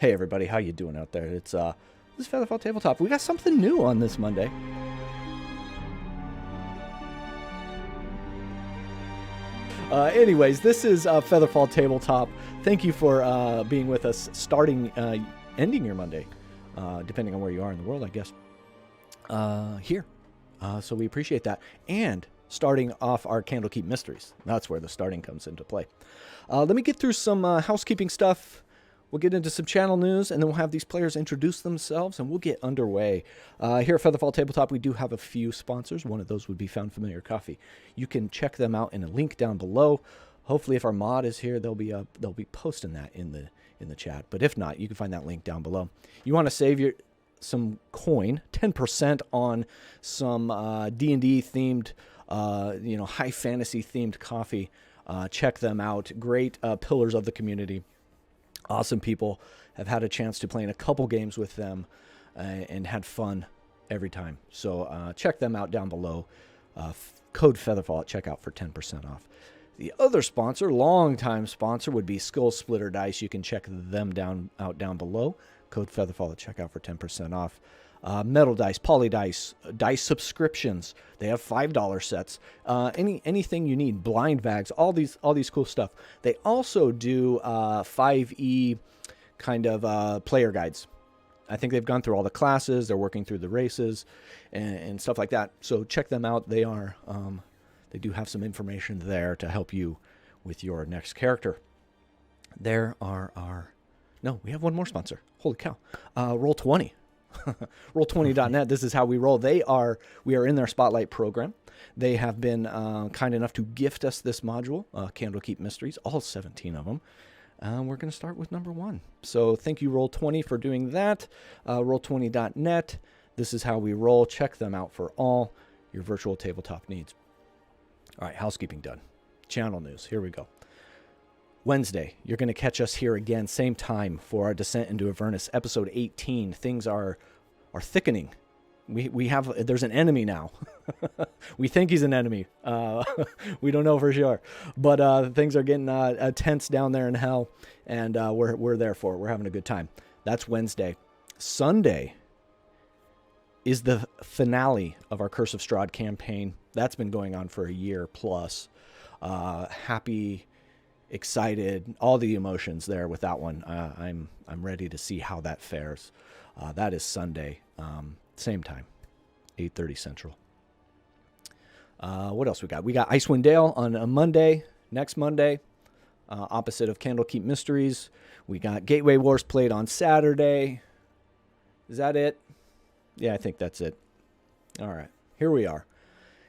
Hey everybody, how you doing out there? It's this is FeatherFall Tabletop. We got something new on this Monday. Anyways, this is FeatherFall Tabletop. Thank you for being with us, ending your Monday, depending on where you are in the world, I guess. Here, so we appreciate that, and starting off our Candlekeep mysteries. That's where the starting comes into play. Let me get through some housekeeping stuff. We'll get into some channel news, and then we'll have these players introduce themselves, and we'll get underway. Here at FeatherFall Tabletop, we do have a few sponsors. One of those would be Found Familiar Coffee. You can check them out in a link down below. Hopefully, if our mod is here, they'll be posting that in the chat. But if not, you can find that link down below. You want to save some coin, 10% on some D&D themed, high fantasy themed coffee. Check them out. Great pillars of the community. Awesome people. Have had a chance to play in a couple games with them and had fun every time. So check them out down below. Code FeatherFall at checkout for 10% off. The other sponsor, longtime sponsor, would be Skull Splitter Dice. You can check them out down below. Code FeatherFall at checkout for 10% off. Metal dice, poly dice, dice subscriptions. They have $5 sets. Anything you need, blind bags, all these cool stuff. They also do 5e kind of player guides. I think they've gone through all the classes. They're working through the races and stuff like that. So check them out. They do have some information there to help you with your next character. There are we have one more sponsor. Holy cow. Roll20. Roll20.net. This is how we roll. We are in their Spotlight program. They have been kind enough to gift us this module, Candlekeep Mysteries, all 17 of them. We're going to start with number 1. So thank you, Roll20, for doing that. Roll20.net. This is how we roll. Check them out for all your virtual tabletop needs. All right, housekeeping done. Channel news. Here we go. Wednesday, you're going to catch us here again, same time, for our Descent into Avernus, episode 18. Things are thickening. There's an enemy now. We think he's an enemy. We don't know for sure, but things are getting tense down there in hell, and we're there for it. We're having a good time. That's Wednesday. Sunday is the finale of our Curse of Strahd campaign. That's been going on for a year plus. Happy, excited, all the emotions there with that one. I'm ready to see how that fares. That is Sunday, same time, 8:30 Central. What else we got? We got Icewind Dale on a Monday, next Monday, opposite of Candlekeep Mysteries. We got Gateway Wars played on Saturday. Is that it? Yeah, I think that's it. All right, here we are.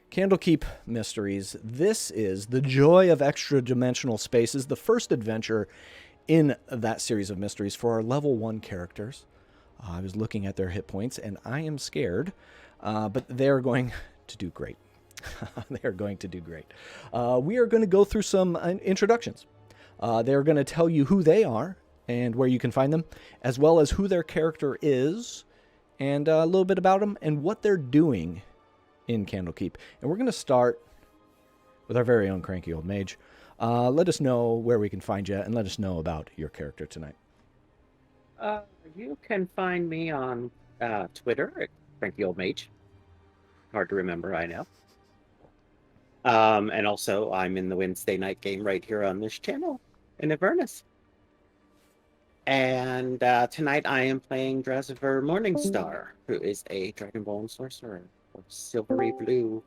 Candlekeep Mysteries. This is the joy of extra-dimensional spaces, the first adventure in that series of mysteries for our level 1 characters. I was looking at their hit points, and I am scared, but they're going to do great. They're going to do great. We are going to go through some introductions. They're going to tell you who they are and where you can find them, as well as who their character is, and a little bit about them and what they're doing in Candlekeep. And we're going to start with our very own cranky old mage. Let us know where we can find you, and let us know about your character tonight. You can find me on Twitter at cranky old mage. Hard to remember, I know. And also, I'm in the Wednesday night game right here on this channel in Avernus. And tonight I am playing Draziver Morningstar, who is a Dragonborn sorcerer. Silvery blue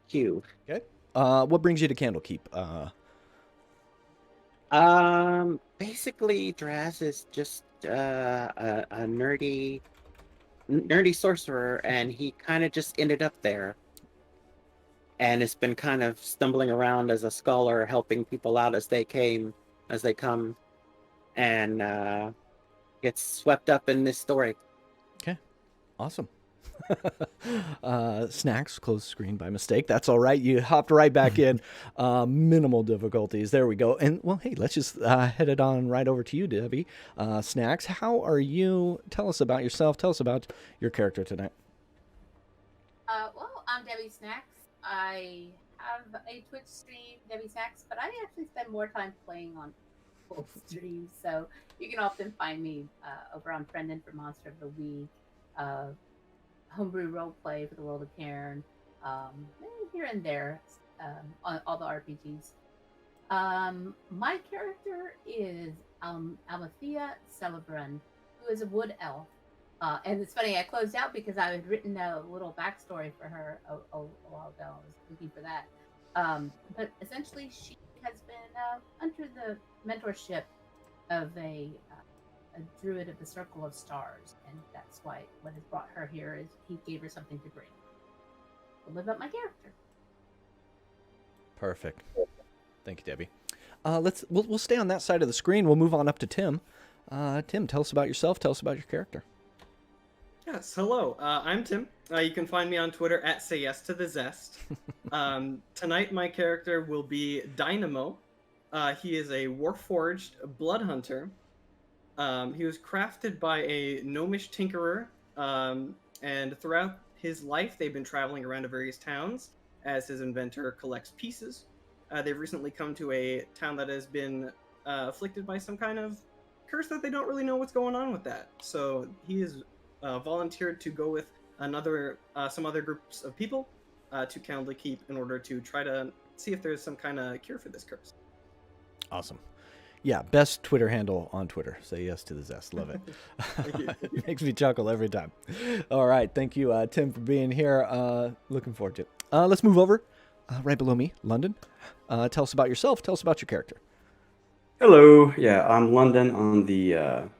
hue. Okay. What brings you to Candlekeep? Basically, Draz is just a nerdy sorcerer, and he kind of just ended up there, and has been kind of stumbling around as a scholar, helping people out as they come, and gets swept up in this story. Okay. Awesome. Snacks closed screen by mistake. That's all right. You hopped right back in. Minimal difficulties. There we go. And well, hey, let's just head it on right over to you, Debbie. Snacks, how are you? Tell us about yourself. Tell us about your character tonight. Well, I'm Debbie Snacks. I have a Twitch stream, Debbie Snacks, but I actually spend more time playing on multiple streams. So you can often find me over on Brendan for Monster of the Week, uh, homebrew roleplay for the World of Cairn, here and there on all the RPGs. My character is Almathea Celebrun, who is a wood elf. And it's funny, I closed out because I had written a little backstory for her a while ago. I was looking for that. But essentially, she has been under the mentorship of a druid of the Circle of Stars, and that's why what has brought her here is he gave her something to bring. A little bit about my character. Perfect. Thank you, Debbie. We'll stay on that side of the screen. We'll move on up to Tim. Tim, tell us about yourself. Tell us about your character. Yes, hello. I'm Tim. You can find me on Twitter at Say Yes to the Zest. Tonight, my character will be Dynamo. He is a Warforged blood hunter. He was crafted by a gnomish tinkerer, and throughout his life, they've been traveling around to various towns as his inventor collects pieces. They've recently come to a town that has been afflicted by some kind of curse that they don't really know what's going on with that. So he is volunteered to go with some other groups of people to Candlekeep in order to try to see if there's some kind of cure for this curse. Awesome. Yeah, best Twitter handle on Twitter. Say yes to the zest. Love it. It makes me chuckle every time. All right. Thank you, Tim, for being here. Looking forward to it. Let's move over right below me, London. Tell us about yourself. Tell us about your character. Hello, yeah, I'm London on the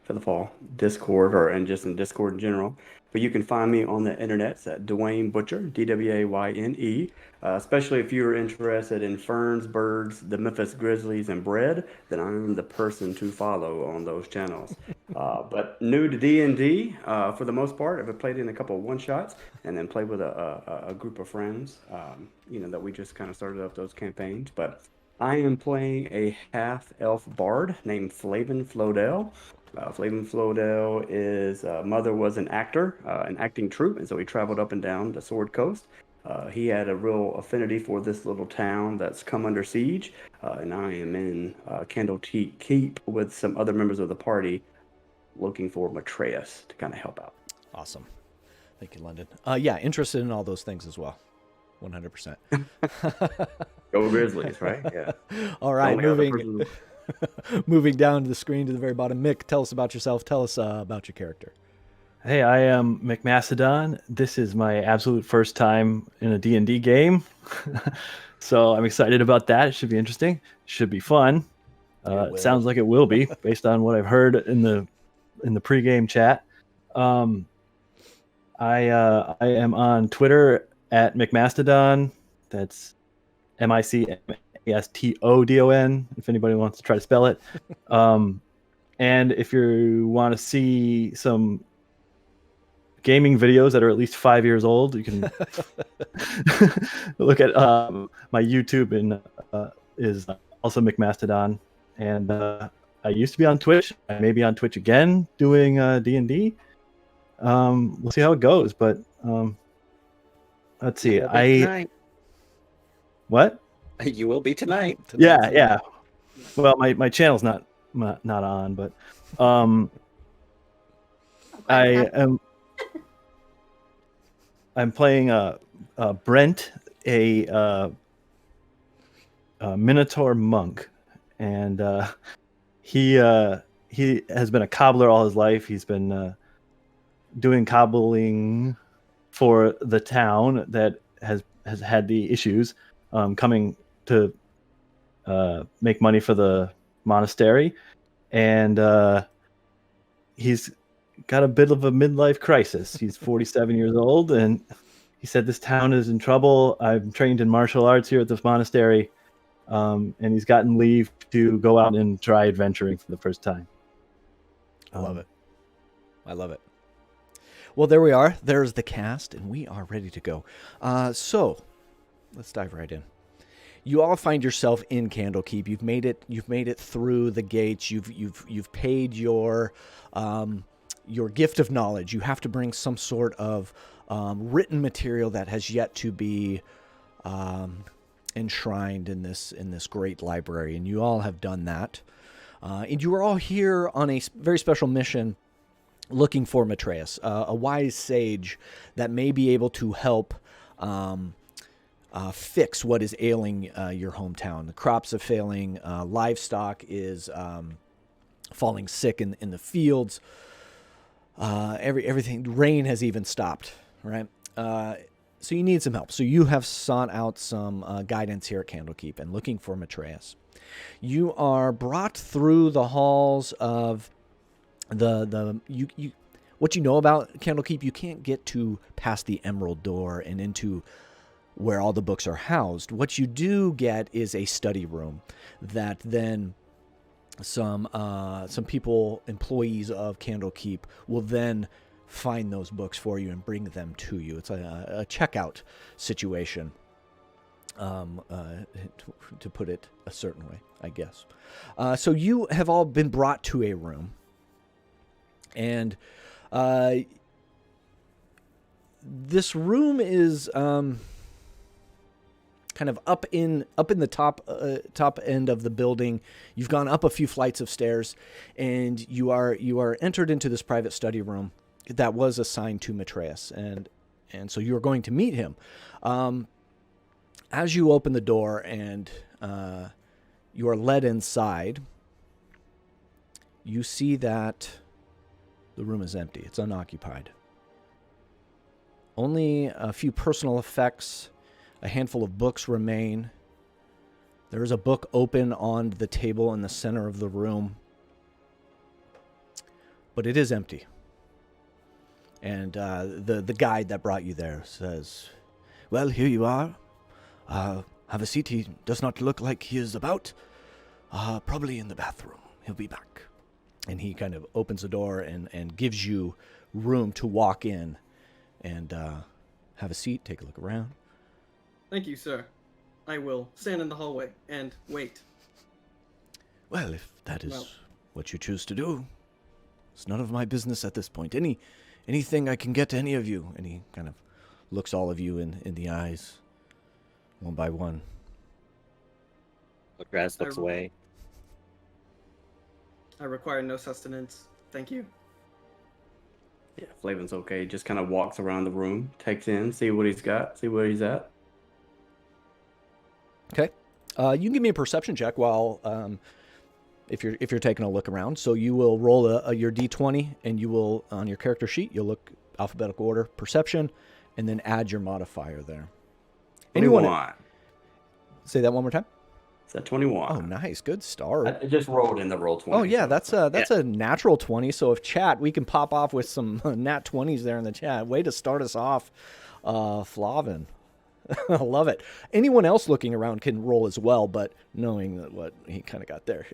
FeatherFall Discord, and just in Discord in general. But you can find me on the internet at Dwayne Butcher, Dwayne, especially if you're interested in ferns, birds, the Memphis Grizzlies, and bread, then I'm the person to follow on those channels. But new to D&D, for the most part. I've played in a couple of one-shots, and then played with a group of friends, that we just kind of started up those campaigns. But I am playing a half-elf bard named Flavin Flodell. Flavin Flodell is mother was an actor, an acting troupe, and so he traveled up and down the Sword Coast. He had a real affinity for this little town that's come under siege, and I am in Candlekeep with some other members of the party looking for Matreus to kind of help out. Awesome. Thank you, London. Yeah, interested in all those things as well. 100%. Go Grizzlies, right? Yeah. All right, moving down to the screen to the very bottom. Mick, tell us about yourself. Tell us about your character. Hey, I am McMastodon. This is my absolute first time in a D&D game. So I'm excited about that. It should be interesting. Should be fun. It sounds like it will be based on what I've heard in the pregame chat. I am on Twitter at McMastodon. That's MICMASTODON, if anybody wants to try to spell it. And if you want to see some gaming videos that are at least 5 years old, you can look at my YouTube, and is also McMastodon. And I used to be on Twitch. I may be on Twitch again doing D&D. We'll see how it goes, but let's see. What? You will be tonight. Yeah. Well, my channel's not on, but I'm playing Brent, a Minotaur monk, and he has been a cobbler all his life. He's been doing cobbling for the town that has had the issues, coming to make money for the monastery, and he's got a bit of a midlife crisis. He's 47 years old, and he said this town is in trouble. I'm trained in martial arts here at this monastery, and he's gotten leave to go out and try adventuring for the first time. I love it. Well, there we are. There's the cast, and we are ready to go. So let's dive right in. You all find yourself in Candlekeep. You've made it through the gates. You've paid your gift of knowledge. You have to bring some sort of written material that has yet to be enshrined in this great library, and you all have done that. And you are all here on a very special mission looking for Matreus, a wise sage that may be able to help fix what is ailing your hometown. The crops are failing, livestock is falling sick in the fields. Everything, rain has even stopped, right? So you need some help. So you have sought out some guidance here at Candlekeep and looking for Matreus. You are brought through the halls of what you know about Candlekeep. You can't get to past the Emerald Door and into where all the books are housed. What you do get is a study room that then some people, employees of Candlekeep, will then find those books for you and bring them to you. It's a checkout situation, to put it a certain way, I guess. So you have all been brought to a room, and this room is kind of up in the top end of the building. You've gone up a few flights of stairs, and you are entered into this private study room that was assigned to Matreus, and so you are going to meet him. As you open the door and you are led inside, you see that the room is empty. It's unoccupied. Only a few personal effects, a handful of books remain. There is a book open on the table in the center of the room, but it is empty. And the guide that brought you there says, "Well, here you are. Have a seat. He does not look like he is about. Probably in the bathroom. He'll be back." And he kind of opens the door and gives you room to walk in and have a seat, take a look around. Thank you, sir. I will stand in the hallway and wait. Well, if that is what you choose to do, it's none of my business at this point. Anything I can get to any of you. And he kind of looks all of you in the eyes, one by one. Graz looks away. I require no sustenance. Thank you. Yeah, Flavin's okay. Just kind of walks around the room, takes in, see what he's got, see where he's at. Okay. You can give me a perception check while if you're taking a look around. So you will roll your d20, and you will, on your character sheet, you'll look alphabetical order, perception, and then add your modifier there. 21. Say that one more time. Is that 21? Oh, nice. Good start. I just rolled in the roll 20. Oh, yeah, that's a natural 20. So if chat, we can pop off with some nat 20s there in the chat. Way to start us off, Flavin. I love it. Anyone else looking around can roll as well, but knowing that what he kind of got there,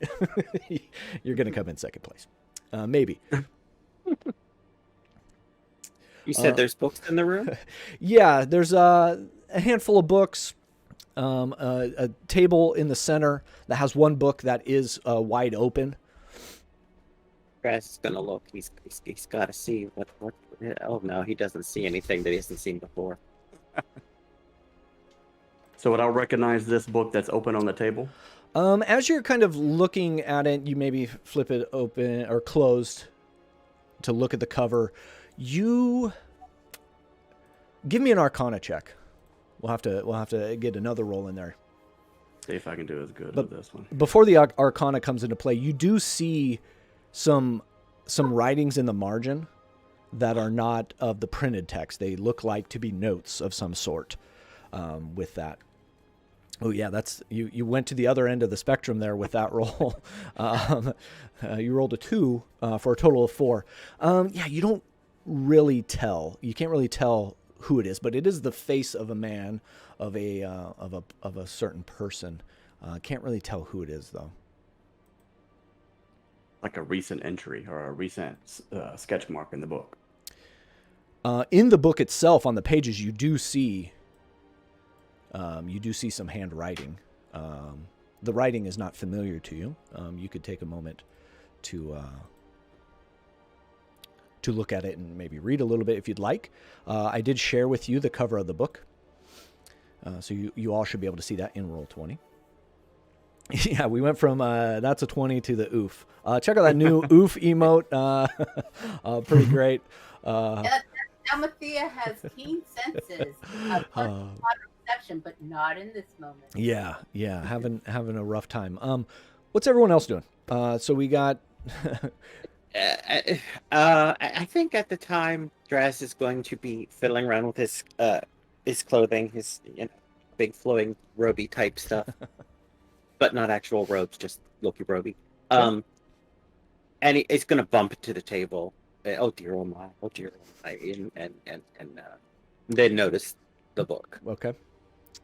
you're going to come in second place. Maybe. You said there's books in the room? Yeah, there's a handful of books. A table in the center that has one book that is wide open. Graz is gonna look. He's got to see what. Oh no, he doesn't see anything that he hasn't seen before. So would I recognize this book that's open on the table? As you're kind of looking at it, you maybe flip it open or closed to look at the cover. You give me an Arcana check. We'll have to get another roll in there. See if I can do as good as this one. Before the Arcana comes into play, you do see some writings in the margin that are not of the printed text. They look like to be notes of some sort with that. Oh yeah, that's you went to the other end of the spectrum there with that roll. You rolled a 2 for a total of 4. Yeah, you don't really tell. You can't really tell who it is, but it is the face of a man, of a certain person. Can't really tell who it is though. Like a recent entry or a recent sketch mark in the book. In the book itself, on the pages, you do see some handwriting. The writing is not familiar to you. You could take a moment to look at it and maybe read a little bit if you'd like. I did share with you the cover of the book. So you all should be able to see that in Roll20. Yeah, we went from that's a 20 to the oof. Check out that new oof emote. Pretty great. Almathea has keen senses of perception, but not in this moment. Yeah, having a rough time. What's everyone else doing? So we got. I think at the time, Draz is going to be fiddling around with his clothing, his big flowing roby type stuff, but not actual robes, just Loki roby. And he's going to bump into the table. Oh dear, oh my, oh dear, oh my, and then notice the book. Okay.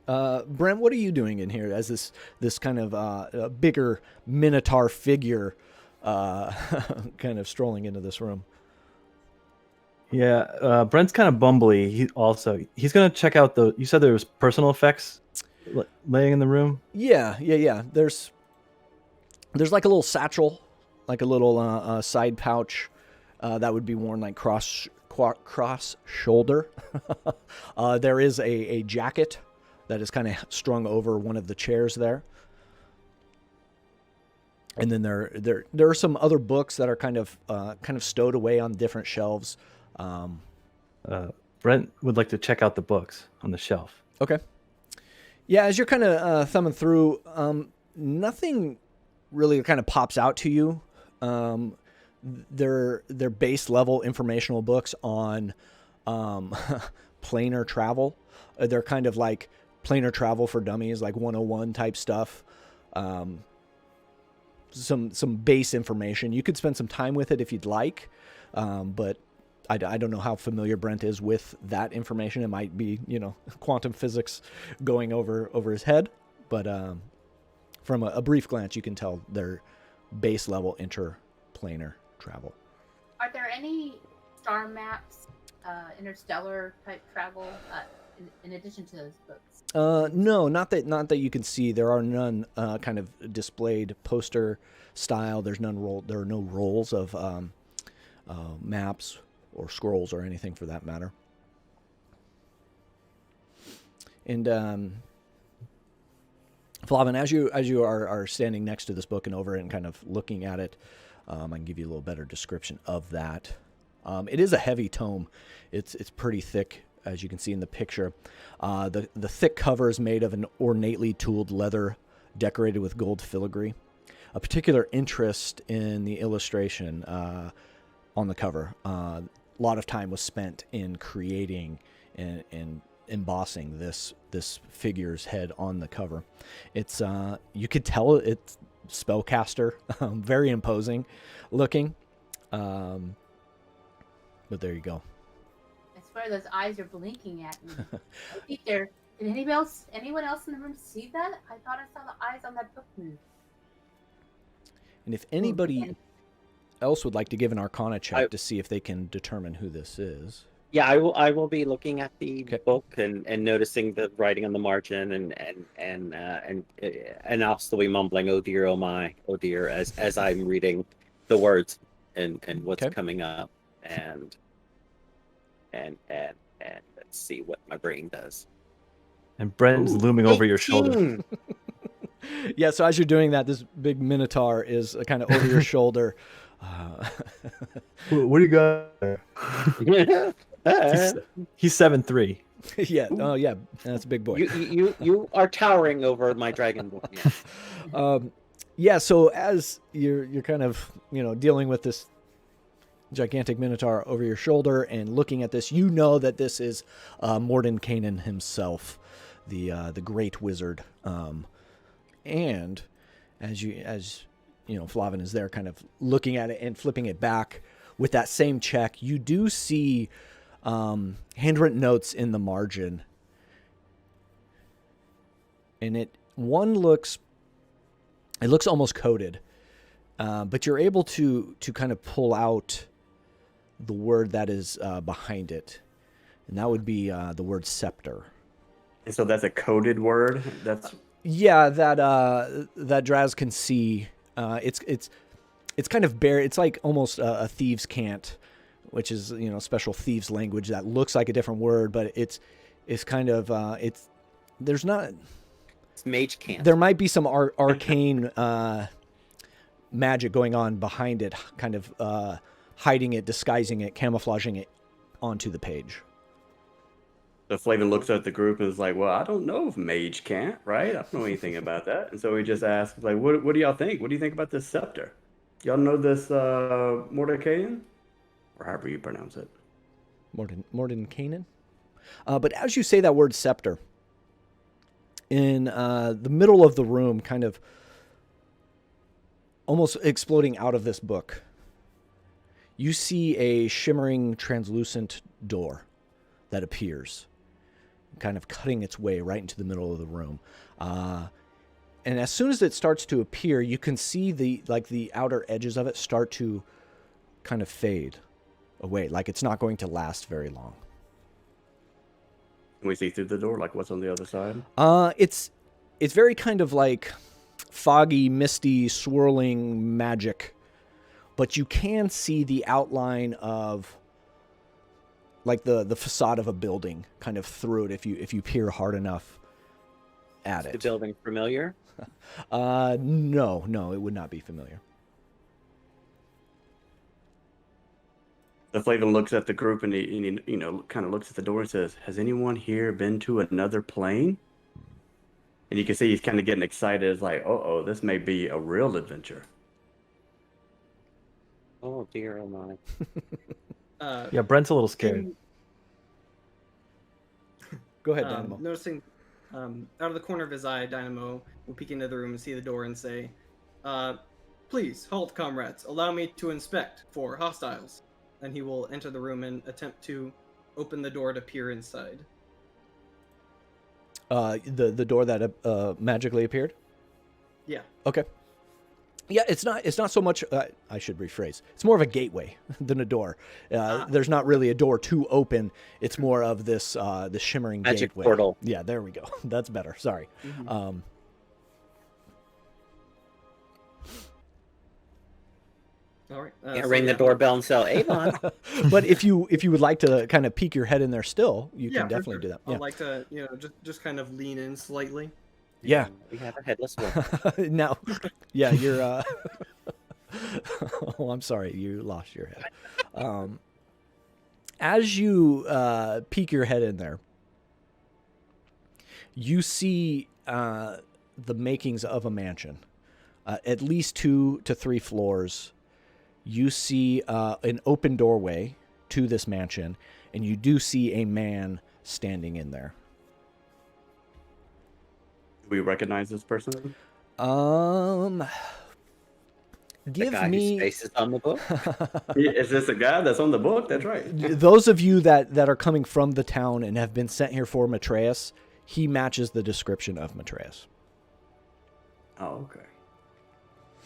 Brent, what are you doing in here as this kind of bigger minotaur figure kind of strolling into this room? Yeah, Brent's kind of bumbly. He's gonna check out you said there was personal effects laying in the room? Yeah. There's like a little satchel, like a little side pouch that would be worn like cross shoulder. There is a jacket that is kind of strung over one of the chairs there. And then there are some other books that are kind of stowed away on different shelves. Brent would like to check out the books on the shelf. Okay. Yeah, as you're kind of thumbing through, nothing really kind of pops out to you. They're base level informational books on planar travel. They're kind of like planar travel for dummies, like 101 type stuff. Some base information. You could spend some time with it if you'd like, but I don't know how familiar Brent is with that information. It might be, quantum physics going over his head, but from a brief glance, you can tell they're base level interplanar travel. Are there any star maps, interstellar type travel, in addition to those books? No, not that you can see. There are none kind of displayed poster style. There are no rolls of maps or scrolls or anything for that matter. And Flavin, as you are standing next to this book and over it and kind of looking at it, I can give you a little better description of that. It is a heavy tome. It's pretty thick, as you can see in the picture. The thick cover is made of an ornately tooled leather decorated with gold filigree. A particular interest in the illustration on the cover. A lot of time was spent in creating and embossing this figure's head on the cover. It's you could tell it's spellcaster, very imposing looking. But there you go. I swear those eyes are blinking at me. I think did anyone else in the room see that? I thought I saw the eyes on that book move. And if anybody else would like to give an Arcana check to see if they can determine who this is. Yeah, I will be looking at the book and noticing the writing on the margin and also be mumbling, "Oh dear, oh my, oh dear," as I'm reading the words and what's coming up and let's see what my brain does. And Brent's looming over your shoulder. Yeah, so as you're doing that, this big minotaur is kind of over your shoulder. What do you got there? He's 7'3". Yeah. Oh, yeah. That's a big boy. You are towering over my dragonborn. Yeah. Yeah. So as you're kind of dealing with this gigantic minotaur over your shoulder and looking at this, that this is Morden Kanan himself, the great wizard. And as Flavin is there kind of looking at it and flipping it back with that same check, you do see handwritten notes in the margin. And it looks almost coded, but you're able to kind of pull out the word that is behind it. And that would be the word scepter. And so that's a coded word? Yeah, that Draz can see. It's kind of bare. It's like almost a thieves' cant, which is special thieves' language that looks like a different word, but it's kind of there's not. It's mage can't. There might be some arcane magic going on behind it, kind of hiding it, disguising it, camouflaging it onto the page. So Flavin looks at the group and is like, well, I don't know if mage can't, right? I don't know anything about that. And so he just asks, like, what do y'all think? What do you think about this scepter? Y'all know this Mordecaian? Or however you pronounce it. Mordenkainen? But as you say that word scepter, in the middle of the room, kind of almost exploding out of this book, you see a shimmering, translucent door that appears, kind of cutting its way right into the middle of the room. And as soon as it starts to appear, you can see the outer edges of it start to kind of fade away, like it's not going to last very long. Can we see through the door, like what's on the other side? It's very kind of like foggy, misty, swirling magic, but you can see the outline of like the facade of a building kind of through it if you peer hard enough at Is it. the building familiar? No, it would not be familiar. The Flavin looks at the group and he kind of looks at the door and says, has anyone here been to another plane? And you can see he's kind of getting excited. It's like, oh, this may be a real adventure. Oh dear, oh my. Yeah, Brent's a little scared. Go ahead, Dynamo. Noticing out of the corner of his eye, Dynamo will peek into the room and see the door and say, please, halt, comrades. Allow me to inspect for hostiles. And he will enter the room and attempt to open the door to peer inside. The door that magically appeared? Yeah. Okay. Yeah, it's not so much. I should rephrase. It's more of a gateway than a door. There's not really a door to open. It's more of this shimmering Magic gateway. portal. Yeah, there we go. That's better. Sorry. Mm-hmm. All right. Can't ring the doorbell and sell Avon. But if you would like to kind of peek your head in there still, you Yeah, can for definitely sure. do that. I'd Yeah. like to, just kind of lean in slightly. Yeah. We have a headless wolf. Now, yeah, you're. Oh, I'm sorry, you lost your head. As you peek your head in there, you see the makings of a mansion, at least 2 to 3 floors. You see an open doorway to this mansion, and you do see a man standing in there. Do we recognize this person? The Give guy me. whose face is on the book. Is this a guy that's on the book? That's right. Those of you that are coming from the town and have been sent here for Matreus, he matches the description of Matreus. Oh, okay.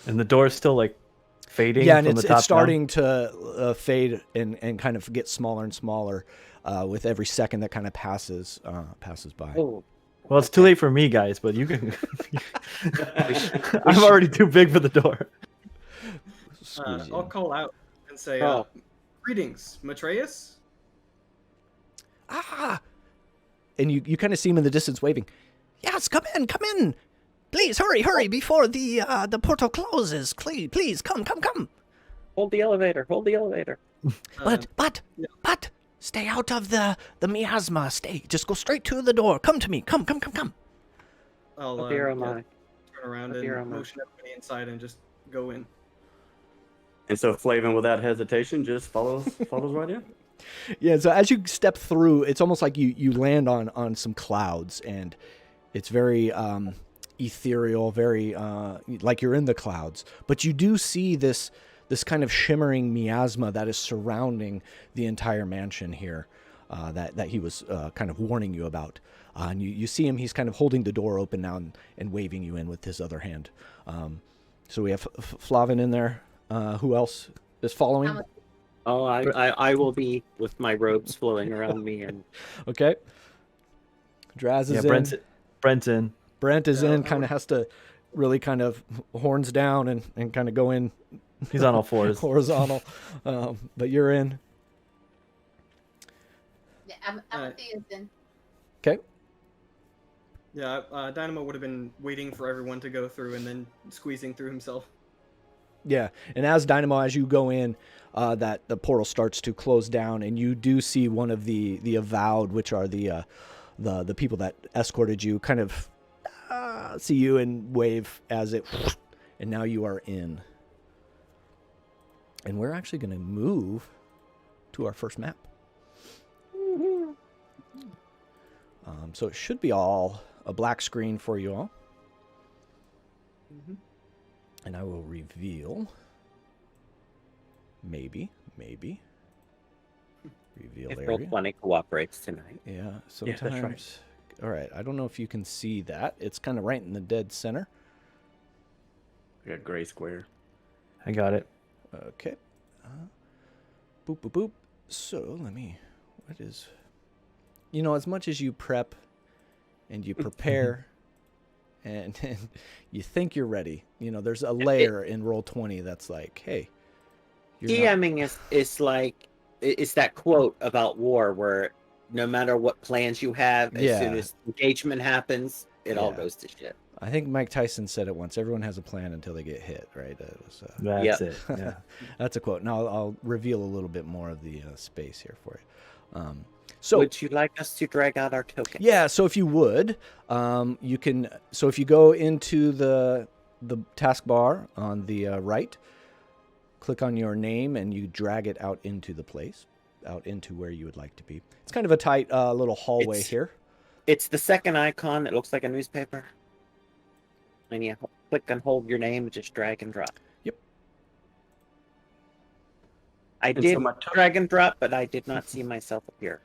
And the door's still like fading. Yeah, and from the top it's starting to fade and kind of get smaller and smaller with every second that kind of passes by. Oh, Well, it's too late for me, guys, but you can. I'm already too big for the door. Squeeze I'll in. call out and say, Oh. greetings, Matreus. Ah! And you kind of see him in the distance waving. Yes, come in. Please, hurry, before the portal closes. Please, come. hold the elevator. But, stay out of the miasma. Just go straight to the door. Come to me. Come. I'll Oh dear, oh yeah, my. turn around Oh dear, oh and my. motion everybody inside and just go in. And so Flavin, without hesitation, just follows right in. Yeah, so as you step through, it's almost like you land on some clouds, and it's very ethereal, very like you're in the clouds. But you do see this kind of shimmering miasma that is surrounding the entire mansion here, that he was kind of warning you about. And you see him; he's kind of holding the door open now and waving you in with his other hand. So we have Flavin in there. Who else is following? Oh, I will be with my robes flowing around me, and Okay. Draz is in. Brent's in. Brent is Yeah, in, I kind of has to really kind of horns down and kind of go in He's on all fours. horizontal. But you're in. Yeah, Amadeus in. Okay. Yeah, Dynamo would have been waiting for everyone to go through and then squeezing through himself. Yeah, and as Dynamo, as you go in, that the portal starts to close down, and you do see one of the Avowed, which are the people that escorted you, kind of see you and wave as it, and now you are in. And we're actually going to move to our first map. So it should be all a black screen for you all. Mm-hmm. And I will reveal. Maybe. Reveal If area. Roll20 cooperates tonight. Yeah, that's sometimes. right. All right, I don't know if you can see that. It's kind of right in the dead center. We got gray square. I got it. Okay. Boop, boop, boop. So what is... as much as you prep and you prepare and you think you're ready, there's a layer in Roll20 that's like, hey, DMing is like, it's that quote about war where no matter what plans you have, as soon as engagement happens, it all goes to shit. I think Mike Tyson said it once. Everyone has a plan until they get hit, right? It was, That's it. Yeah. That's a quote. Now I'll reveal a little bit more of the space here for you. So would you like us to drag out our token? Yeah. So if you would, you can. So if you go into the taskbar on the right, click on your name and you drag it out into the place, out into where you would like to be. It's kind of a tight little hallway here. It's the second icon that looks like a newspaper. And you click and hold your name and just drag and drop. Yep. I did drag and drop, but I did not see myself appear.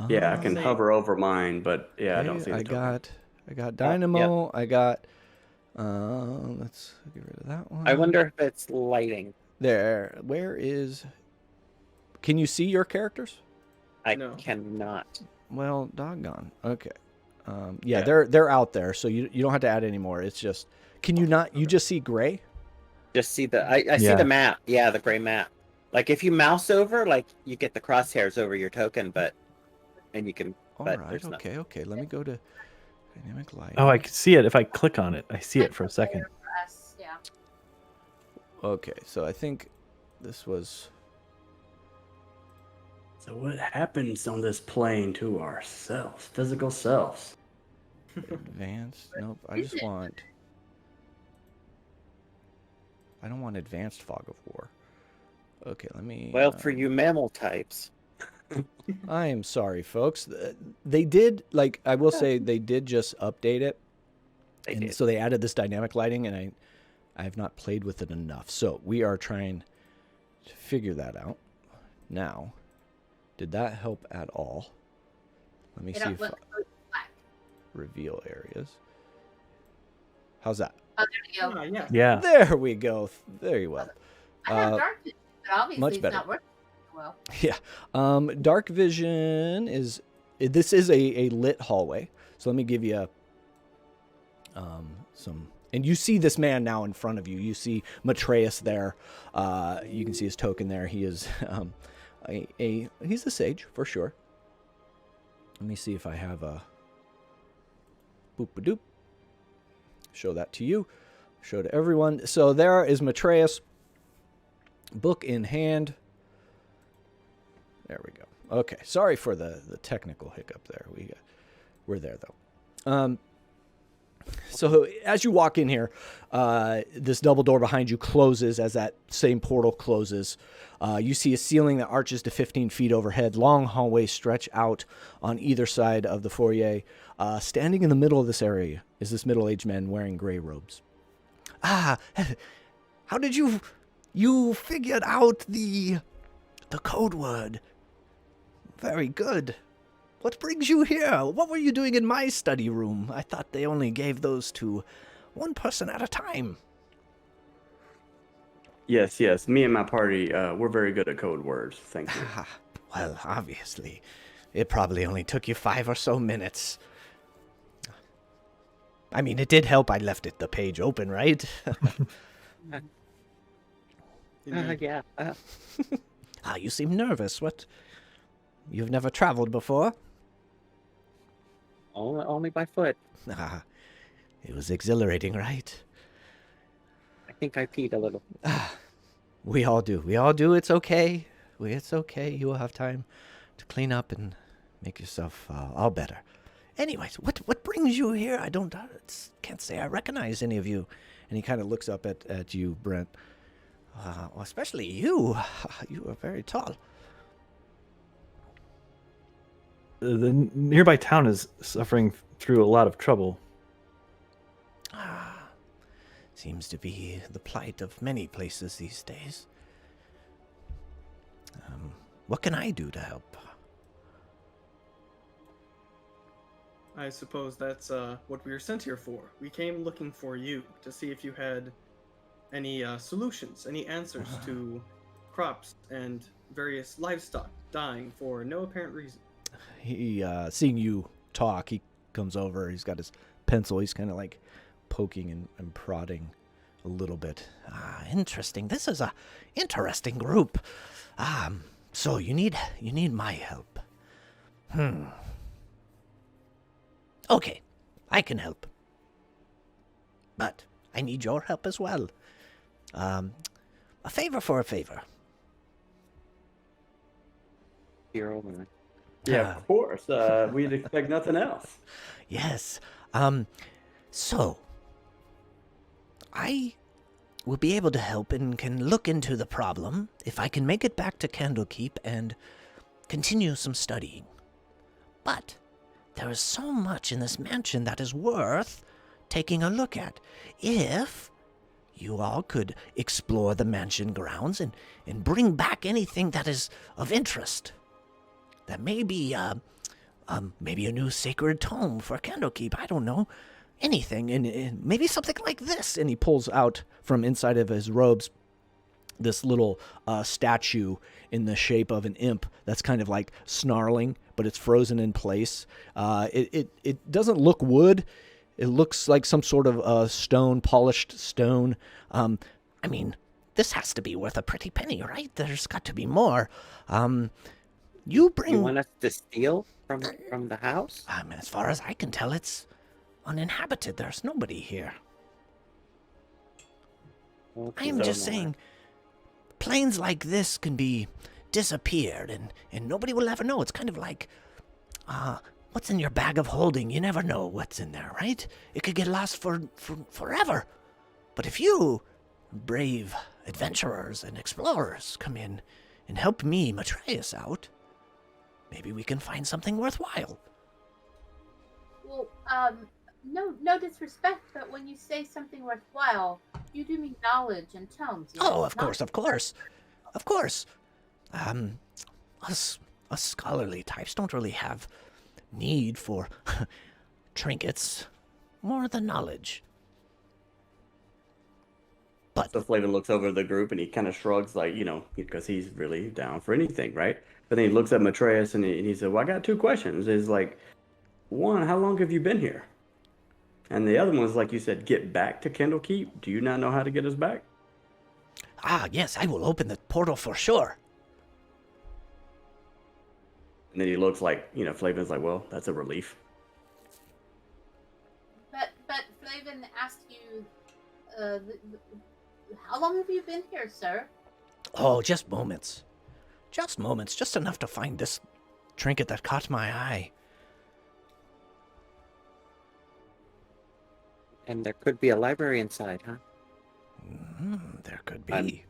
Yeah, I can hover over mine, but I don't see the token. I got Dynamo. Yep. I got. Let's get rid of that one. I wonder if it's lighting. There. Where is? Can you see your characters? I cannot. Well, doggone. Okay. They're out there, so you don't have to add any more. It's just, can you not? You just see gray. Just see I see the map. Yeah, the gray map. Like if you mouse over, like you get the crosshairs over your token, and you can. All right. Okay. Let me go to dynamic light. Oh, I can see it if I click on it. I see it for a second. Yeah. Okay, so I think this was. So what happens on this plane to our selves, physical selves? Advanced? Nope. I don't want advanced fog of war. Okay, let me. Well, for you mammal types. I am sorry, folks. They did, I will say, they did just update it. So they added this dynamic lighting, and I have not played with it enough. So we are trying to figure that out now. Did that help at all? Let me see if reveal areas. How's that? Oh, there we go. Yeah. There we go. Very well. I have dark vision, but obviously much it's better. not working well. Yeah. Dark vision is. This is a lit hallway. So let me give you some. And you see this man now in front of you. You see Matreus there. You can see his token there. He is. He's a sage for sure. Let me see if I have a boop-a-doop. Show that to you. Show to everyone. So there is Matreus, book in hand. There we go. Okay, sorry for the technical hiccup there. We're there though. So as you walk in here, this double door behind you closes. As that same portal closes, you see a ceiling that arches to 15 feet overhead. Long hallways stretch out on either side of the foyer. Standing in the middle of this area is this middle-aged man wearing gray robes. How did you figured out the code word? Very good. What brings you here? What were you doing in my study room? I thought they only gave those to one person at a time. Yes. Me and my party, we're very good at code words. Thank you. Well, obviously. It probably only took you 5 or so minutes. I mean, it did help I left the page open, right? Yeah. You seem nervous. What? You've never traveled before? Only by foot. Ah, it was exhilarating, right? I think I peed a little. We all do. We all do. It's okay. It's okay. You will have time to clean up and make yourself all better. Anyways, what brings you here? I can't say I recognize any of you. And he kind of looks up at you, Brent. Well, especially you. You are very tall. The nearby town is suffering through a lot of trouble. Seems to be the plight of many places these days. What can I do to help? I suppose that's what we were sent here for. We came looking for you to see if you had any solutions, any answers to crops and various livestock dying for no apparent reason. He, seeing you talk, he comes over. He's got his pencil. He's kind of like poking and prodding a little bit. Interesting. This is a interesting group. So you need my help. Okay, I can help. But I need your help as well. A favor for a favor. Dear old man. Yeah, of course. We'd expect nothing else. Yes. So I will be able to help and can look into the problem if I can make it back to Candlekeep and continue some studying. But there is so much in this mansion that is worth taking a look at. If you all could explore the mansion grounds and bring back anything that is of interest. That may be maybe a new sacred tome for Candlekeep. I don't know. Anything. And maybe something like this. And he pulls out from inside of his robes this little statue in the shape of an imp that's kind of like snarling, but it's frozen in place. It doesn't look wood. It looks like some sort of stone, polished stone. I mean, this has to be worth a pretty penny, right? There's got to be more. You want us to steal from the house? As far as I can tell, it's uninhabited. There's nobody here. Okay, I'm just saying, planes like this can be disappeared, and nobody will ever know. It's kind of like, what's in your bag of holding? You never know what's in there, right? It could get lost for forever. But if you, brave adventurers and explorers, come in and help me, Matreus, out, maybe we can find something worthwhile. Well, no disrespect, but when you say something worthwhile, you do mean knowledge and tomes. You know? Oh, of course. Us scholarly types don't really have need for trinkets, more than knowledge. But So Flavin looks over the group and he kind of shrugs, like, because he's really down for anything, right? But then he looks at Matreus and he said, well, I got two questions. Is like, one, how long have you been here? And the other one is, like you said, get back to Candlekeep. Do you not know how to get us back? Yes, I will open the portal for sure. And then he looks like, Flavin's like, well, that's a relief. But Flavin asked you, how long have you been here, sir? Oh, just moments. Just enough to find this trinket that caught my eye. And there could be a library inside, huh? There could be.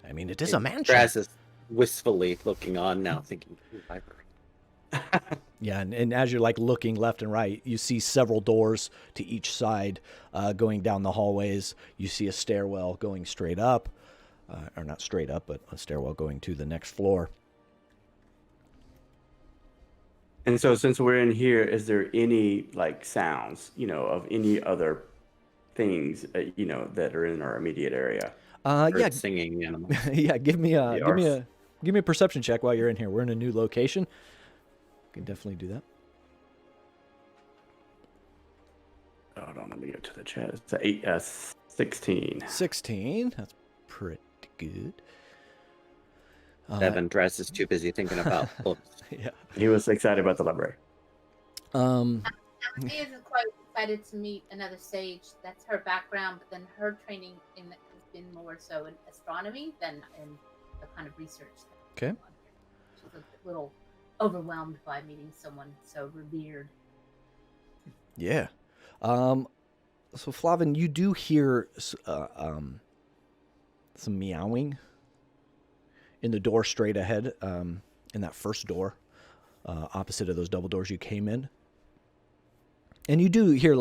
I mean, it is a mansion. Draz is wistfully looking on now, thinking, library. Yeah, and as you're like looking left and right, you see several doors to each side going down the hallways. You see a stairwell going straight up, or not straight up, but a stairwell going to the next floor. And so since we're in here, is there any, like, sounds, of any other things, that are in our immediate area? Yeah, Singing animals. yeah. Give me a perception check while you're in here. We're in a new location. Can definitely do that. Hold on, let me go to the chat. It's 16. 16. That's pretty good. Devin Draz is too busy thinking about books. Yeah. He was excited about the library. She isn't quite excited to meet another sage. That's her background, but then her training has been more so in astronomy than in the kind of research. Okay. She's a little overwhelmed by meeting someone so revered. Yeah. So Flavin, you do hear some meowing in the door straight ahead, in that first door, opposite of those double doors you came in. And you do hear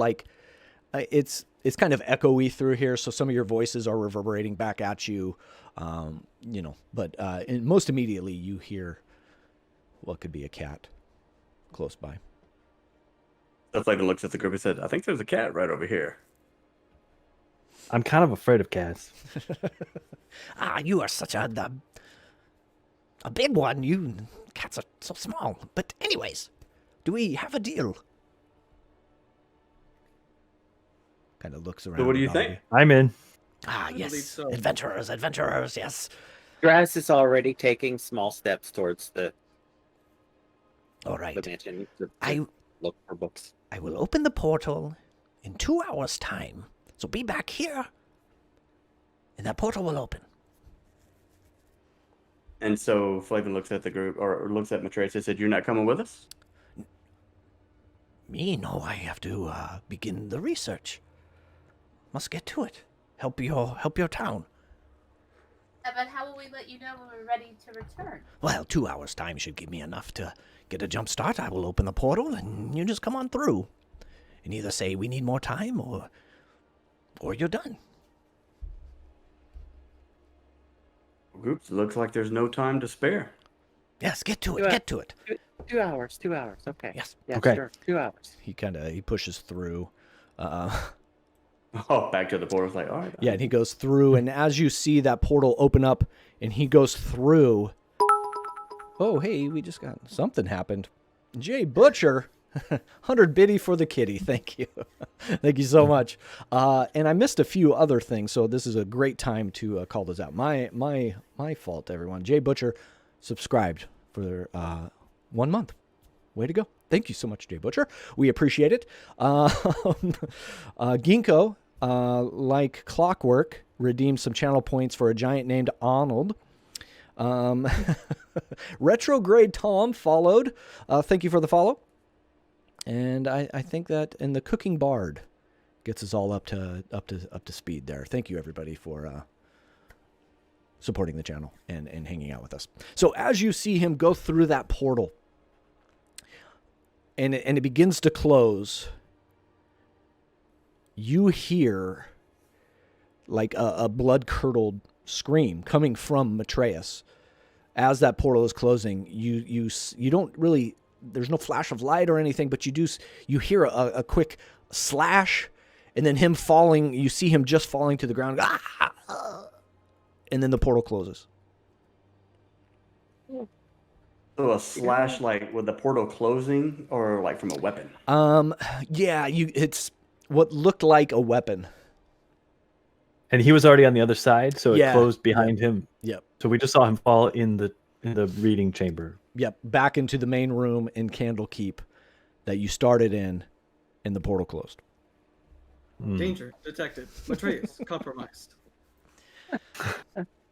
it's kind of echoey through here, so some of your voices are reverberating back at you, but most immediately you hear what could be a cat close by. So Flavin looks at the group and said, I think there's a cat right over here. I'm kind of afraid of cats. You are such a big one. You cats are so small. But anyways, do we have a deal? Kind of looks around. So what do you at all of think? I'm in. I believe so. Adventurers, yes. Grass is already taking small steps towards the All right. mansion to I look for books. will open the portal in 2 hours' time. So be back here, and that portal will open. And so Flavin looks at the group, or looks at Matreus and said, you're not coming with us? Me? No, I have to begin the research. Must get to it. Help your town. But how will we let you know when we're ready to return? Well, 2 hours' time should give me enough to get a jump start. I will open the portal, and you just come on through. And either say we need more time, or you're done. Groups, looks like there's no time to spare. Yes, get to it. Yeah. Get to it. 2 hours. 2 hours. Okay. Yes. Yeah, Okay. Sure. 2 hours. He pushes through. Oh, back to the portal. It's like, all right. Yeah, and he goes through, and as you see that portal open up, and he goes through. Oh, hey, we just got something happened. Jay Butcher, 100 biddy for the kitty. Thank you, thank you so much. And I missed a few other things, so this is a great time to call those out. My fault, everyone. Jay Butcher subscribed for 1 month. Way to go. Thank you so much, Jay Butcher. We appreciate it. Ginkgo, like clockwork, redeemed some channel points for a giant named Arnold. Retrograde Tom followed. Thank you for the follow. And I think that, and the Cooking Bard gets us all up to speed there. Thank you, everybody, for supporting the channel and hanging out with us. So as you see him go through that portal, and it begins to close, you hear like a blood-curdled scream coming from Matreus. As that portal is closing, you don't really, there's no flash of light or anything, but you hear a quick slash, and then him falling. You see him just falling to the ground, and then the portal closes. So a slash, like with the portal closing, or like from a weapon? Yeah, it's what looked like a weapon. And he was already on the other side, so it Yeah. closed behind him. Yep. So we just saw him fall in the reading chamber. Yep, back into the main room in Candlekeep that you started in, and the portal closed. Danger detected. Matreus compromised.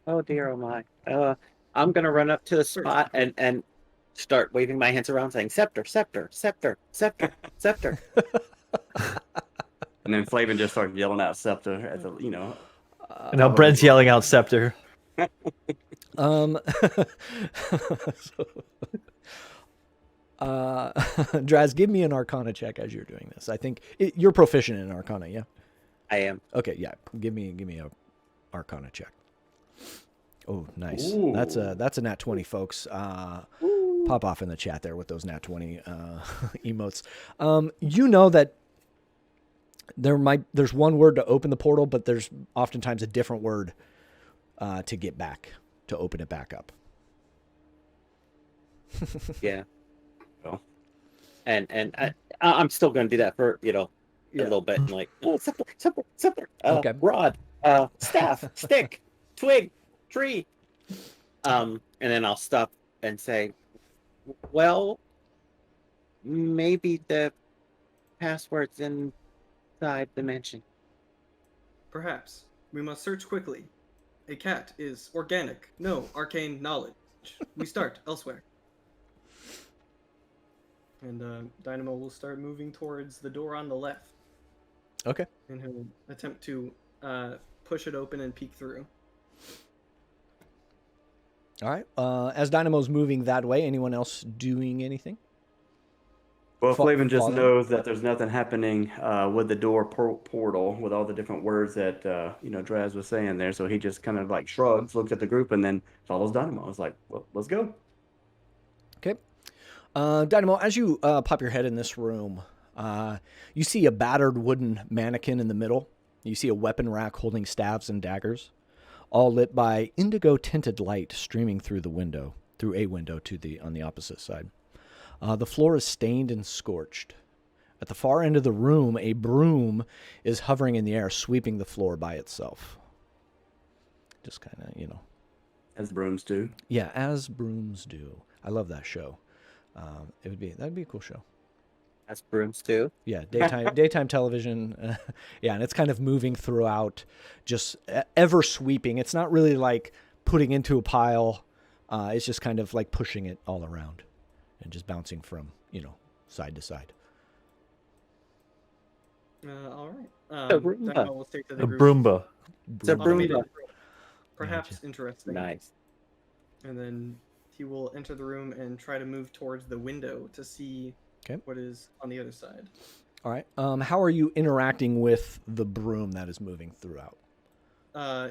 Oh dear, oh my. I'm gonna run up to the spot and start waving my hands around, saying scepter, scepter, scepter, scepter, scepter. And then Flavin just started yelling out scepter at the, And now Brent's yelling out scepter. Draz, give me an Arcana check as you're doing this. I think you're proficient in Arcana, yeah? I am. Okay, yeah. Give me a Arcana check. Oh, nice. Ooh. That's a nat 20, folks. Pop off in the chat there with those nat 20 emotes. You know that there's one word to open the portal, but there's oftentimes a different word to get back, to open it back up. Yeah. Well. And I'm still gonna do that for a little bit, and like scepter, scepter, scepter. Okay. Rod, staff, stick, twig, tree. And then I'll stop and say, well, maybe the passwords inside the mansion. Perhaps. We must search quickly. A cat is organic. No arcane knowledge. We start elsewhere. And Dynamo will start moving towards the door on the left. Okay. And he'll attempt to push it open and peek through. All right. As Dynamo's moving that way, anyone else doing anything? Well, Flavin just Follow. knows that there's nothing happening with the door portal with all the different words that Draz was saying there. So he just kind of like shrugs, looks at the group, and then follows Dynamo. It's like, well, let's go. Okay. Dynamo, as you pop your head in this room, you see a battered wooden mannequin in the middle. You see a weapon rack holding staves and daggers, all lit by indigo-tinted light streaming through a window on the opposite side. The floor is stained and scorched. At the far end of the room, a broom is hovering in the air, sweeping the floor by itself. Just kind of, As brooms do. Yeah, as brooms do. I love that show. That'd be a cool show. That's brooms too. Yeah, daytime television. Yeah, and it's kind of moving throughout, just ever sweeping. It's not really like putting into a pile. It's just kind of like pushing it all around and just bouncing from, side to side. All right. A Roomba. Dynamo will take to the A group. Broomba. It's a Automated Roomba. roll. Perhaps Gotcha. interesting. Nice. And then he will enter the room and try to move towards the window to see what is on the other side. All right. How are you interacting with the broom that is moving throughout?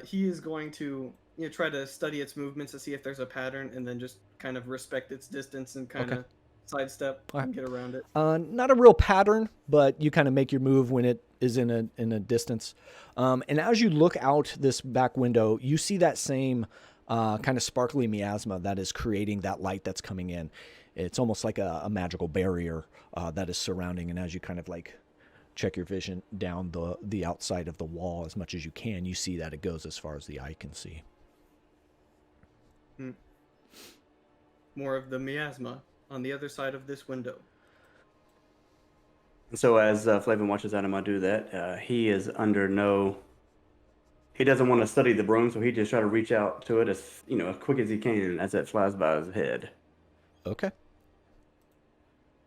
He is going to try to study its movements to see if there's a pattern, and then just kind of respect its distance and kind of sidestep and get around it. Not a real pattern, but you kind of make your move when it is in a distance. And as you look out this back window, you see that same kind of sparkly miasma that is creating that light that's coming in. It's almost like a magical barrier that is surrounding. And as you kind of like check your vision down the outside of the wall as much as you can, you see that it goes as far as the eye can see. More of the miasma on the other side of this window. And so as Flavin watches Anima do that, he is under no... He doesn't want to study the broom, so he just try to reach out to it as quick as he can as it flies by his head. Okay.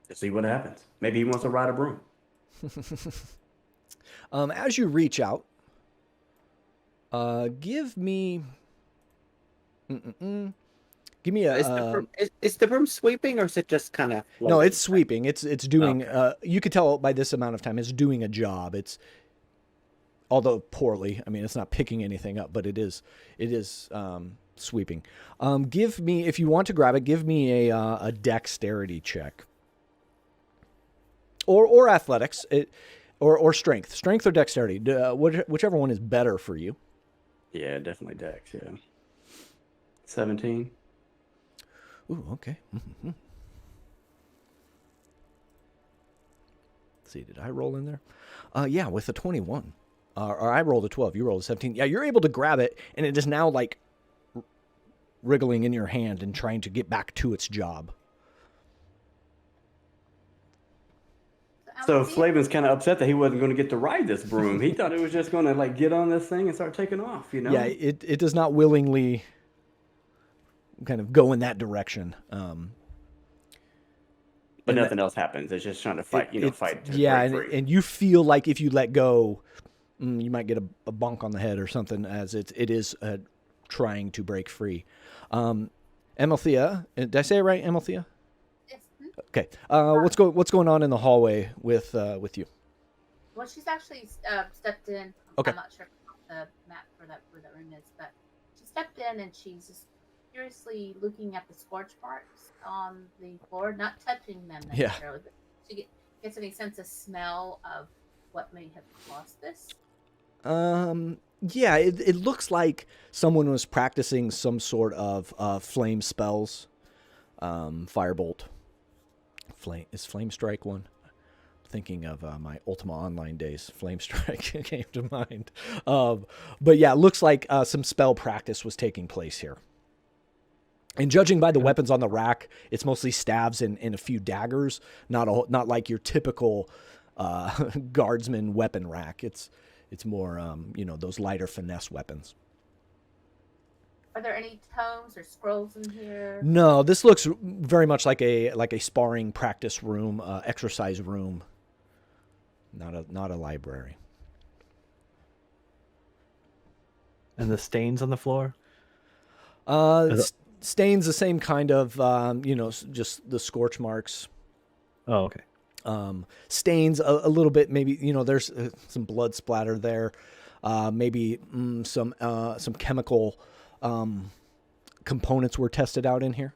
To see what happens. Maybe he wants to ride a broom. As you reach out, give me... Give me a... Is the broom sweeping, or is it just kind of... No, it's sweeping. It's doing... you could tell by this amount of time, it's doing a job. It's... Although poorly. I mean, it's not picking anything up, but it is sweeping. Give me... If you want to grab it, give me a dexterity check. Or athletics. Or strength. Strength or dexterity. Whichever one is better for you. Yeah, definitely dex, yeah. 17. Ooh, okay. Mm-hmm. Let's see, did I roll in there? Yeah, with a 21. Or I rolled a 12. You rolled a 17. Yeah, you're able to grab it, and it is now like wriggling in your hand and trying to get back to its job. So Flavin's kind of upset that he wasn't going to get to ride this broom. He thought it was just going to like get on this thing and start taking off, Yeah, it does not willingly kind of go in that direction. But nothing else happens. It's just trying to fight, fight. To break free. And you feel like if you let go, you might get a bonk on the head or something, as it is trying to break free. Amalthea, did I say it right, Amalthea? Yes. Okay. What's going on in the hallway with you? Well, she's actually stepped in. Okay. I'm not sure the map where that room is, but she stepped in and she's just curiously looking at the scorch marks on the floor, not touching them necessarily, but she gets any sense of smell of what may have caused this. Yeah, it looks like someone was practicing some sort of flame spells. Firebolt. Flame Strike one? Thinking of my Ultima Online days. Flame Strike came to mind. But yeah, it looks like some spell practice was taking place here. And judging by the weapons on the rack, it's mostly staves and a few daggers. Not like your typical guardsman weapon rack. It's more those lighter finesse weapons. Are there any tomes or scrolls in here? No, this looks very much like a sparring practice room, exercise room. Not a library. And the stains on the floor? Stains the same kind of, just the scorch marks. Oh, okay. Stains a little bit. Maybe there's some blood splatter there. Maybe some chemical components were tested out in here.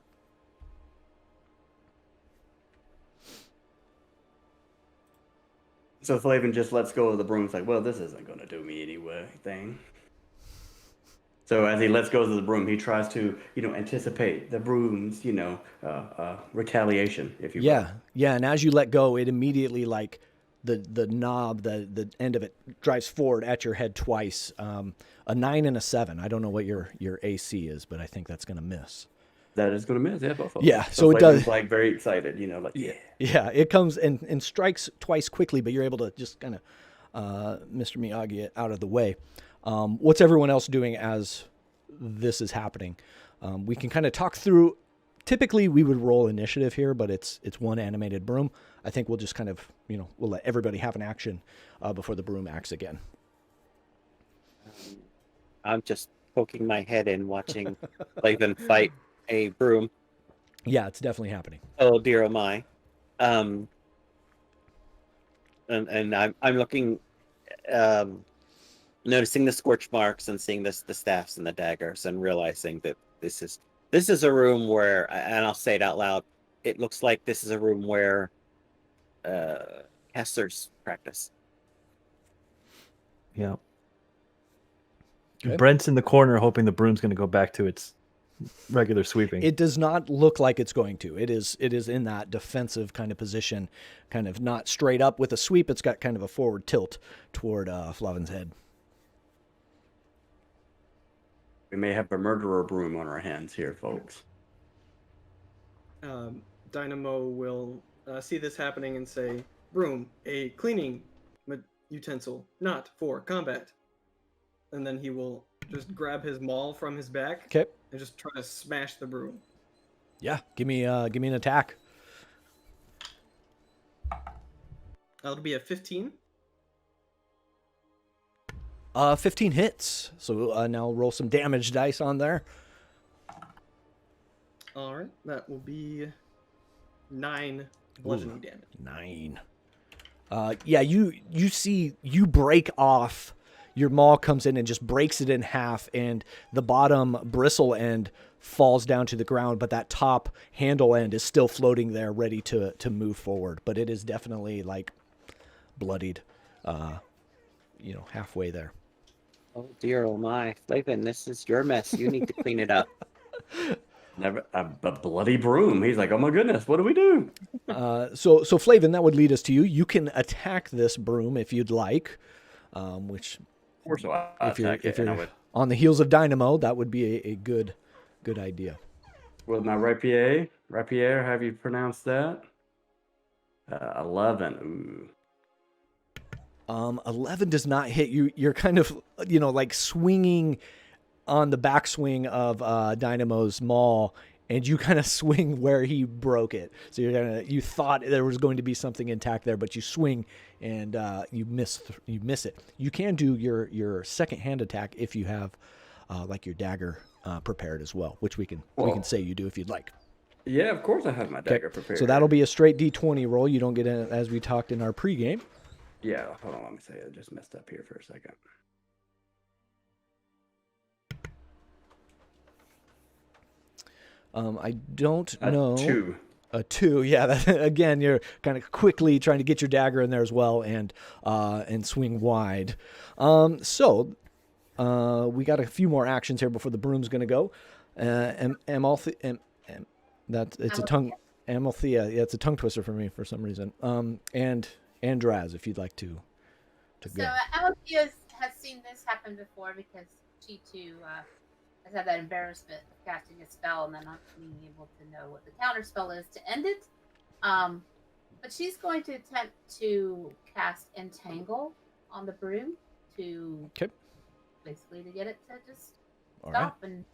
So Flavin just lets go of the broom. It's like, well, this isn't going to do me anything. So as he lets go of the broom, he tries to, anticipate the broom's, retaliation, if you will. Yeah. And as you let go, it immediately, like, the knob, the end of it drives forward at your head twice. A 9 and a 7. I don't know what your AC is, but I think that's going to miss. That is going to miss, yeah, both of them. Yeah, so it does. Like very excited, yeah. Yeah, it comes and strikes twice quickly, but you're able to just kind of Mr. Miyagi it out of the way. What's everyone else doing as this is happening? We can kind of talk through. Typically, we would roll initiative here, but it's one animated broom. I think we'll just kind of, we'll let everybody have an action before the broom acts again. I'm just poking my head in, watching Laven fight a broom. Yeah, it's definitely happening. Oh dear, oh my. And I'm looking, noticing the scorch marks and seeing the staffs and the daggers, and realizing that this is a room where, and I'll say it out loud, it looks like this is a room where casters practice. Yeah. Okay. Brent's in the corner hoping the broom's going to go back to its regular sweeping. It does not look like it's going to. It is in that defensive kind of position, kind of not straight up with a sweep. It's got kind of a forward tilt toward Flavin's head. We may have a murderer broom on our hands here, folks. Dynamo will see this happening and say, "Broom, a cleaning utensil, not for combat." And then he will just grab his maul from his back. Okay. And just try to smash the broom. Yeah, give me an attack. That'll be a 15. 15 hits. So now roll some damage dice on there. All right, that will be 9 bludgeoning damage. 9. Yeah, you see, you break off. Your maul comes in and just breaks it in half, and the bottom bristle end falls down to the ground, but that top handle end is still floating there, ready to move forward. But it is definitely, like, bloodied, halfway there. Oh dear, oh my. Flavin, this is your mess. You need to clean it up. Never a bloody broom. He's like, oh my goodness, what do we do? So Flavin, that would lead us to you. You can attack this broom if you'd like, which... Of course, if you're on the heels of Dynamo, that would be a good idea. With my rapier, have you pronounced that? 11. Ooh. 11 does not hit you. You're kind of, like swinging on the backswing of Dynamo's maul, and you kind of swing where he broke it. So you thought there was going to be something intact there, but you swing and you miss it. You can do your second hand attack if you have like your dagger prepared as well, which we can say you do if you'd like. Yeah, of course I have my dagger prepared. So that'll be a straight D20 roll. You don't get it as we talked in our pregame. Yeah, hold on, let me say I just messed up here for a second. I don't know. 2. A 2, yeah. Again, you're kind of quickly trying to get your dagger in there as well and swing wide. So we got a few more actions here before the broom's going to go. It's a tongue. Amalthea, yeah, it's a tongue twister for me for some reason. And Draz, if you'd like to go. So Amalthea has seen this happen before because she too has had that embarrassment of casting a spell and then not being able to know what the counter spell is to end it. But she's going to attempt to cast Entangle on the broom to basically to get it to just stop and.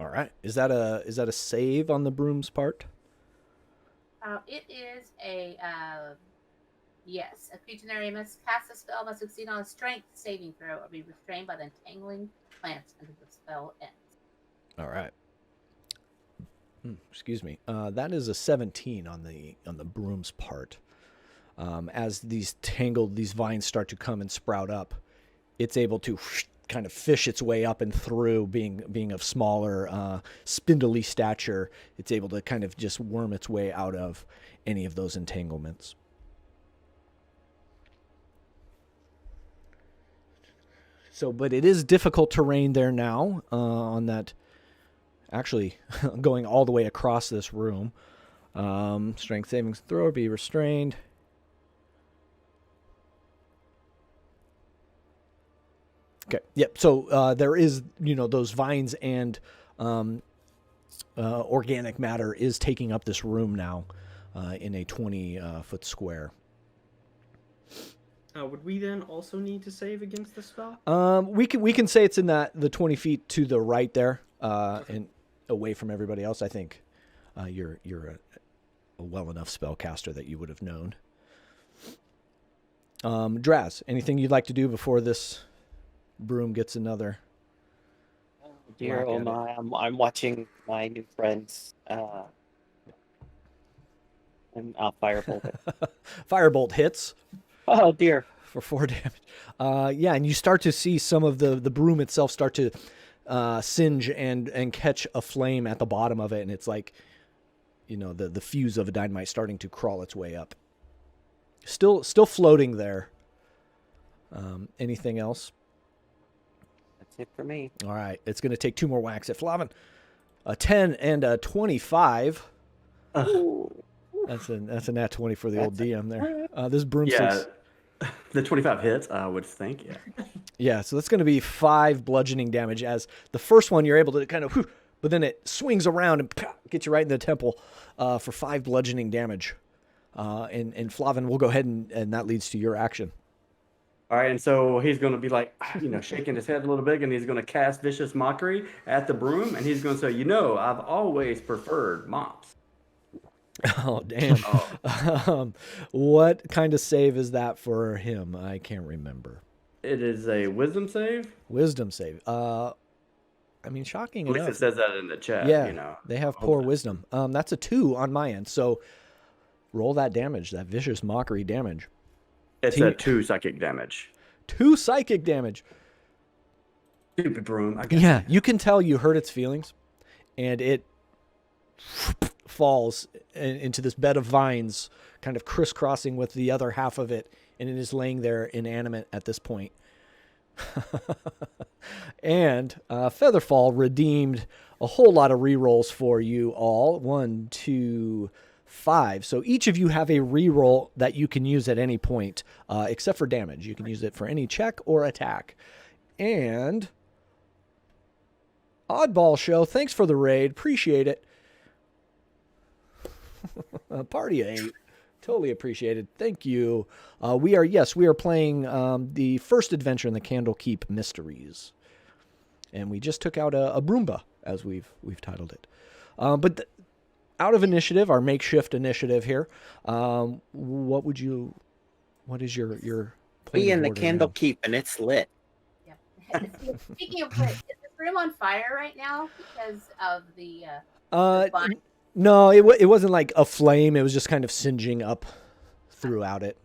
All right. Is that a save on the broom's part? It is a yes. A creature in area must cast a spell must succeed on a strength saving throw or be restrained by the entangling plants until the spell ends. All right. Excuse me. That is a 17 on the broom's part. As these vines start to come and sprout up, it's able to kind of fish its way up and through. Being of smaller, spindly stature, it's able to kind of just worm its way out of any of those entanglements. So, but it is difficult terrain there now on that. Actually, going all the way across this room. Strength savings throw, be restrained. Okay. Yep. So there is, those vines and organic matter is taking up this room now in a 20-foot square. Would we then also need to save against the spell? We can say it's in the 20 feet to the right there, and away from everybody else. I think you're a well enough spellcaster that you would have known. Draz, anything you'd like to do before this broom gets another? Oh dear, oh my! I'm watching my new friends. And I'll firebolt it. Firebolt hits. Oh dear. For 4 damage. Yeah, and you start to see some of the broom itself start to singe and catch a flame at the bottom of it, and it's like, the fuse of a dynamite starting to crawl its way up. Still floating there. Anything else? That's it for me. All right, it's going to take 2 more whacks at Flavin. A 10 and a 25. That's a nat 20 for the old DM there. This broomstick. The 25 hits, I would think, yeah. Yeah, so that's going to be 5 bludgeoning damage. As the first one, you're able to kind of, but then it swings around and gets you right in the temple for 5 bludgeoning damage. And Flavin, we'll go ahead and that leads to your action. All right, and so he's going to be like, shaking his head a little bit, and he's going to cast Vicious Mockery at the broom, and he's going to say, I've always preferred mops. Oh, damn. What kind of save is that for him? I can't remember. It is a wisdom save. Wisdom save. Shocking At least enough. it says that in the chat, Yeah, they have poor wisdom. That's a 2 on my end, so roll that damage, that Vicious Mockery damage. It's a 2 psychic damage. 2 psychic damage. Stupid broom. I guess. Yeah, you can tell you hurt its feelings, and it falls into this bed of vines, kind of crisscrossing with the other half of it, and it is laying there inanimate at this point. And FeatherFall redeemed a whole lot of rerolls for you all. 1, 2, 5. So each of you have a reroll that you can use at any point, except for damage. You can use it for any check or attack. And Oddball Show, thanks for the raid. Appreciate it. Party 8. Totally appreciated. Thank you. We are playing the first adventure in the Candlekeep Mysteries. And we just took out a Broomba, as we've titled it. But out of initiative, our makeshift initiative here, what is your We in the Candlekeep, and it's lit. Yep. Speaking of lit, is the room on fire right now because of the vine? No, it wasn't like a flame. It was just kind of singeing up throughout it.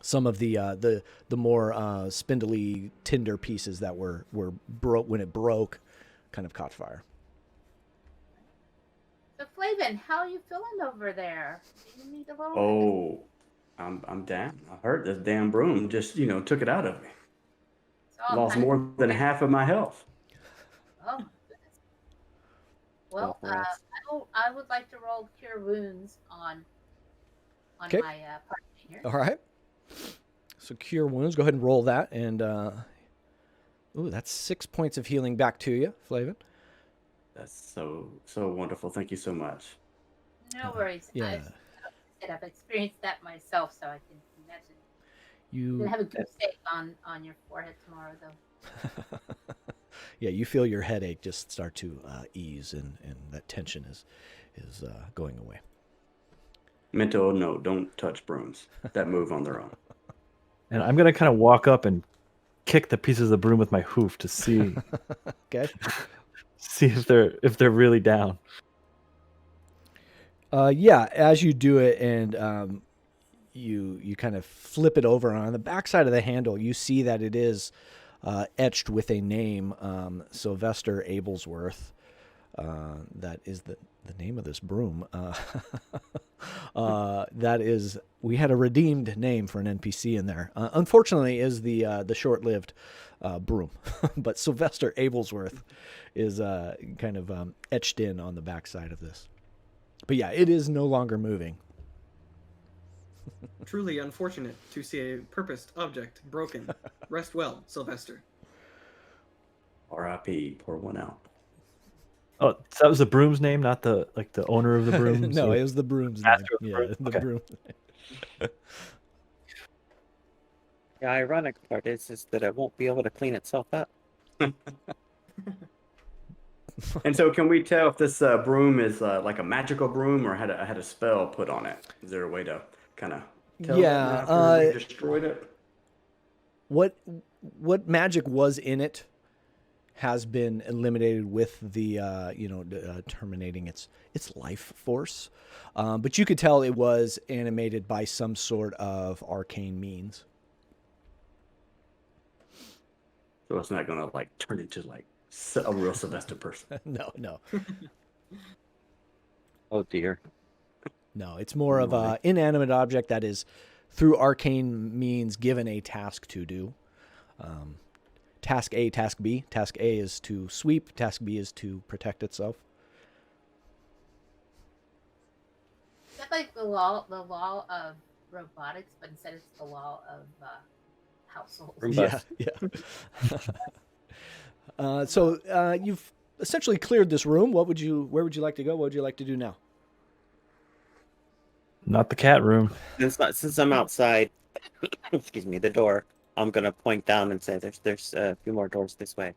Some of the more spindly tinder pieces that were broke when it broke, kind of caught fire. So Flavin, how are you feeling over there? Do you need a little? Oh, I'm down. I heard this damn broom just took it out of me. Lost more than half of my health. Oh. Well, I would like to roll Cure Wounds on my party here. All right. So Cure Wounds. Go ahead and roll that. And, that's 6 points of healing back to you, Flavin. That's so wonderful. Thank you so much. No worries. Yeah. said, I've experienced that myself, so I can imagine. You're You gonna have a goose egg on your forehead tomorrow, though. yeah, you feel your headache just start to ease, and that tension is going away. Mental note: don't touch brooms that move on their own. And I'm gonna kind of walk up and kick the pieces of the broom with my hoof to see Okay. see if they're really down. Yeah, as you do it, and you kind of flip it over, and on the backside of the handle, you see that it is etched with a name, Sylvester Ablesworth. That is the name of this broom. That is, we had a redeemed name for an NPC in there. Unfortunately, is the short-lived broom, but Sylvester Ablesworth is kind of etched in on the backside of this. But yeah, it is no longer moving. Truly unfortunate to see a purposed object broken. Rest well, Sylvester. R.I.P. Pour one out. Oh, so that was the broom's name, not the owner of the broom. No, it was the broom's name. Master of the Yeah, broom. the Okay. broom. The ironic part is that it won't be able to clean itself up. And so, can we tell if this broom is like a magical broom or had a spell put on it? Is there a way to kind of tell that Yeah, after we destroyed it? What magic was in it has been eliminated with the terminating its life force, but you could tell it was animated by some sort of arcane means. So it's not gonna like turn into like a real Sylvester person. No, Oh dear. no. It's more of a inanimate object that is, through arcane means, given a task to do. Task A, task B. Task A is to sweep. Task B is to protect itself. Is that like the law of robotics, but instead it's the law of households? Roomba. Yeah. So you've essentially cleared this room. Where would you like to go? What would you like to do now? Not the cat room. Since I'm outside, excuse me, the door, I'm gonna point down and say there's a few more doors this way.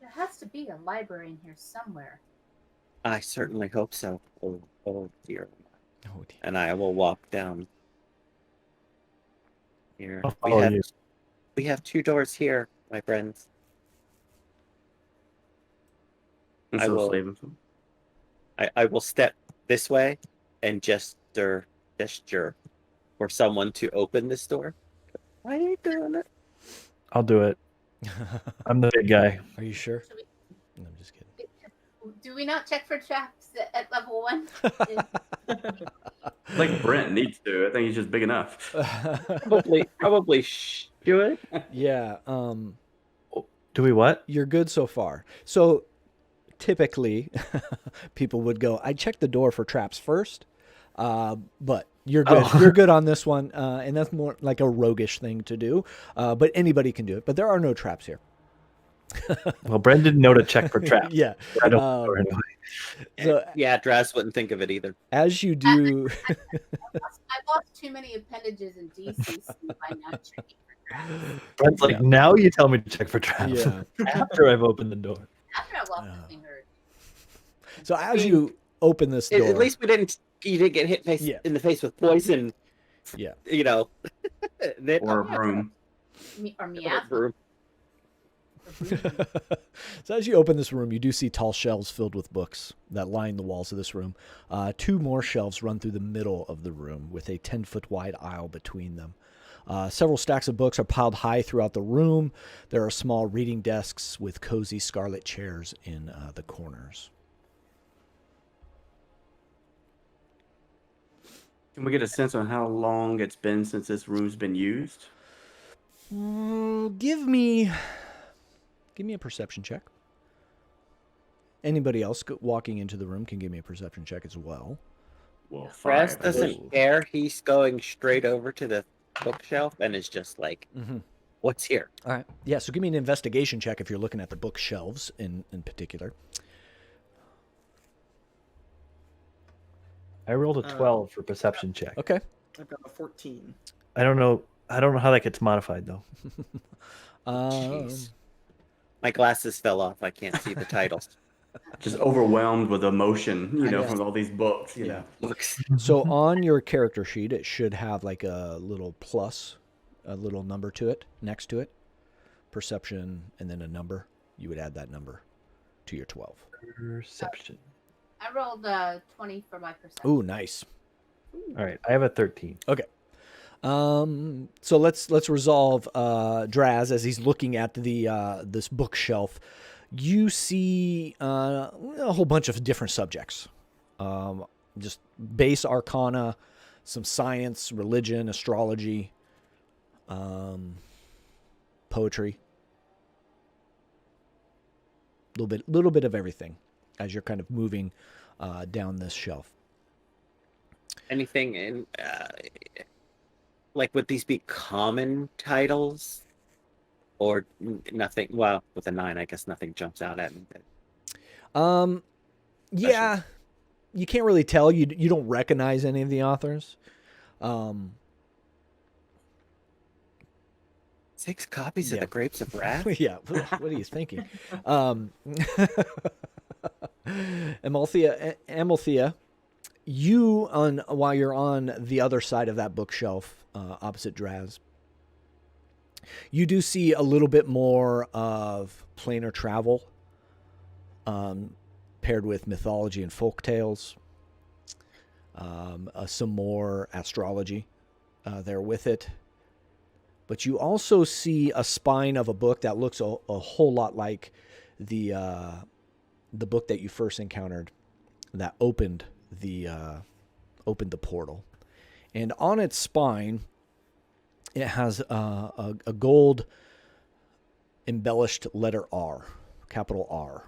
There has to be a library in here somewhere. I certainly hope so. Oh dear. Oh, dear. And I will walk down here. I'll follow you. We have two doors here, my friends. And I so will- save him. I will step this way and gesture for someone to open this door. Why are you doing it? I'll do it. I'm the big guy. Are you sure? Should we- No, I'm just kidding. Do we not check for traps at level 1? I think Brent needs to. I think he's just big enough. Probably should. Yeah. Do we what? You're good so far. So typically, people would go, I check the door for traps first, but you're good. Oh. You're good on this one, and that's more like a roguish thing to do. But anybody can do it. But there are no traps here. Well, Brent didn't know to check for traps. Yeah. I don't know anyway. So Yeah, Draz wouldn't think of it either. as you do, I've lost too many appendages in DCC by not checking for traps. Brent's like, now you tell me to check for traps. yeah. After I've opened the door. After I lost a finger. So as you open this door, At least you didn't get hit Yeah. in the face with poison. Yeah. You know. Or a broom. Or meow. so as you open this room, you do see tall shelves filled with books that line the walls of this room. Two more shelves run through the middle of the room with a 10-foot wide aisle between them. Several stacks of books are piled high throughout the room. There are small reading desks with cozy scarlet chairs in the corners. Can we get a sense on how long it's been since this room's been used? Give me a perception check. Anybody else walking into the room can give me a perception check as well. Well, Draz 5. doesn't care. He's going straight over to the bookshelf and is just like, Mm-hmm. what's here? All right. Yeah, so give me an investigation check if you're looking at the bookshelves in particular. I rolled a 12 for perception check. Okay. I've got a 14. I don't know how that gets modified though. Jeez. My glasses fell off. I can't see the titles. Just overwhelmed with emotion, I know. from all these books, you Yeah. know. So on your character sheet, it should have like a little plus, a little number to it, next to it. Perception, and then a number. You would add that number to your 12. Perception. I rolled 20 for my perception. Ooh, nice. All right, I have a 13. Okay. So let's resolve Draz as he's looking at the this bookshelf. You see a whole bunch of different subjects, just base arcana, some science, religion, astrology, poetry, little bit of everything as you're kind of moving down this shelf. Anything in like, would these be common titles or nothing? Well, with a 9, I guess nothing jumps out at me. Yeah, you can't really tell. You don't recognize any of the authors. 6 copies Yeah. of the Grapes of Wrath? Yeah, what are you thinking? Amalthea, while you're on the other side of that bookshelf, opposite Draz, you do see a little bit more of planar travel, paired with mythology and folk tales. Some more astrology there with it. But you also see a spine of a book that looks a whole lot like the book that you first encountered that opened the portal. And on its spine, it has a gold embellished letter R, capital R.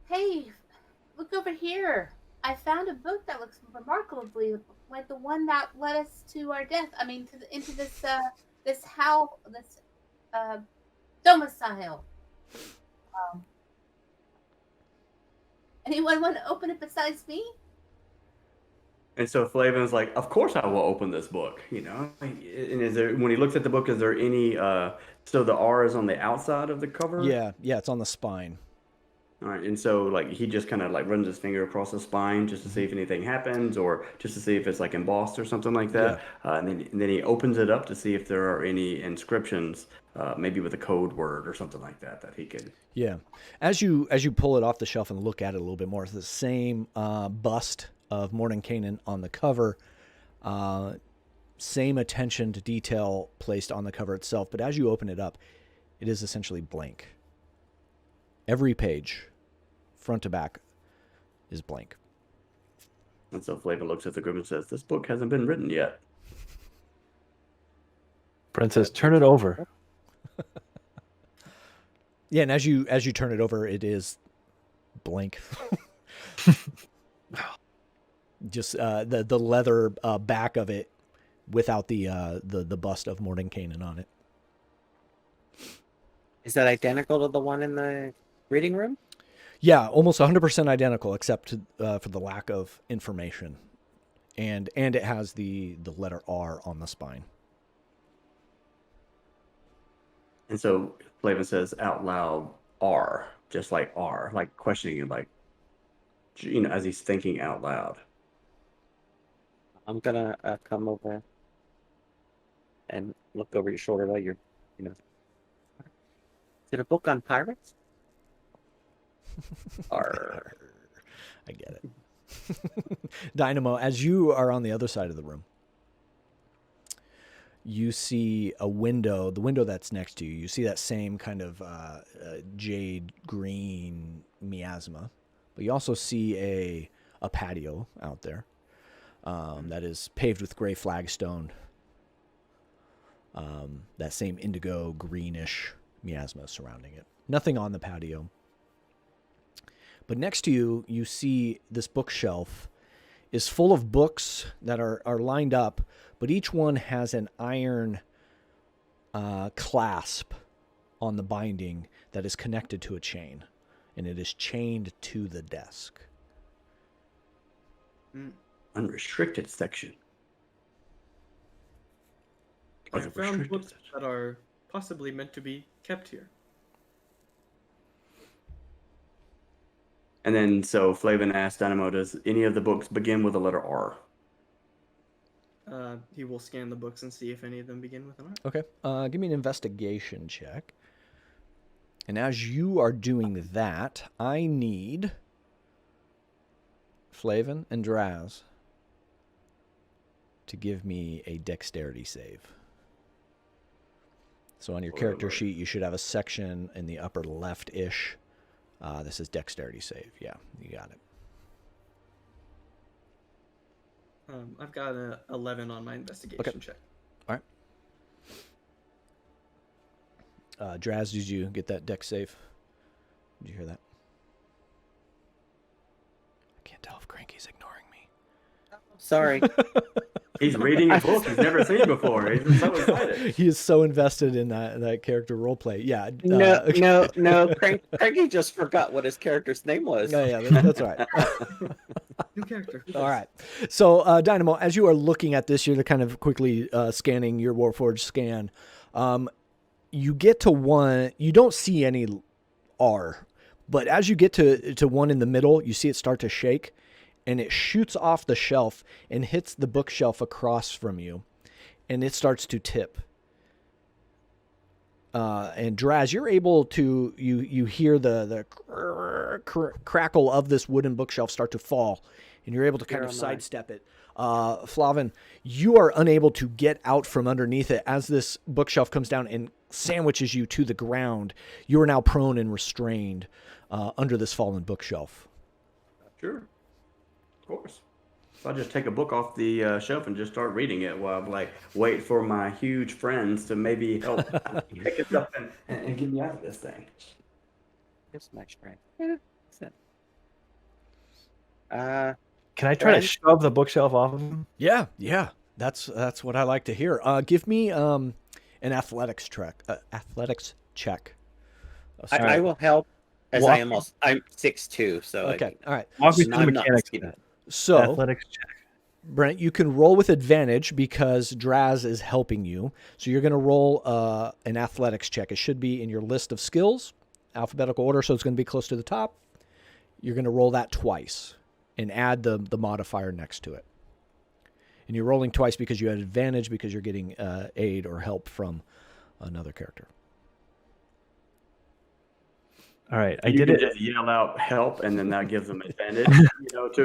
Hey, look over here. I found a book that looks remarkably like the one that led us to our death. I mean, into this domicile. Anyone want to open it besides me? And so Flavin's like, of course I will open this book, And is there, when he looks at the book, is there any, so the R is on the outside of the cover? Yeah, it's on the spine. All right, and so like he just kind of like runs his finger across the spine just to see if anything happens, or just to see if it's like embossed or something like that. Yeah. And then he opens it up to see if there are any inscriptions, maybe with a code word or something like that he could. Yeah, as you pull it off the shelf and look at it a little bit more, it's the same bust of Mordenkainen on the cover. Same attention to detail placed on the cover itself, but as you open it up, it is essentially blank. Every page, front to back, is blank. And so Flavin looks at the group and says, "This book hasn't been written yet." Princess, turn it over. Yeah, and as you turn it over, it is blank. Just the leather back of it, without the bust of Mordenkainen on it. Is that identical to the one in the reading room? Yeah, almost 100% identical, except for the lack of information, and it has the letter R on the spine. And so Flavin says out loud, "R," just like R, like questioning him, like, as he's thinking out loud. I'm gonna come over and look over your shoulder while you're, Is it a book on pirates? Arr. I get it. Dynamo, as you are on the other side of the room, you see a window, the window that's next to you. You see that same kind of jade green miasma, but you also see a patio out there that is paved with gray flagstone. That same indigo greenish miasma surrounding it. Nothing on the patio. But next to you, you see this bookshelf is full of books that are lined up, but each one has an iron clasp on the binding that is connected to a chain. and it is chained to the desk. Unrestricted section. I found books that are possibly meant to be kept here. And then, so Flavin asked Dynamo, does any of the books begin with the letter R? He will scan the books and see if any of them begin with an R. Okay. Give me an investigation check. And as you are doing that, I need Flavin and Draz to give me a dexterity save. So on your character sheet, you should have a section in the upper left-ish. This is dexterity save. Yeah, you got it. I've got an 11 on my investigation check. All right. Draz, did you get that dex save? Did you hear that? I can't tell if Cranky's ignoring me. Sorry. He's reading a book he's never seen before. He's so excited. He is so invested in that character roleplay. Yeah. No. Cranky just forgot what his character's name was. Oh, yeah, that's all right. New character. All right. So, Dynamo, as you are looking at this, you're kind of quickly scanning your Warforged scan. You get to one. You don't see any R, but as you get to one in the middle, you see it start to shake, and it shoots off the shelf and hits the bookshelf across from you, and it starts to tip. And Draz, you're able to you hear the crackle of this wooden bookshelf start to fall, and you're able to kind of sidestep it. Flavin, you are unable to get out from underneath it as this bookshelf comes down and sandwiches you to the ground. You are now prone and restrained under this fallen bookshelf. Sure. Of course. So I'll just take a book off the shelf and just start reading it while wait for my huge friends to maybe help pick it up and get me out of this thing. Here's my strength. Yeah. Can I try to shove the bookshelf off of him? Yeah. That's what I like to hear. Give me an athletics check. I will help, as I'm 6'2", so okay. All right. Walk me through the mechanics of that. So, athletics check. Brent, you can roll with advantage because Draz is helping you. So you're going to roll an athletics check. It should be in your list of skills, alphabetical order, so it's going to be close to the top. You're going to roll that twice and add the modifier next to it. And you're rolling twice because you had advantage because you're getting aid or help from another character. All right, I did it. Just yell out help, and then that gives them advantage,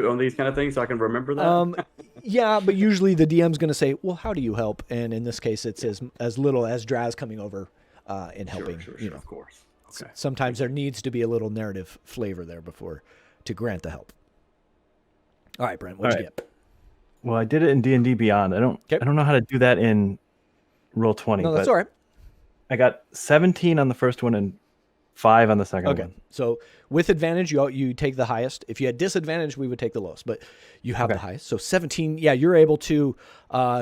on these kind of things, so I can remember that. Yeah, but usually the DM's going to say, "Well, how do you help?" And in this case, it's as little as Draz coming over and helping. Sure, of course. Okay. Sometimes there needs to be a little narrative flavor there to grant the help. All right, Brent, what'd you get? Well, I did it in D&D Beyond. I don't know how to do that in Roll20. No, that's all right. I got 17 on the first one and 5 on the second one. Okay, so with advantage, you take the highest. If you had disadvantage, we would take the lowest, but you have the highest. So 17, yeah, you're able to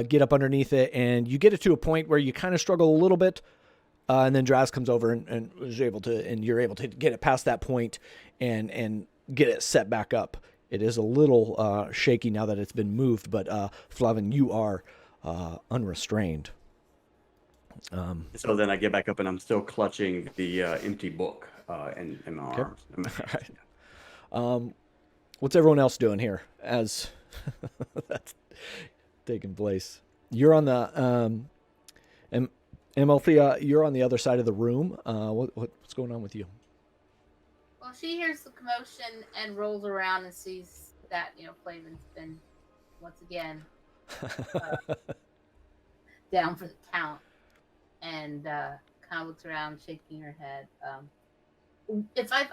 get up underneath it, and you get it to a point where you kind of struggle a little bit, and then Draz comes over and you're able to get it past that point and get it set back up. It is a little shaky now that it's been moved, but Flavin, you are unrestrained. So then I get back up and I'm still clutching the empty book in my arms. All right. What's everyone else doing here as that's taking place? You're on the Amalthea, you're on the other side of the room. What's going on with you? Well, she hears the commotion and rolls around and sees that, Flavin's been, once again, down for the count. And kind of looks around, shaking her head. If I've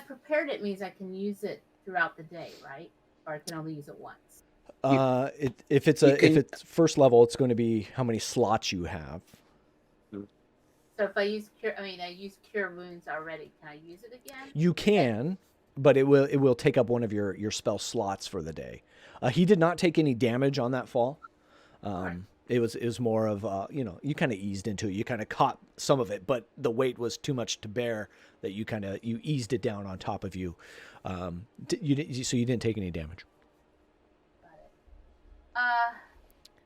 prepared it, means I can use it throughout the day, right? Or I can only use it once. If it's first level, it's going to be how many slots you have. So if I use cure wounds already, can I use it again? You can, but it will take up one of your spell slots for the day. He did not take any damage on that fall. Right. It was more of you kind of eased into it. You kind of caught some of it, but the weight was too much to bear that you eased it down on top of you. So you didn't take any damage.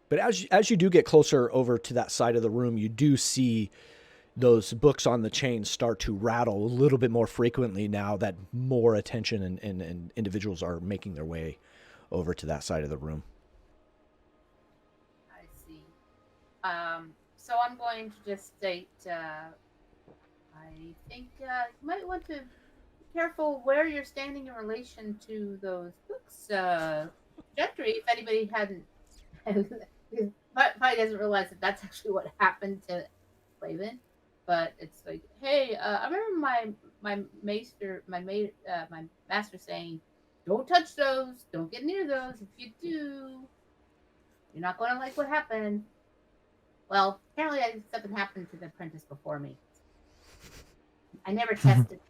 But as you do get closer over to that side of the room, you do see those books on the chain start to rattle a little bit more frequently now that more attention and individuals are making their way over to that side of the room. I see. So I'm going to just state, I think you might want to be careful where you're standing in relation to those books. Gentry, if anybody hadn't, probably doesn't realize that that's actually what happened to Clavin. But it's like, hey, I remember my master saying, don't touch those, don't get near those. If you do, you're not going to like what happened. Well, apparently something happened to the apprentice before me. I never tested.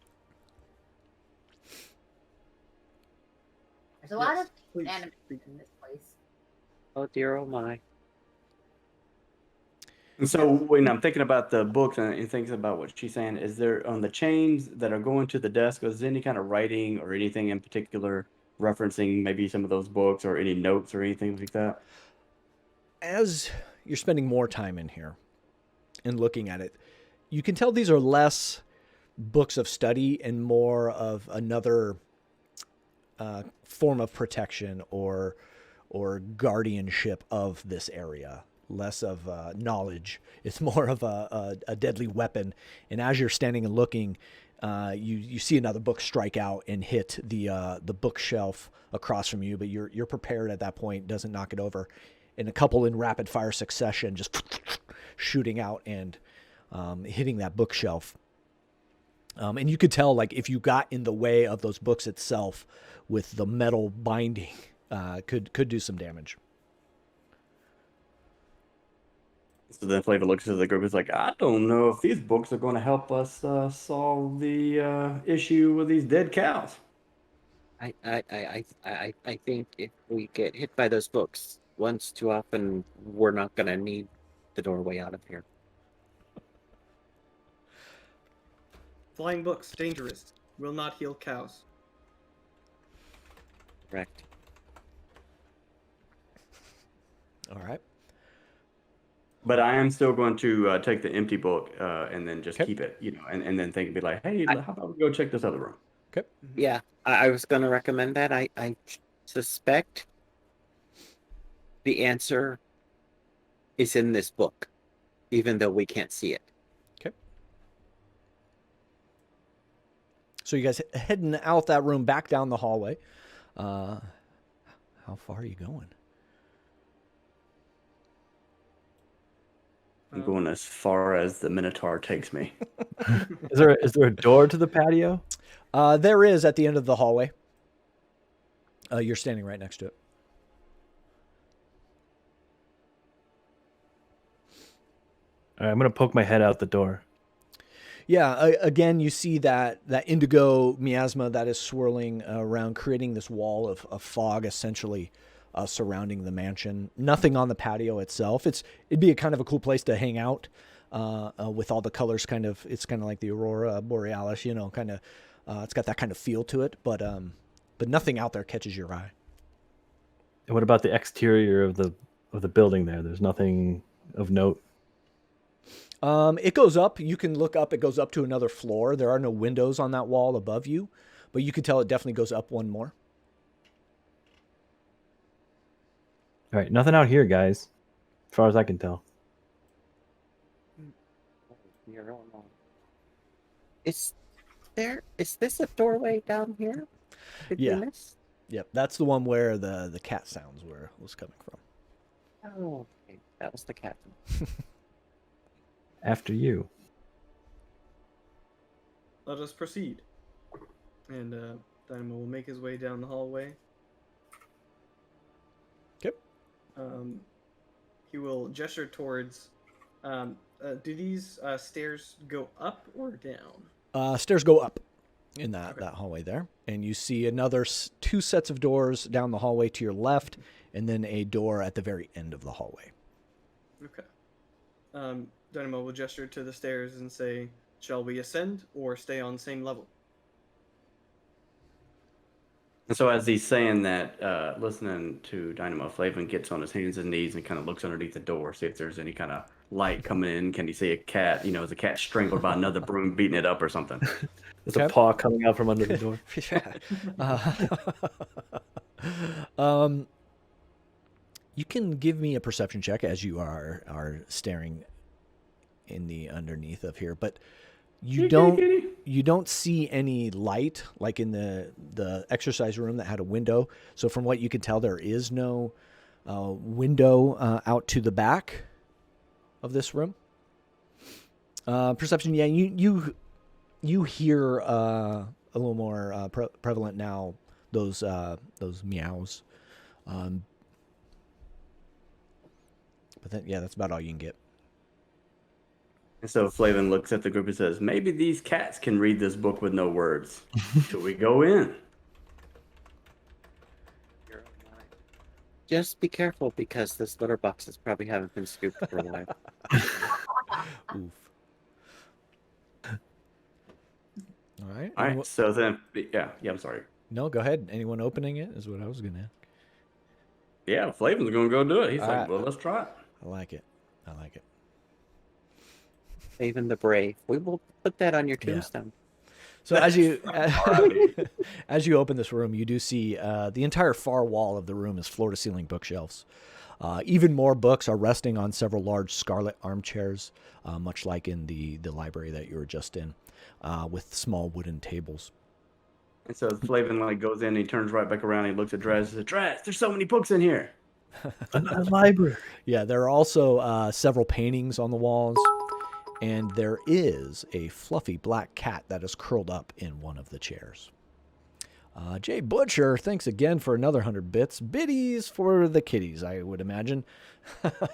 There's a lot of anime in this place. Oh dear, oh my. And so when I'm thinking about the books and thinking about what she's saying, is there on the chains that are going to the desk, is there any kind of writing or anything in particular referencing maybe some of those books or any notes or anything like that? As you're spending more time in here and looking at it, you can tell these are less books of study and more of another form of protection or guardianship of this area. Less of knowledge. It's more of a deadly weapon. And as you're standing and looking, you see another book strike out and hit the bookshelf across from you. But you're prepared at that point. Doesn't knock it over. And a couple in rapid fire succession, just shooting out and hitting that bookshelf. And you could tell, like, if you got in the way of those books itself with the metal binding, could do some damage. So then Flavor looks at the group and is like, I don't know if these books are going to help us solve the issue with these dead cows. I think if we get hit by those books once too often, we're not going to need the doorway out of here. Flying books, dangerous. Will not heal cows. Correct. All right. But I am still going to take the empty book and then just Okay. keep it, and then be like, hey, how about we go check this other room? Okay. Yeah, I was going to recommend that. I suspect the answer is in this book, even though we can't see it. Okay. So you guys heading out that room, back down the hallway. How far are you going? I'm going as far as the Minotaur takes me. Is there a door to the patio? There is at the end of the hallway. You're standing right next to it. All right, I'm gonna poke my head out the door. Yeah, again, you see that indigo miasma that is swirling around, creating this wall of fog, essentially surrounding the mansion. Nothing on the patio itself. It'd be a kind of a cool place to hang out with all the colors. It's kind of like the aurora borealis, kind of. It's got that kind of feel to it, but nothing out there catches your eye. And what about the exterior of the building there? There's nothing of note. It goes up. You can look up. It goes up to another floor. There are no windows on that wall above you, but you can tell it definitely goes up one more. All right, nothing out here, guys, as far as I can tell. You're all wrong. Is this a doorway down here? Did Yeah. we miss? Yep, that's the one where the cat sounds was coming from. Oh, okay. That was the captain. After you. Let us proceed. And Dynamo will make his way down the hallway. Okay. He will gesture towards. Do these stairs go up or down? Stairs go up in that Okay. that hallway there, and you see another two sets of doors down the hallway to your left, and then a door at the very end of the hallway. Okay. Dynamo will gesture to the stairs and say, "Shall we ascend or stay on same level?" And so as he's saying that, listening to Dynamo, Flavin gets on his hands and knees and kind of looks underneath the door, see if there's any kind of light coming in. Can he see a cat? You know, is a cat strangled by another broom beating it up or something? There's a paw coming out from under the door. You can give me a perception check as you are staring in the underneath of here, but you don't see any light like in the exercise room that had a window. So from what you can tell, there is no window out to the back of this room. Perception, yeah, you hear a little more prevalent now those meows. But then, yeah, that's about all you can get. And so Flavin looks at the group and says, maybe these cats can read this book with no words. Should we go in? Just be careful because this litter boxes probably haven't been scooped for a while. Oof. All right. All right, so then, yeah, I'm sorry. No, go ahead. Anyone opening it is what I was going to ask. Yeah, Flavin's going to go do it. He's All like, right. well, let's try it. I like it. Even the brave. We will put that on your tombstone. So as you as you open this room, you do see the entire far wall of the room is floor-to-ceiling bookshelves. Even more books are resting on several large scarlet armchairs, much like in the library that you were just in, with small wooden tables. And so Flavin like goes in, and he turns right back around, and he looks at Draz and says, Draz, there's so many books in here. A library. Yeah, there are also several paintings on the walls, and there is a fluffy black cat that is curled up in one of the chairs. Jay Butcher, thanks again for another 100 bits. Biddies for the kitties, I would imagine.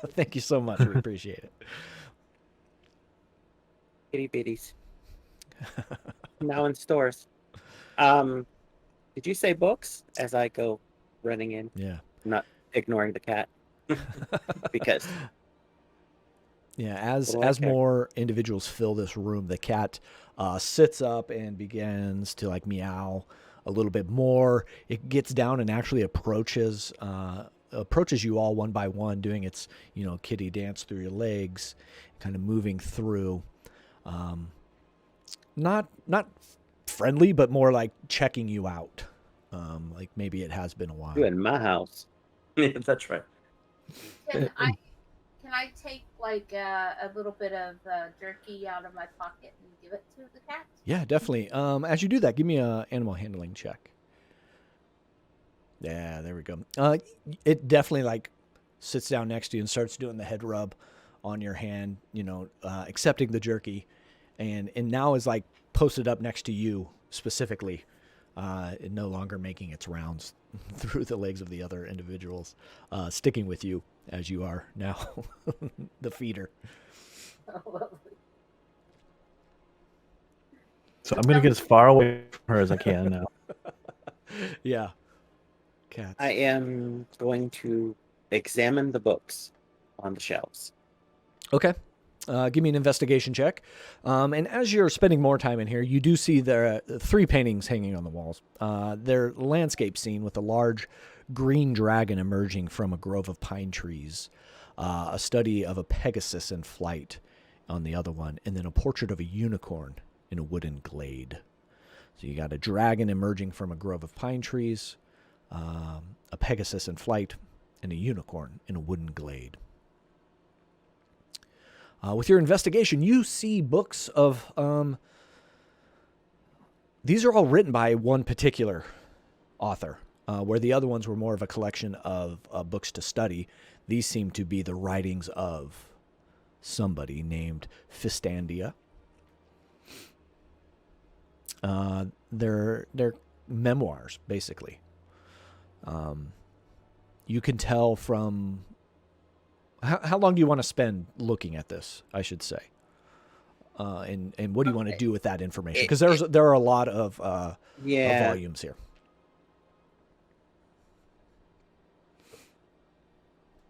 Thank you so much. We appreciate it. Itty bitties. Now in stores. Did you say books as I go running in? Yeah. I'm not ignoring the cat. Because Yeah, as Okay. more individuals fill this room, the cat sits up and begins to like meow a little bit more. It gets down and actually approaches you all one by one, doing its kitty dance through your legs, kind of moving through. Not friendly, but more like checking you out. Like maybe it has been a while. you in my house. Yeah, that's right. Can I take like a little bit of jerky out of my pocket and give it to the cat? Yeah, definitely. As you do that, give me a animal handling check. Yeah, there we go. It definitely like sits down next to you and starts doing the head rub on your hand, accepting the jerky, and now is like posted up next to you specifically, no longer making its rounds through the legs of the other individuals, sticking with you as you are now the feeder. Oh, lovely. So I'm going to get as far away from her as I can now. Yeah. Cats. I am going to examine the books on the shelves. Okay. Give me an investigation check. And as you're spending more time in here, you do see there are 3 paintings hanging on the walls. They're landscape scene with a large green dragon emerging from a grove of pine trees, a study of a Pegasus in flight on the other one, and then a portrait of a unicorn in a wooden glade. So you got a dragon emerging from a grove of pine trees, a Pegasus in flight, and a unicorn in a wooden glade. With your investigation, you see books of... these are all written by one particular author, where the other ones were more of a collection of books to study. These seem to be the writings of somebody named Fistandia. They're memoirs, basically. You can tell from... How long do you want to spend looking at this, I should say? And what do you want to do with that information? Because there are a lot of volumes here.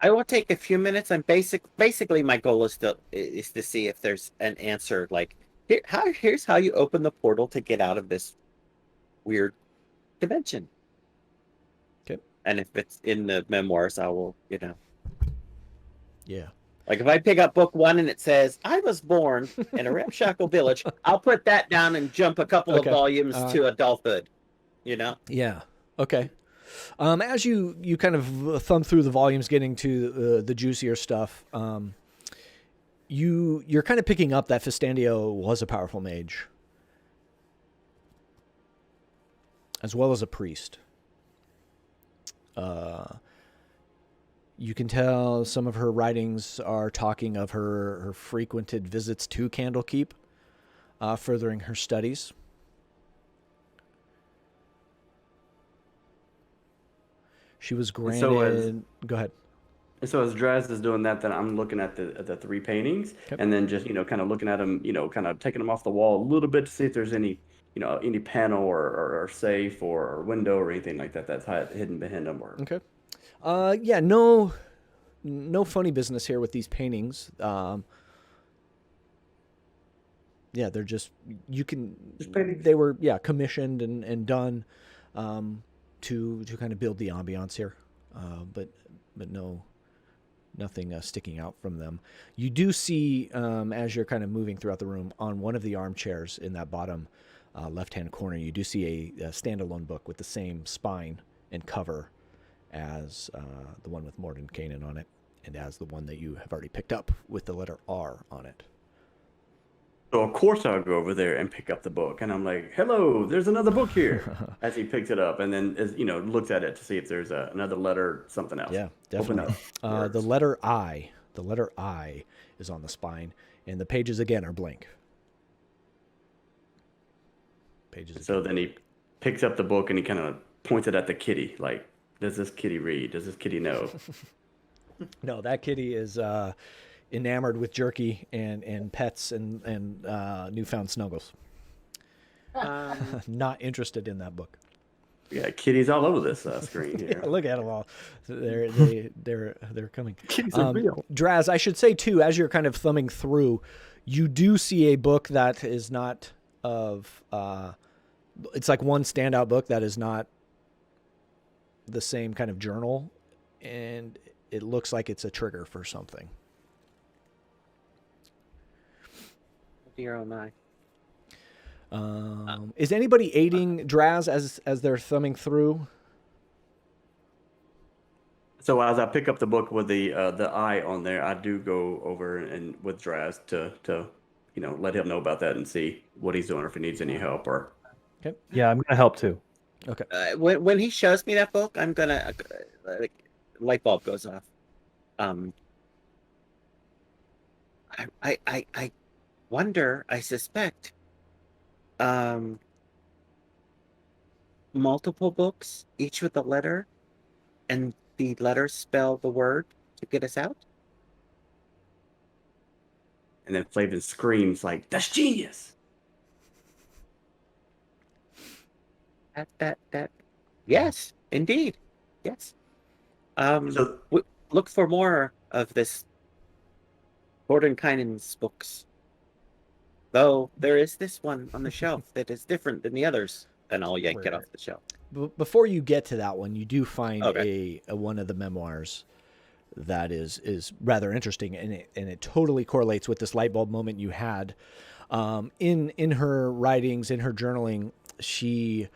I will take a few minutes. Basically my goal is to see if there's an answer. Like here's how you open the portal to get out of this weird dimension. Okay. And if it's in the memoirs, I will, Yeah. like if I pick up book 1 and it says I was born in a ramshackle village, I'll put that down and jump a couple of Okay. volumes to adulthood. Yeah. Okay. As you kind of thumb through the volumes, getting to the juicier stuff, you're kind of picking up that Fistandio was a powerful mage, as well as a priest. You can tell some of her writings are talking of her frequented visits to Candlekeep, furthering her studies. She was granted. Go ahead. So as Draz is doing that, then I'm looking at the 3 paintings, Okay. and then just kind of looking at them, kind of taking them off the wall a little bit to see if there's any any panel or safe or window or anything like that that's hidden behind them. Or Okay. Yeah. No funny business here with these paintings. Yeah, they're just paintings. They were commissioned and done to kind of build the ambiance here, but nothing sticking out from them. You do see, as you're kind of moving throughout the room, on one of the armchairs in that bottom left-hand corner, you do see a standalone book with the same spine and cover as the one with Mordenkainen on it, and as the one that you have already picked up with the letter R on it. So of course I'll go over there and pick up the book, and I'm like, "Hello, there's another book here." As he picks it up, and then looks at it to see if there's another letter, something else. Yeah, definitely. The letter I is on the spine, and the pages again are blank. So then he picks up the book and he kind of points it at the kitty, like, "Does this kitty read? Does this kitty know?" No, that kitty is enamored with jerky and pets and newfound snuggles. Not interested in that book. Yeah, kitties all over this screen here. Yeah, look at them all. They're coming. Kitties are real. Draz, I should say too, as you're kind of thumbing through, you do see a book that is not of. It's like one standout book that is not the same kind of journal, and it looks like it's a trigger for something. Dear oh my. Is anybody aiding Draz as they're thumbing through? So as I pick up the book with the eye on there, I do go over and with Draz to let him know about that and see what he's doing, or if he needs any help. Or Okay. Yeah, I'm gonna help too. Okay. When he shows me that book, I'm gonna light bulb goes off. I wonder. I suspect. Multiple books, each with a letter, and the letters spell the word to get us out. and then Flavin screams like, "That's genius!" That. Yes, indeed. Yes. So Look for more of this Mordenkainen's books. Though there is this one on the shelf that is different than the others, and I'll yank it off the shelf. Before you get to that one, you do find Okay. a one of the memoirs that is rather interesting, and it totally correlates with this light bulb moment you had. In her writings, in her journaling, she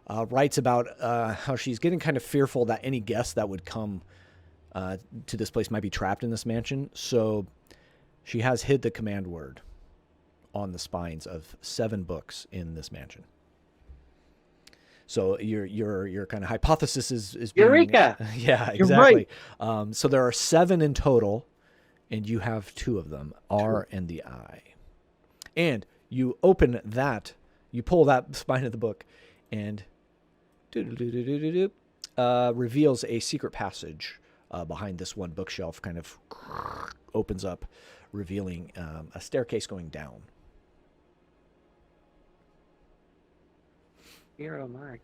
writes about how she's getting kind of fearful that any guest that would come to this place might be trapped in this mansion. So she has hid the command word on the spines of 7 books in this mansion. So your kind of hypothesis is being, Eureka! Yeah, You're exactly. So there are 7 in total, and you have 2 of them, R and the I. And you open that, you pull that spine of the book, and reveals a secret passage behind this one bookshelf. Kind of opens up, revealing a staircase going down. Here, oh my.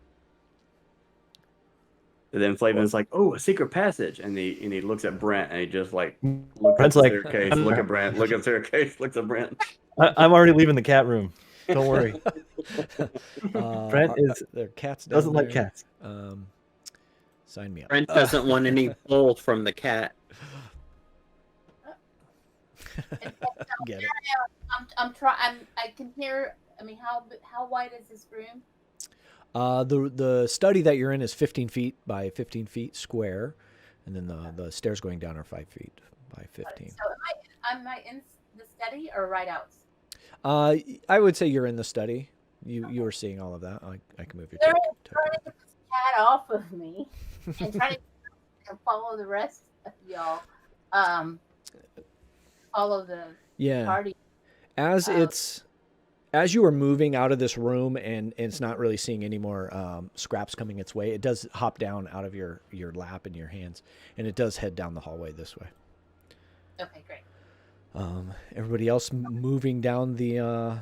And then Flavin's like, "Oh, a secret passage," and he looks at Brent and he just like looks Brent's at the like, staircase, look at Brent, look at the staircase, looks at Brent. I'm already leaving the cat room. Don't worry. Brent there are cats down doesn't like there. cats. Sign me up. Brent doesn't want any pull from the cat. Get it. I'm trying. I can hear. I mean, how wide is this room? The study that you're in is 15 feet by 15 feet square, and then the stairs going down are 5 feet by 15. So am I in the study or right out? I would say you're in the study. You were seeing all of that. I can move your They're take. trying to get this cat off of me and trying to follow the rest of y'all. Follow the party. As you are moving out of this room and it's not really seeing any more scraps coming its way, it does hop down out of your lap and your hands, and it does head down the hallway this way. Okay, great. Everybody else moving down the...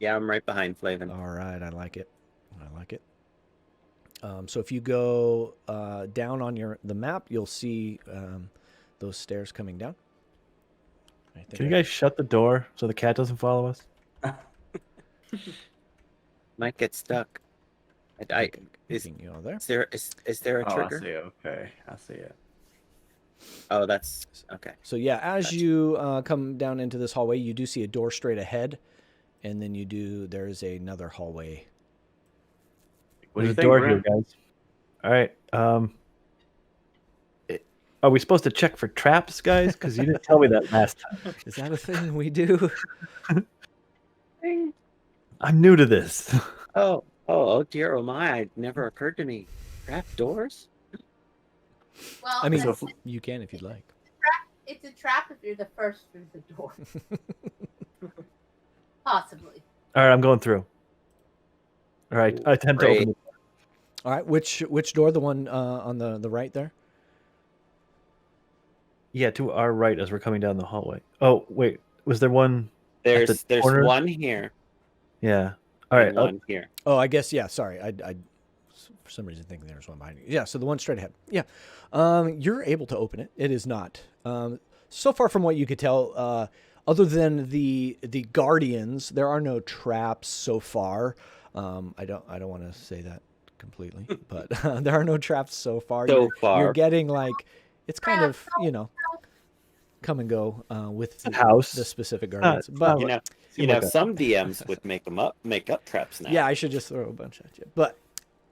Yeah, I'm right behind Flavin. All right, I like it. So if you go down on the map, you'll see those stairs coming down. Can you guys shut the door so the cat doesn't follow us? Might get stuck. Is there a trigger? I see it. Okay, I see it. Oh, that's okay. So yeah, as you come down into this hallway, you do see a door straight ahead, and then there's another hallway. There's a door here, guys. All right. Are we supposed to check for traps, guys? Because you didn't tell me that last time. Is that a thing we do? I'm new to this. Oh dear, oh my! It never occurred to me. Trap doors? Well, I mean, you can if you'd like. It's a trap if you're the first through the door. Possibly. All right, I'm going through. All right, I attempt to open the door. All right, which door? The one on the right there? Yeah, to our right as we're coming down the hallway. Oh, wait. Was there one? There's corner? one here. Yeah. All right. And one here. Oh, I guess, yeah, sorry. I for some reason thinking there's one behind you. Yeah, so the one straight ahead. Yeah. You're able to open it. It is not. So far from what you could tell, other than the guardians, there are no traps so far. I don't want to say that completely, but there are no traps so far. You're getting like, it's kind of, come and go with the specific guardians. But some DMs would make up traps now. Yeah, I should just throw a bunch at you. But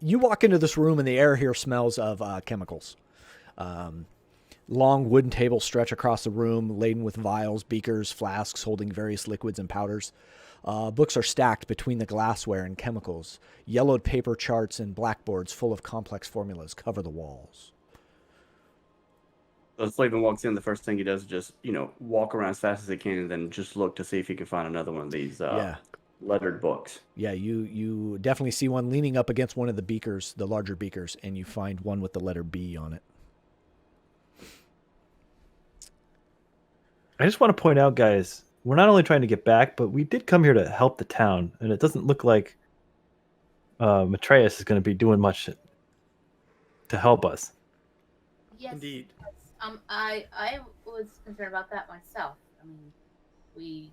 you walk into this room and the air here smells of chemicals. Long wooden tables stretch across the room, laden with vials, beakers, flasks holding various liquids and powders. Books are stacked between the glassware and chemicals. Yellowed paper charts and blackboards full of complex formulas cover the walls. So Slavin walks in, the first thing he does is just, walk around as fast as he can and then just look to see if he can find another one of these lettered books. Yeah, you definitely see one leaning up against one of the beakers, the larger beakers, and you find one with the letter B on it. I just want to point out, guys, we're not only trying to get back, but we did come here to help the town, and it doesn't look like Matreus is going to be doing much to help us. Yes. Indeed. I was concerned about that myself. I mean, we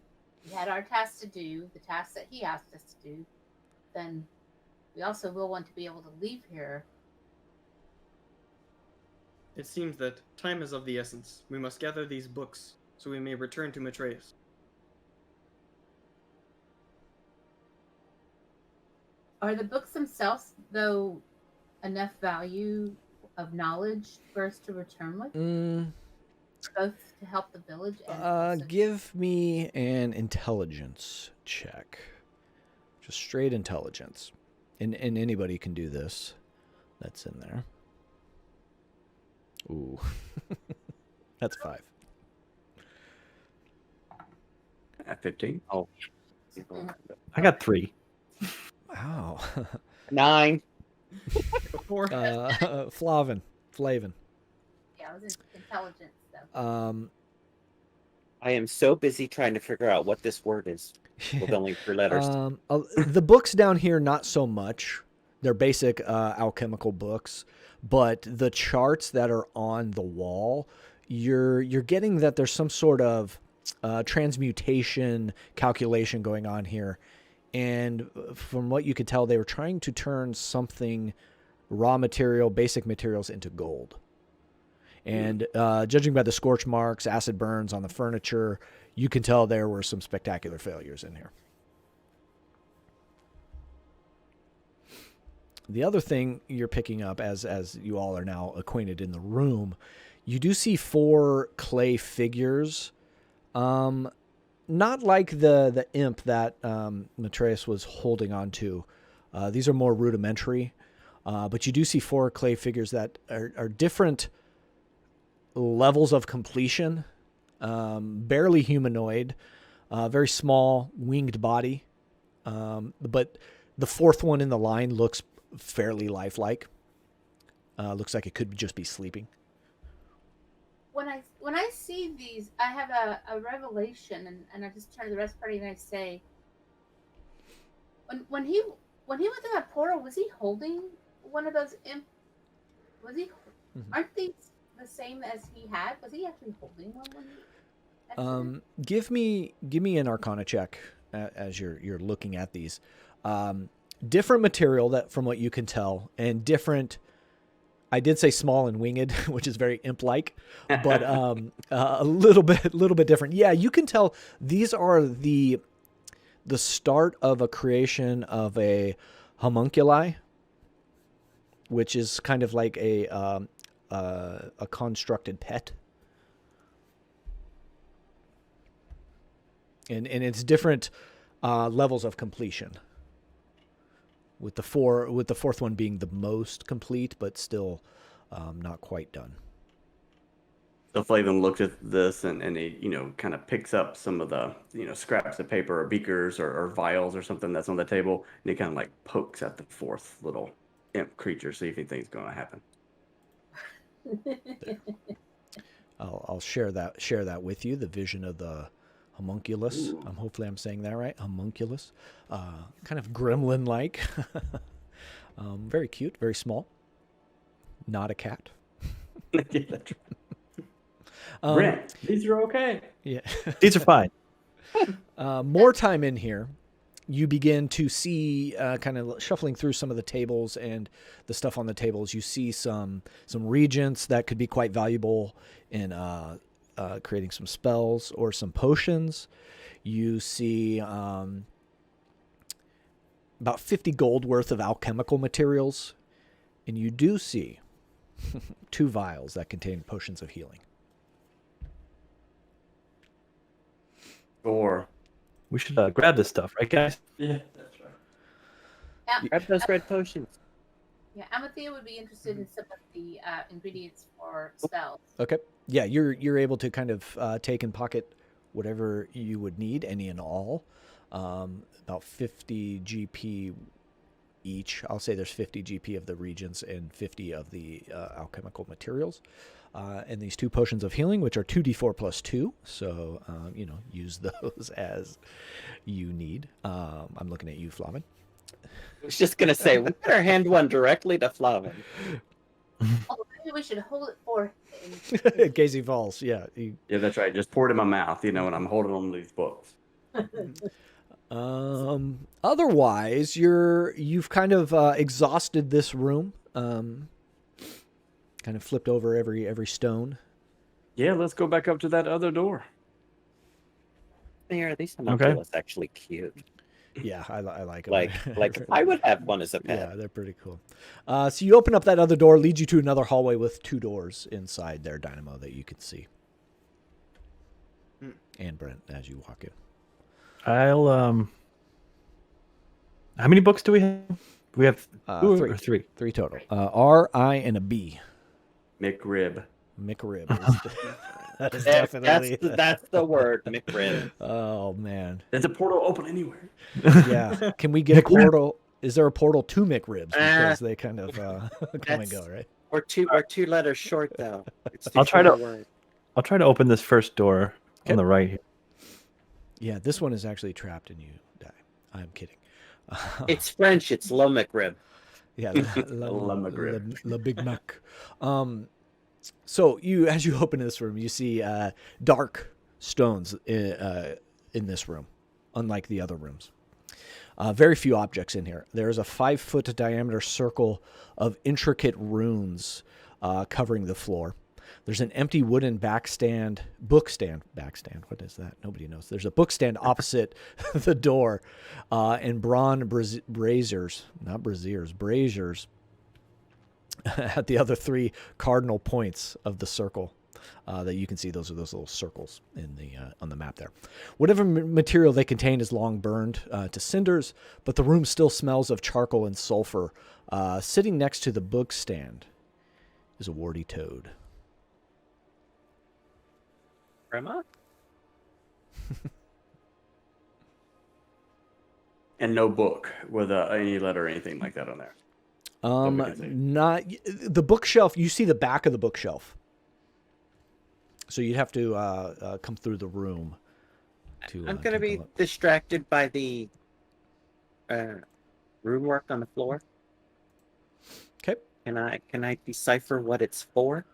had our task to do, the task that he asked us to do. Then we also will want to be able to leave here. It seems that time is of the essence. We must gather these books so we may return to Matreus. Are the books themselves, though, enough value of knowledge for us to return with? Both to help the village and give me an intelligence check. Just straight intelligence. And anybody can do this. That's in there. Ooh. That's 5. At 15. Oh. I got 3. Wow. 9. Flavin. Yeah, it was intelligence, though. I am so busy trying to figure out what this word is with only 3 letters. The books down here, not so much. They're basic alchemical books, but the charts that are on the wall, you're getting that there's some sort of transmutation calculation going on here. And from what you could tell, they were trying to turn something raw material, basic materials into gold. And judging by the scorch marks, acid burns on the furniture, you can tell there were some spectacular failures in here. The other thing you're picking up, as you all are now acquainted in the room, you do see 4 clay figures. Not like the imp that Matreus was holding on to. These are more rudimentary. But you do see 4 clay figures that are different levels of completion. Barely humanoid. Very small, winged body. But the 4th one in the line looks fairly lifelike. Looks like it could just be sleeping. When I see these, I have a revelation, and I just turn to the rest of the party and I say, when he went through that portal, was he holding one of those imp? Was he? Mm-hmm. Aren't these the same as he had? Was he actually holding one? When he give me an Arcana check as you're looking at these. Different material that from what you can tell, and different. I did say small and winged, which is very imp-like, but a little bit different. Yeah, you can tell these are the start of a creation of a homunculi, which is kind of like a constructed pet. And it's different levels of completion. With the 4th one being the most complete, but still not quite done. So Flavin looks at this and he, kind of picks up some of the, scraps of paper or beakers or vials or something that's on the table, and he kind of like pokes at the 4th little imp creature, see if anything's going to happen. I'll share that with you. The vision of the homunculus. Hopefully I'm saying that right. Homunculus. Kind of gremlin-like. Very cute, very small. Not a cat. Yeah, that's right. Brent, these are okay. Yeah. These are fine. More time in here. You begin to see, kind of shuffling through some of the tables and the stuff on the tables. You see some regents that could be quite valuable in creating some spells or some potions. You see about 50 gold worth of alchemical materials. And you do see 2 vials that contain potions of healing. Or we should grab this stuff, right, guys? Yeah, that's right. Yeah. Grab those red potions. Yeah, Amathea would be interested in some of the ingredients for spells. Okay. Yeah, you're able to kind of take and pocket whatever you would need, any and all. About 50 GP each. I'll say there's 50 GP of the regents and 50 of the alchemical materials. And these 2 potions of healing, which are 2d4 plus 2. So, use those as you need. I'm looking at you, Flavin. I was just going to say, we better hand one directly to Flavin. Oh, maybe we should hold it for him. In case he falls, yeah. Yeah, that's right. Just pour it in my mouth, and I'm holding on to these books. Otherwise, you've kind of exhausted this room. Kind of flipped over every stone. Yeah, let's go back up to that other door. There, these homunculus actually cute. Yeah, I like them. Like I would have one as a pet. Yeah, they're pretty cool. So you open up that other door, leads you to another hallway with 2 doors inside there, Dynamo, that you can see. And Brent, as you walk in. How many books do we have? We have 2 or 3? 3 total. R, I, and a B. McRib. McRib. That is definitely... That's the word, McRib. Oh, man. Is the portal open anywhere? Yeah. Can we get a portal? Is there a portal to McRibs? Because they kind of come and go, right? We're 2 letters short, though. I'll try to open this first door on the right here. Yeah, this one is actually trapped and you die. I'm kidding. It's French. It's Le McRib. Yeah, McGriff. la Big Mac. So as you open this room, you see dark stones in this room, unlike the other rooms. Very few objects in here. There's a 5-foot diameter circle of intricate runes covering the floor. There's an empty wooden backstand. What is that? Nobody knows. There's a bookstand opposite the door, and braziers at the other 3 cardinal points of the circle. That you can see, those are those little circles in the on the map there. Whatever material they contain is long burned to cinders, but the room still smells of charcoal and sulfur. Sitting next to the bookstand is a warty toad. Grandma? And no book with any letter or anything like that on there. Not the bookshelf. You see the back of the bookshelf. So you'd have to come through the room. I'm going to be distracted by the rune work on the floor. Okay. Can I decipher what it's for?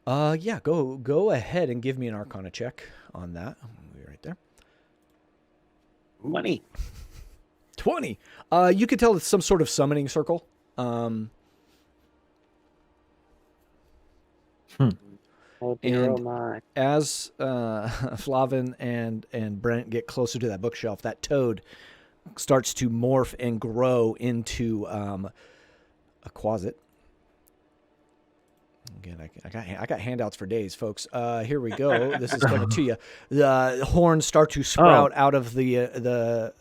Yeah. Go ahead and give me an Arcana check on that. I'll be right there. 20. 20. You could tell it's some sort of summoning circle. Oh dear, And oh my. as Flavin and Brent get closer to that bookshelf, that toad starts to morph and grow into a closet. Again, I got handouts for days, folks. Here we go. This is coming to you. The horns start to sprout out of the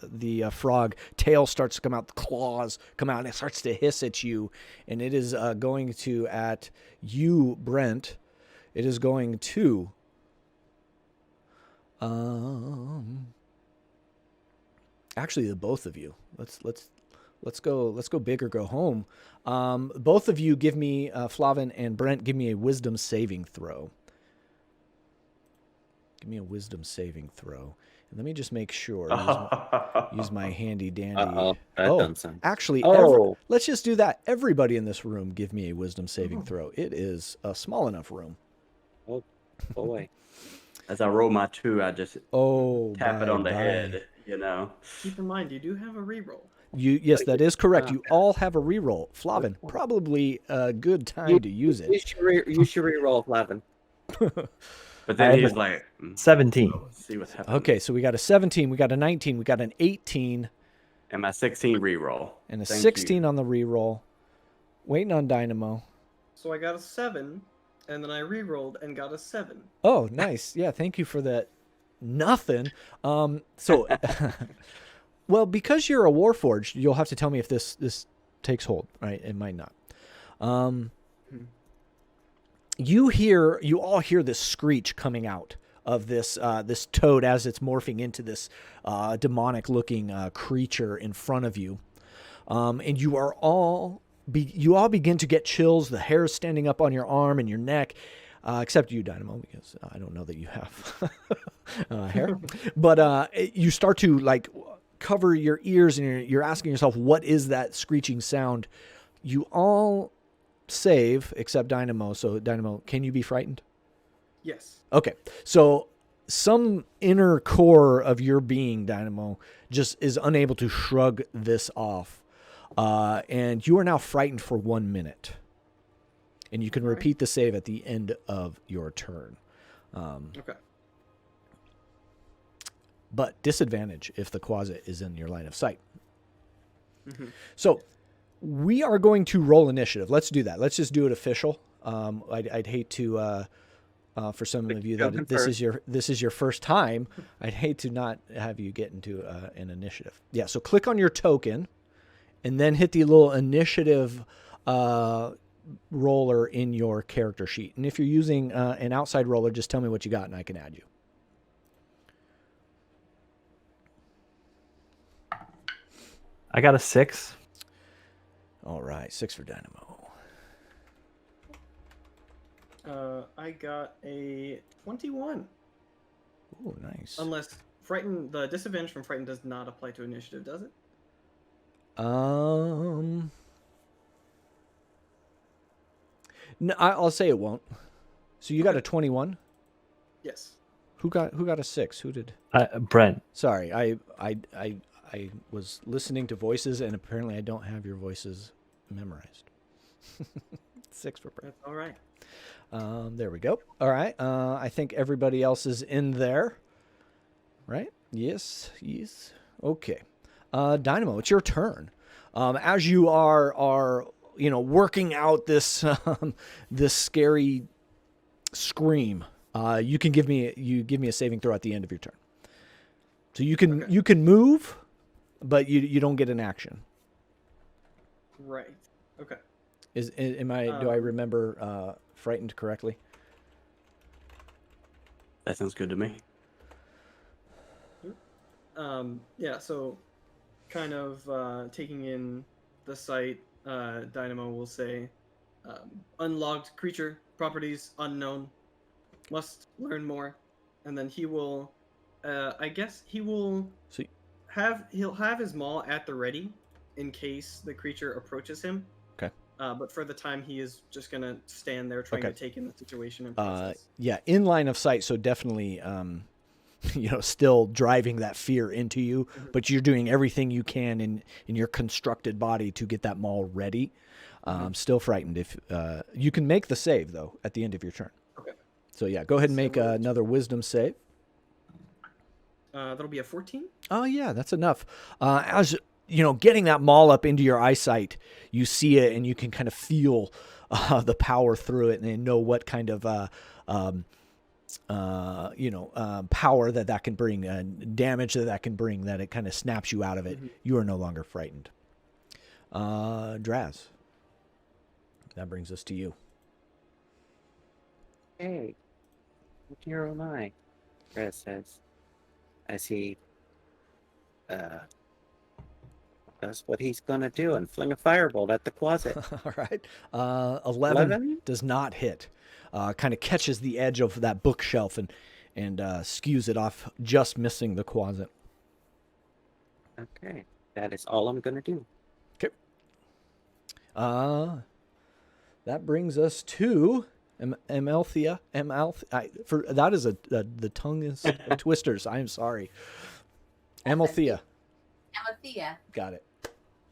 frog. Tail starts to come out. The claws come out, and it starts to hiss at you. And it is going to at you, Brent. It is going to actually the both of you. Let's go big or go home. Both of you give me Flavin and Brent give me a wisdom saving throw. Give me a wisdom saving throw. And let me just make sure. Use my handy dandy. Actually, let's just do that. Everybody in this room give me a wisdom saving throw. It is a small enough room. Oh boy. As I roll my 2, I just tap it on the head, you know. Keep in mind, you do have a reroll. Yes, that is correct. You all have a reroll. Flavin, probably a good time to use it. You should reroll, Flavin. But then he's like 17. See what's happening. Okay, so we got a 17, we got a 19, we got an 18. And my 16 reroll. And a 16 on the reroll. Waiting on Dynamo. So I got a 7, and then I rerolled and got a 7. Oh, nice. Yeah, thank you for that. Nothing. So, well, because you're a Warforged, you'll have to tell me if this takes hold, right? It might not. You all hear this screech coming out of this this toad as it's morphing into this demonic-looking creature in front of you, and you all begin to get chills. The hair is standing up on your arm and your neck, except you, Dynamo, because I don't know that you have hair. But you start to like cover your ears and you're asking yourself, what is that screeching sound? You all save except Dynamo. So Dynamo, can you be frightened? Yes. Okay. So some inner core of your being, Dynamo, just is unable to shrug this off. And you are now frightened for 1 minute. And you can repeat the save at the end of your turn. Okay. But disadvantage if the Quasit is in your line of sight. Mm-hmm. So we are going to roll initiative. Let's do that. Let's just do it official. I'd hate to, for some of you that this is your first time, I'd hate to not have you get into an initiative. Yeah. So click on your token, and then hit the little initiative roller in your character sheet. And if you're using an outside roller, just tell me what you got, and I can add you. I got a 6. All right, 6 for Dynamo. I got a 21. Oh, nice. Unless frightened, the disadvantage from frightened does not apply to initiative, does it? No, I'll say it won't. So you got a 21. Yes. Who got a 6? Who did? Brent. Sorry, I was listening to voices, and apparently I don't have your voices memorized. 6 for Brent. That's all right. There we go. All right. I think everybody else is in there. Right? Yes. Okay. Dynamo, it's your turn. As you are working out this this scary scream, you give me a saving throw at the end of your turn. So you can move, but you don't get an action. Right. Okay. Do I remember frightened correctly? That sounds good to me. Yeah, so kind of taking in the site, Dynamo will say, unlocked creature, properties unknown, must learn more. And then he will, I guess he will he'll have his maul at the ready in case the creature approaches him. Okay. But for the time, he is just going to stand there trying to take in the situation and process. Yeah, in line of sight, so definitely still driving that fear into you, but you're doing everything you can in your constructed body to get that maul ready. Still frightened. If you can make the save, though, at the end of your turn. Okay. So, yeah, go ahead and make another wisdom save. That'll be a 14. Oh, yeah, that's enough. As getting that maul up into your eyesight, you see it and you can kind of feel the power through it and know what kind of power that can bring, damage that can bring, that it kind of snaps you out of it. You are no longer frightened. Draz, that brings us to you. Hey, dear oh my, Draz says, as he does what he's gonna do and fling a firebolt at the closet. All right. 11 does not hit. Kind of catches the edge of that bookshelf and skews it off, just missing the closet. Okay, that is all I'm gonna do. Okay. That brings us to Amalthea. That is the tongue is twisters. I am sorry. Amalthea. Amalthea. Got it.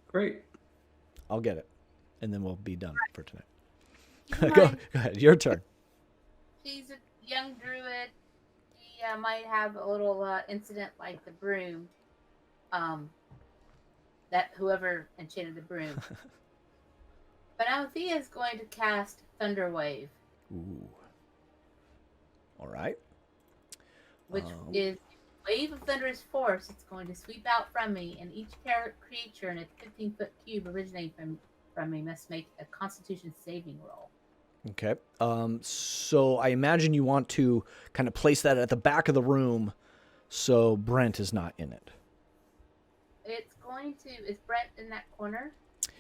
Great. I'll get it, and then we'll be done for tonight. Keep Go in mind, ahead. Your turn. she's a young druid. She might have a little incident like the broom. That whoever enchanted the broom. But Althea is going to cast Thunder Wave, Ooh. All right. which is wave of thunderous force. It's going to sweep out from me, and each creature in a 15-foot cube originating from me must make a Constitution saving roll. Okay. So I imagine you want to kind of place that at the back of the room, so Brent is not in it. It's going to. Is Brent in that corner?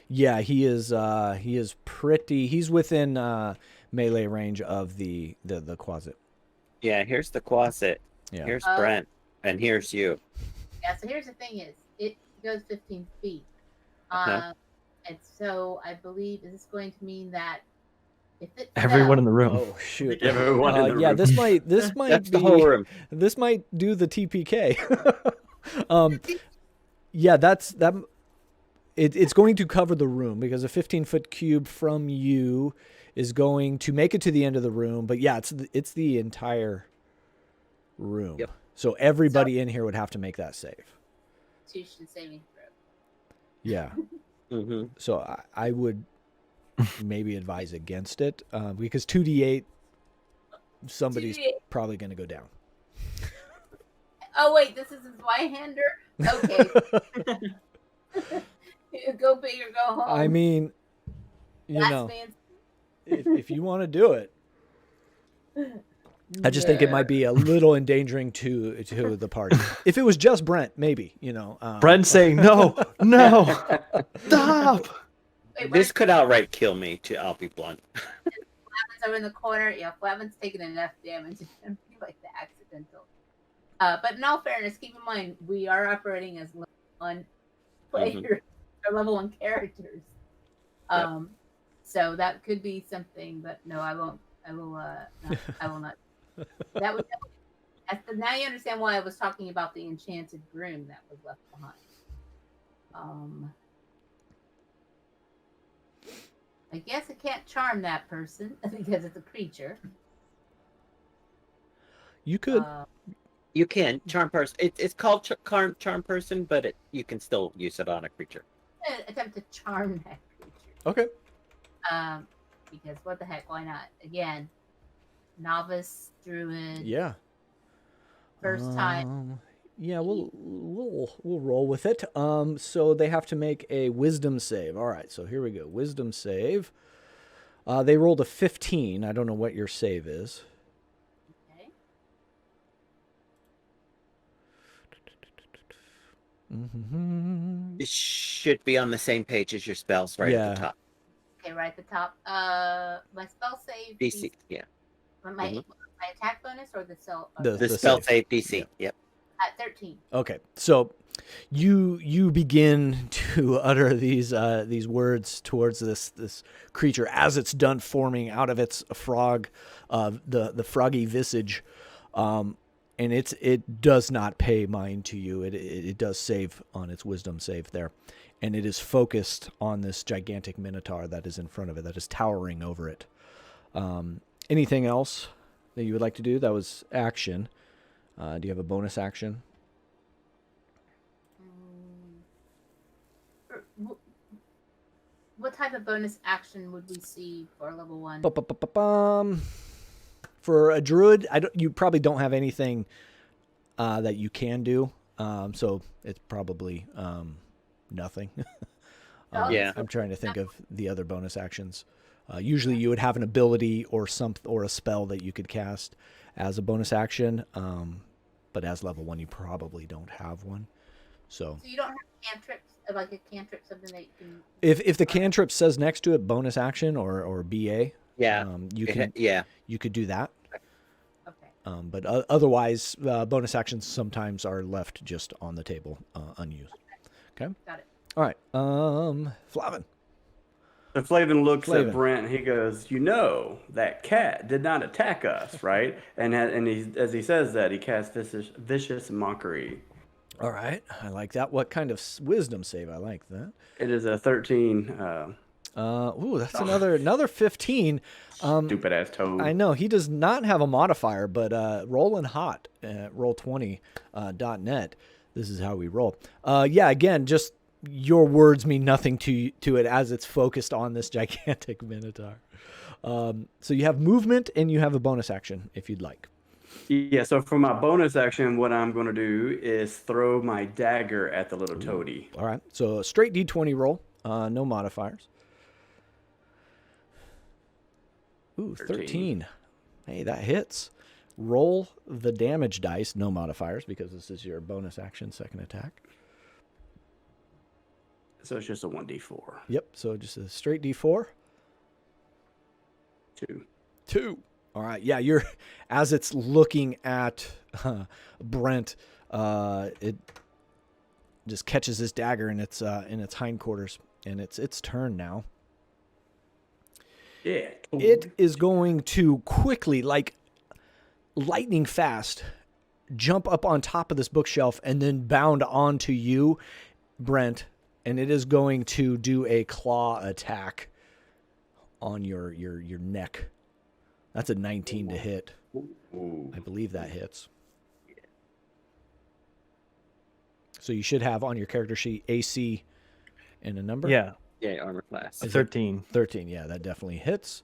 Yeah, he is. He is pretty. He's within melee range of the closet. Yeah, here's the closet. Yeah. Here's Brent, and here's you. Yeah. So here's the thing: is it goes 15 feet, Uh-huh. and so I believe is this going to mean that if it Everyone in the room. Oh shoot. Everyone in the Yeah, room. this might That's be the whole room. this might do the TPK. Yeah, that. It's going to cover the room because a 15-foot cube from you is going to make it to the end of the room. But yeah, it's the entire room. Yep. So everybody in here would have to make that save. Constitution saving throw. Yeah. Mm-hmm. So I would maybe advise against it because 2d8, somebody's 2d8. probably going to go down. Oh wait, this is his Y-hander. Okay. Go big or go home. I mean, Last man's- if you want to do it. I just think it might be a little endangering to the party. If it was just Brent, maybe, Brent saying no, stop. Wait, This could outright kill me. I'll be blunt. Flavin's over in the corner. Yeah, Flavin's taking enough damage to be like the accidental. But in all fairness, keep in mind we are operating as level 1 players or level 1 characters. So that could be something, but no, I won't. I will. I will not. That was. Now you understand why I was talking about the enchanted broom that was left behind. I guess I can't charm that person because it's a creature. You could. You can charm person. It's called charm person, but you can still use it on a creature. Attempt to charm that creature. Okay. Because what the heck? Why not? Again, novice druid. Yeah. First time. Yeah, we'll roll with it. So they have to make a wisdom save. All right, so here we go. Wisdom save. They rolled a 15. I don't know what your save is. Okay. It should be on the same page as your spells, right at the top. Okay, right at the top. My spell save DC. Yeah. My attack bonus or the spell? The spell save DC. Yeah. Yep. At 13. Okay, so you begin to utter these words towards this creature as it's done forming out of its frog, the froggy visage, and it does not pay mind to you. It does save on its wisdom save there, and it is focused on this gigantic minotaur that is in front of it, that is towering over it. Anything else that you would like to do? That was action. Do you have a bonus action? What type of bonus action would we see for level 1? For a druid, you probably don't have anything that you can do. So it's probably nothing. Yeah. I'm trying to think of the other bonus actions. Usually you would have an ability or a spell that you could cast as a bonus action, but as level 1 you probably don't have one. So you don't have cantrips, like a cantrip, something that you can. If the cantrip says next to it bonus action or BA, you could do that. Okay. But otherwise, bonus actions sometimes are left just on the table unused. Okay. Got it. All right. Flavin. So Flavin looks at Brent and he goes, that cat did not attack us, right? And as he says that, he casts vicious mockery. All right. I like that. What kind of wisdom save? I like that. It is a 13. That's another 15. Stupid ass toad. I know. He does not have a modifier, but rolling hot at roll20.net. This is how we roll. Again, just your words mean nothing to it as it's focused on this gigantic minotaur. So you have movement and you have a bonus action if you'd like. Yeah, so for my bonus action, what I'm going to do is throw my dagger at the little toady. All right, so a straight D20 roll, no modifiers. Ooh, 13. Hey, that hits. Roll the damage dice, no modifiers, because this is your bonus action, second attack. So it's just a 1d4. Yep, so just a straight D4. 2. All right, yeah, as it's looking at Brent, it just catches this dagger in its hindquarters, and it's its turn now. Yeah. It is going to quickly, like lightning fast, jump up on top of this bookshelf and then bound onto you, Brent, and it is going to do a claw attack on your neck. That's a 19 to hit. Ooh. I believe that hits. So you should have on your character sheet AC and a number. Yeah. Yeah, armor class. 13. 13. Yeah, that definitely hits.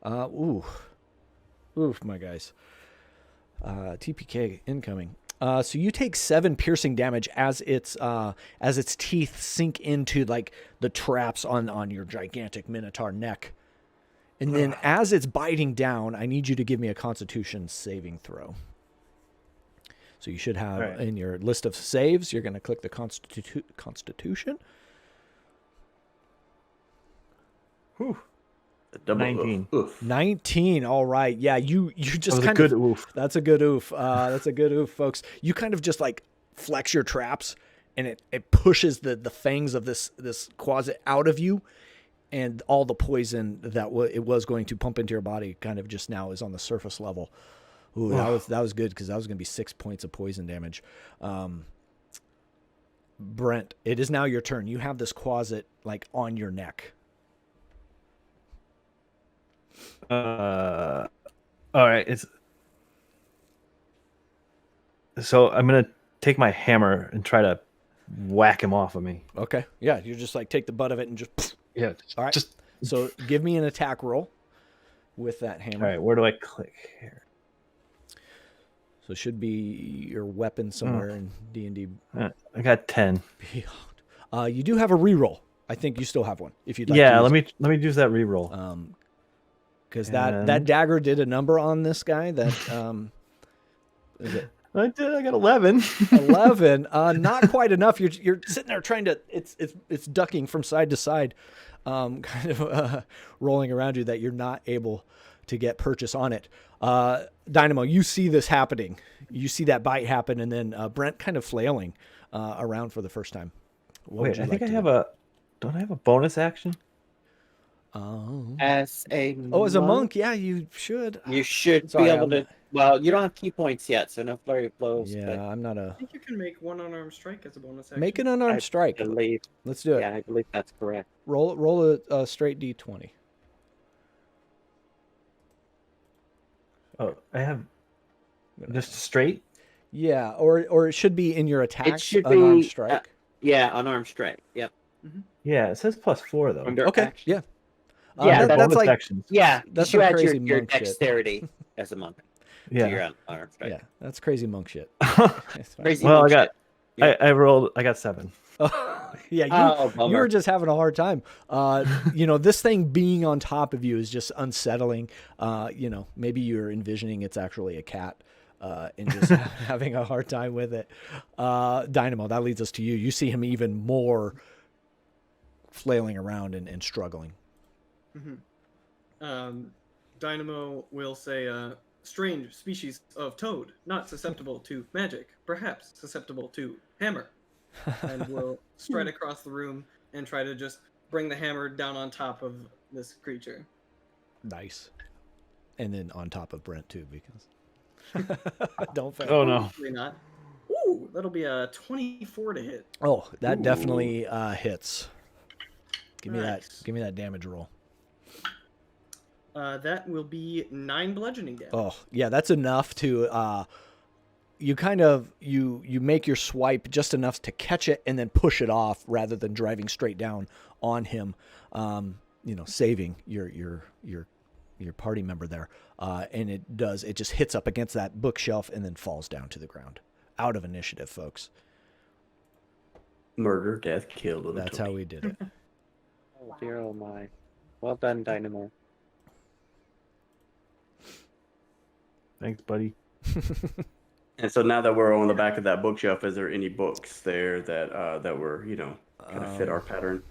Oof, my guys. TPK incoming. So you take 7 piercing damage as its teeth sink into like the traps on your gigantic minotaur neck. And then as it's biting down, I need you to give me a Constitution saving throw. So you should have in your list of saves, you're going to click the Constitution. Whew. 19. Oof. 19. All right. Yeah, you just That was kind a good of oof. That's a good oof. That's a good oof, folks. You kind of just like flex your traps and it pushes the fangs of this quasit out of you. and all the poison that it was going to pump into your body kind of just now is on the surface level. Ooh, that was good because that was going to be 6 points of poison damage. Brent, it is now your turn. You have this closet like on your neck. All right. So I'm gonna take my hammer and try to whack him off of me. Okay. Yeah, you're just like take the butt of it and just. Yeah. All right. So give me an attack roll with that hammer. All right. Where do I click here? So it should be your weapon somewhere in D&D. I got 10. You do have a reroll. I think you still have one. If you'd like. Yeah. To let me use that reroll. Because that dagger did a number on this guy. That is it. I did. I got 11. 11. Not quite enough. You're sitting there trying to. It's ducking from side to side, kind of rolling around you that you're not able to get purchase on it. Dynamo, you see this happening. You see that bite happen, and then Brent kind of flailing around for the first time. Wait, I think I have a. Don't I have a bonus action? As a monk, yeah, you should. You should Sorry, be able to. Well, you don't have key points yet, so no flurry of blows. Yeah, but I'm not I think you can make one unarmed strike as a bonus action. Make an unarmed strike. believe, Let's do it. yeah, I believe that's correct. Roll a straight D20. Oh, I have just straight. Yeah, or it should be in your attack. It should unarmed be strike. Yeah, unarmed strike. Yep. Yeah, it says +4 though. Under Okay, action. yeah. Yeah, that's bonus like actions. Yeah, That's you some add crazy your monk shit. dexterity as a monk to your Yeah. unarmed strike. yeah, that's crazy monk shit. It's fine. Crazy Well, monk I got. shit. Yeah. I rolled. I got 7. Yeah, Oh, you bummer. were just having a hard time. This thing being on top of you is just unsettling. Maybe you're envisioning it's actually a cat and just having a hard time with it. Dynamo, that leads us to you. You see him even more flailing around and struggling. Dynamo will say, strange species of toad, not susceptible to magic, perhaps susceptible to hammer. And will stride across the room and try to just bring the hammer down on top of this creature. Nice. And then on top of Brent too, because don't fail. Oh no. Hopefully not. Ooh, that'll be a 24 to hit. Oh, that definitely hits. Give me that. Nice. Give me that damage roll. That will be 9 bludgeoning damage. Oh, yeah, that's enough to you make your swipe just enough to catch it and then push it off rather than driving straight down on him. Saving your party member there. And it just hits up against that bookshelf and then falls down to the ground. Out of initiative, folks. Murder, death, killed. That's how we did it. Oh dear, oh my. Well done, Dynamo. Thanks, buddy. And so now that we're on the back of that bookshelf, is there any books there that were kind of fit our pattern?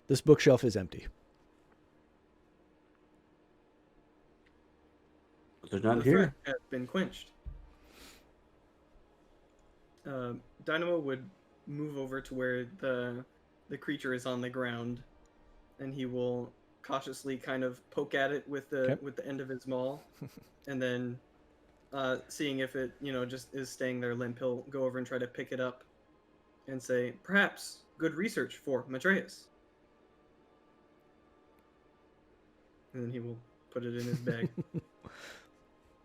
This bookshelf is empty. There's The none here. threat has been quenched. Dynamo would move over to where the creature is on the ground, and he will cautiously kind of poke at it with the end of his maul, and then seeing if it just is staying there limp, he'll go over and try to pick it up and say, perhaps good research for Matreus. And then he will put it in his bag.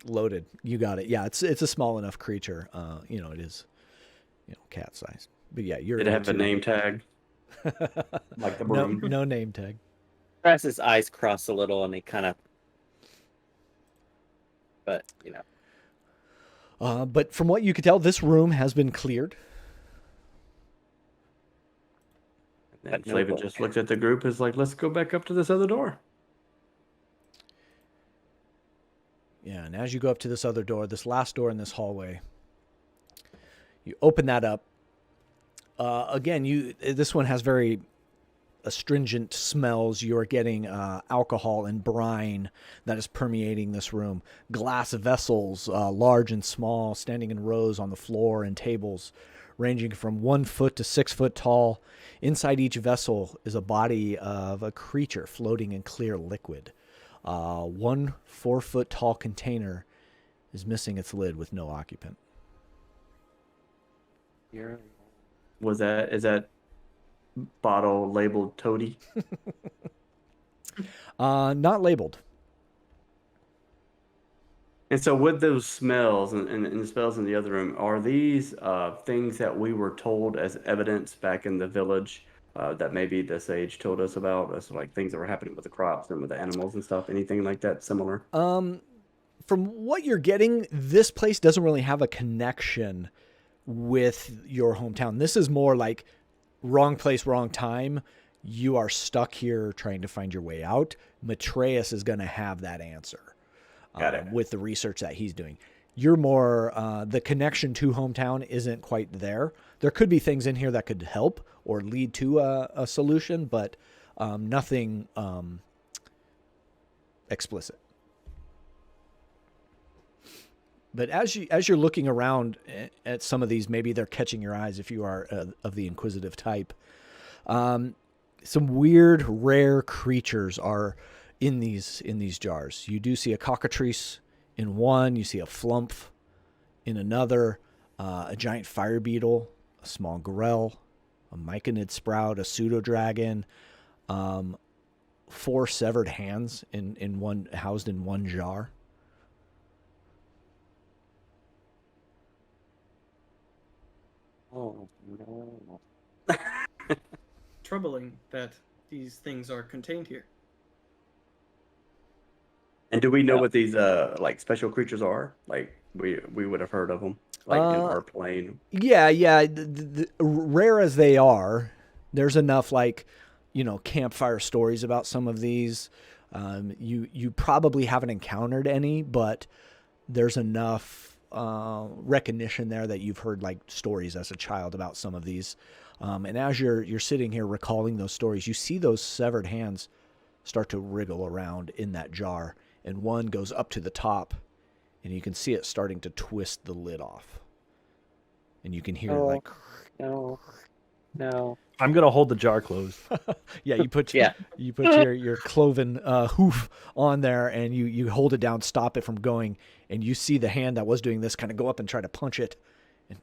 Loaded. You got it. Yeah, it's a small enough creature. It is, cat size. But yeah, you're. Did it have a name tag? Like the broom? No name tag. Perhaps his eyes cross a little and he kind of. But, But from what you could tell, this room has been cleared. And But no Flavin book. just looks at the group, is like, let's go back up to this other door. Yeah, and as you go up to this other door, this last door in this hallway, you open that up. Again, this one has very astringent smells. You're getting alcohol and brine that is permeating this room. Glass vessels, large and small, standing in rows on the floor and tables ranging from 1 foot to 6 foot tall. Inside each vessel is a body of a creature floating in clear liquid. 1 4-foot tall container is missing its lid with no occupant. Is that bottle labeled Toady? Not labeled. And so with those smells and the smells in the other room, are these things that we were told as evidence back in the village that maybe the sage told us about, as like things that were happening with the crops and with the animals and stuff? Anything like that similar? From what you're getting, this place doesn't really have a connection with your hometown. This is more like wrong place, wrong time. You are stuck here trying to find your way out. Matreus is going to have that answer. Got it. With the research that he's doing. You're more, the connection to hometown isn't quite there. There could be things in here that could help or lead to a solution, but nothing explicit. But as you're looking around at some of these, maybe they're catching your eyes if you are of the inquisitive type. Some weird, rare creatures are in these jars. You do see a cockatrice in one. You see a flump in another. A giant fire beetle, a small gorel, a myconid sprout, a pseudo dragon. 4 severed hands in one, housed in one jar. Oh no. Troubling that these things are contained here. And do we know Yeah. what these like special creatures are? Like we would have heard of them, like in our plane. Yeah. The rare as they are, there's enough campfire stories about some of these. You probably haven't encountered any, but there's enough recognition there that you've heard like stories as a child about some of these. And as you're sitting here recalling those stories, you see those severed hands start to wriggle around in that jar, and one goes up to the top, and you can see it starting to twist the lid off. And you can hear like, No. I'm gonna hold the jar closed. yeah, you put Yeah. your cloven hoof on there, and you hold it down, stop it from going, and you see the hand that was doing this kind of go up and try to punch it,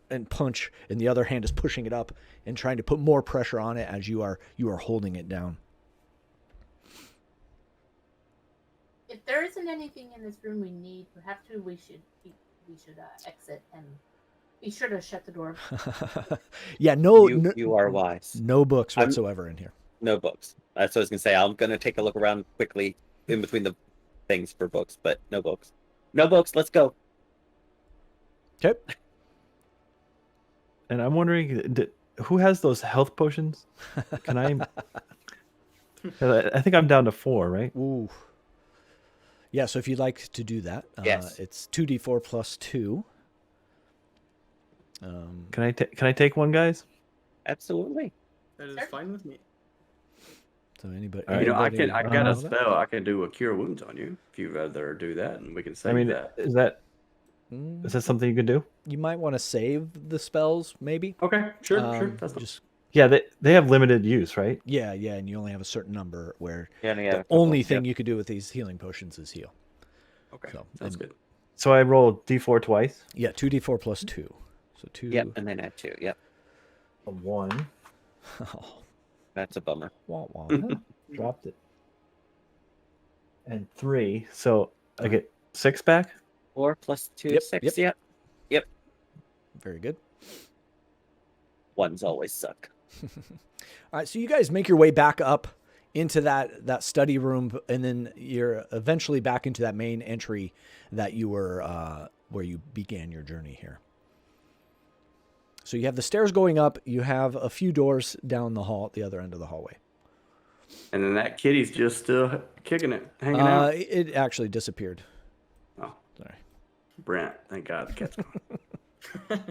and punch, and the other hand is pushing it up and trying to put more pressure on it as you are holding it down. If there isn't anything in this room we need, perhaps we should exit and be sure to shut the door. Yeah, You are wise. no books whatsoever in here. No books. That's what I was gonna say. I'm gonna take a look around quickly in between the things for books, but no books. No books. Let's go. Okay. And I'm wondering, who has those health potions? Can I? I think I'm down to 4, right? Ooh. Yeah, so if you'd like to do that, Yes. it's 2d4 plus 2. Can I take one, guys? Absolutely. That is Sure. fine with me. So anybody, All right. You know, I anybody got a know that? spell. I can do a cure wounds on you if you'd rather do that, and we can I save mean, that. is that something you can do? You might want to save the spells, maybe. Okay, sure. That's Just Yeah, they have limited use, right? yeah, and you only have a certain number where Yeah, the only thing you could do with these healing potions is heal. okay. So, Sounds and- good. So I roll D4 twice. Yeah, 2d4 plus 2. So 2. Yep, and then add 2. Yep, A 1. Oh, that's a bummer. wah, wah. Dropped it. And 3. So I get 6 back. 4 plus 2, Yep, 6. Yep. Very good. Ones always suck. All right, so you guys make your way back up into that study room, and then you're eventually back into that main entry that you were where you began your journey here. So you have the stairs going up. You have a few doors down the hall at the other end of the hallway. And then that kitty's just still kicking it, hanging out. It actually disappeared. Oh, Sorry. Brent, thank God the cat's gone.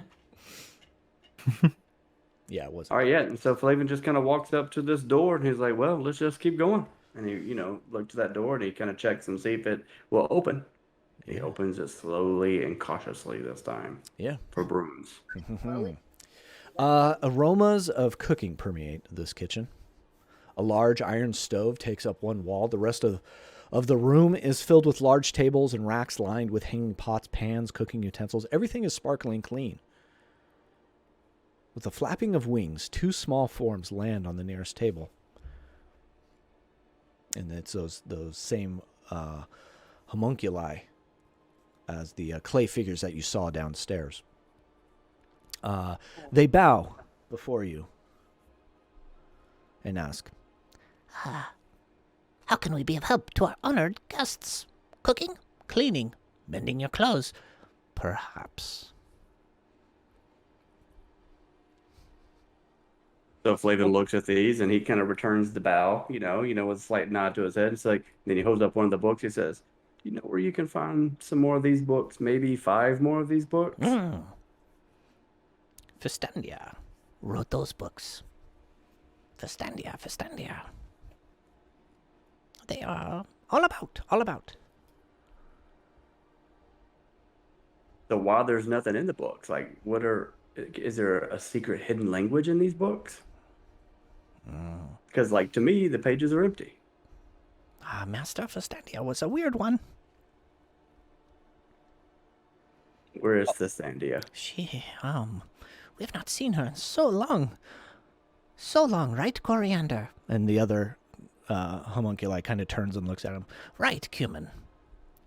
Yeah, it was. All right, yeah. And so Flavin just kind of walks up to this door, and he's like, "Well, let's just keep going." And he, looked to that door, and he kind of checks and see if it will open. He Yeah. opens it slowly and cautiously this time Yeah. for brooms. Slowly. Aromas of cooking permeate this kitchen. A large iron stove takes up one wall. The rest of the room is filled with large tables and racks lined with hanging pots, pans, cooking utensils. Everything is sparkling clean. With the flapping of wings, 2 small forms land on the nearest table. And it's those same homunculi as the clay figures that you saw downstairs. They bow before you and ask, How can we be of help to our honored guests? Cooking? Cleaning? Mending your clothes? Perhaps. So Flavin looks at these and he kind of returns the bow, with a slight nod to his head. It's like, then he holds up one of the books. He says, "You know where you can find some more of these books? Maybe 5 more of these books?" Festandia wrote those books. Festandia. They are all about. So why there's nothing in the books? Like, is there a secret hidden language in these books? Because, to me, the pages are empty. Master Festandia was a weird one. Where is Festandia? She, we have not seen her in so long. So long, right, Coriander? and the other homunculi kind of turns and looks at him. Right, Cumin.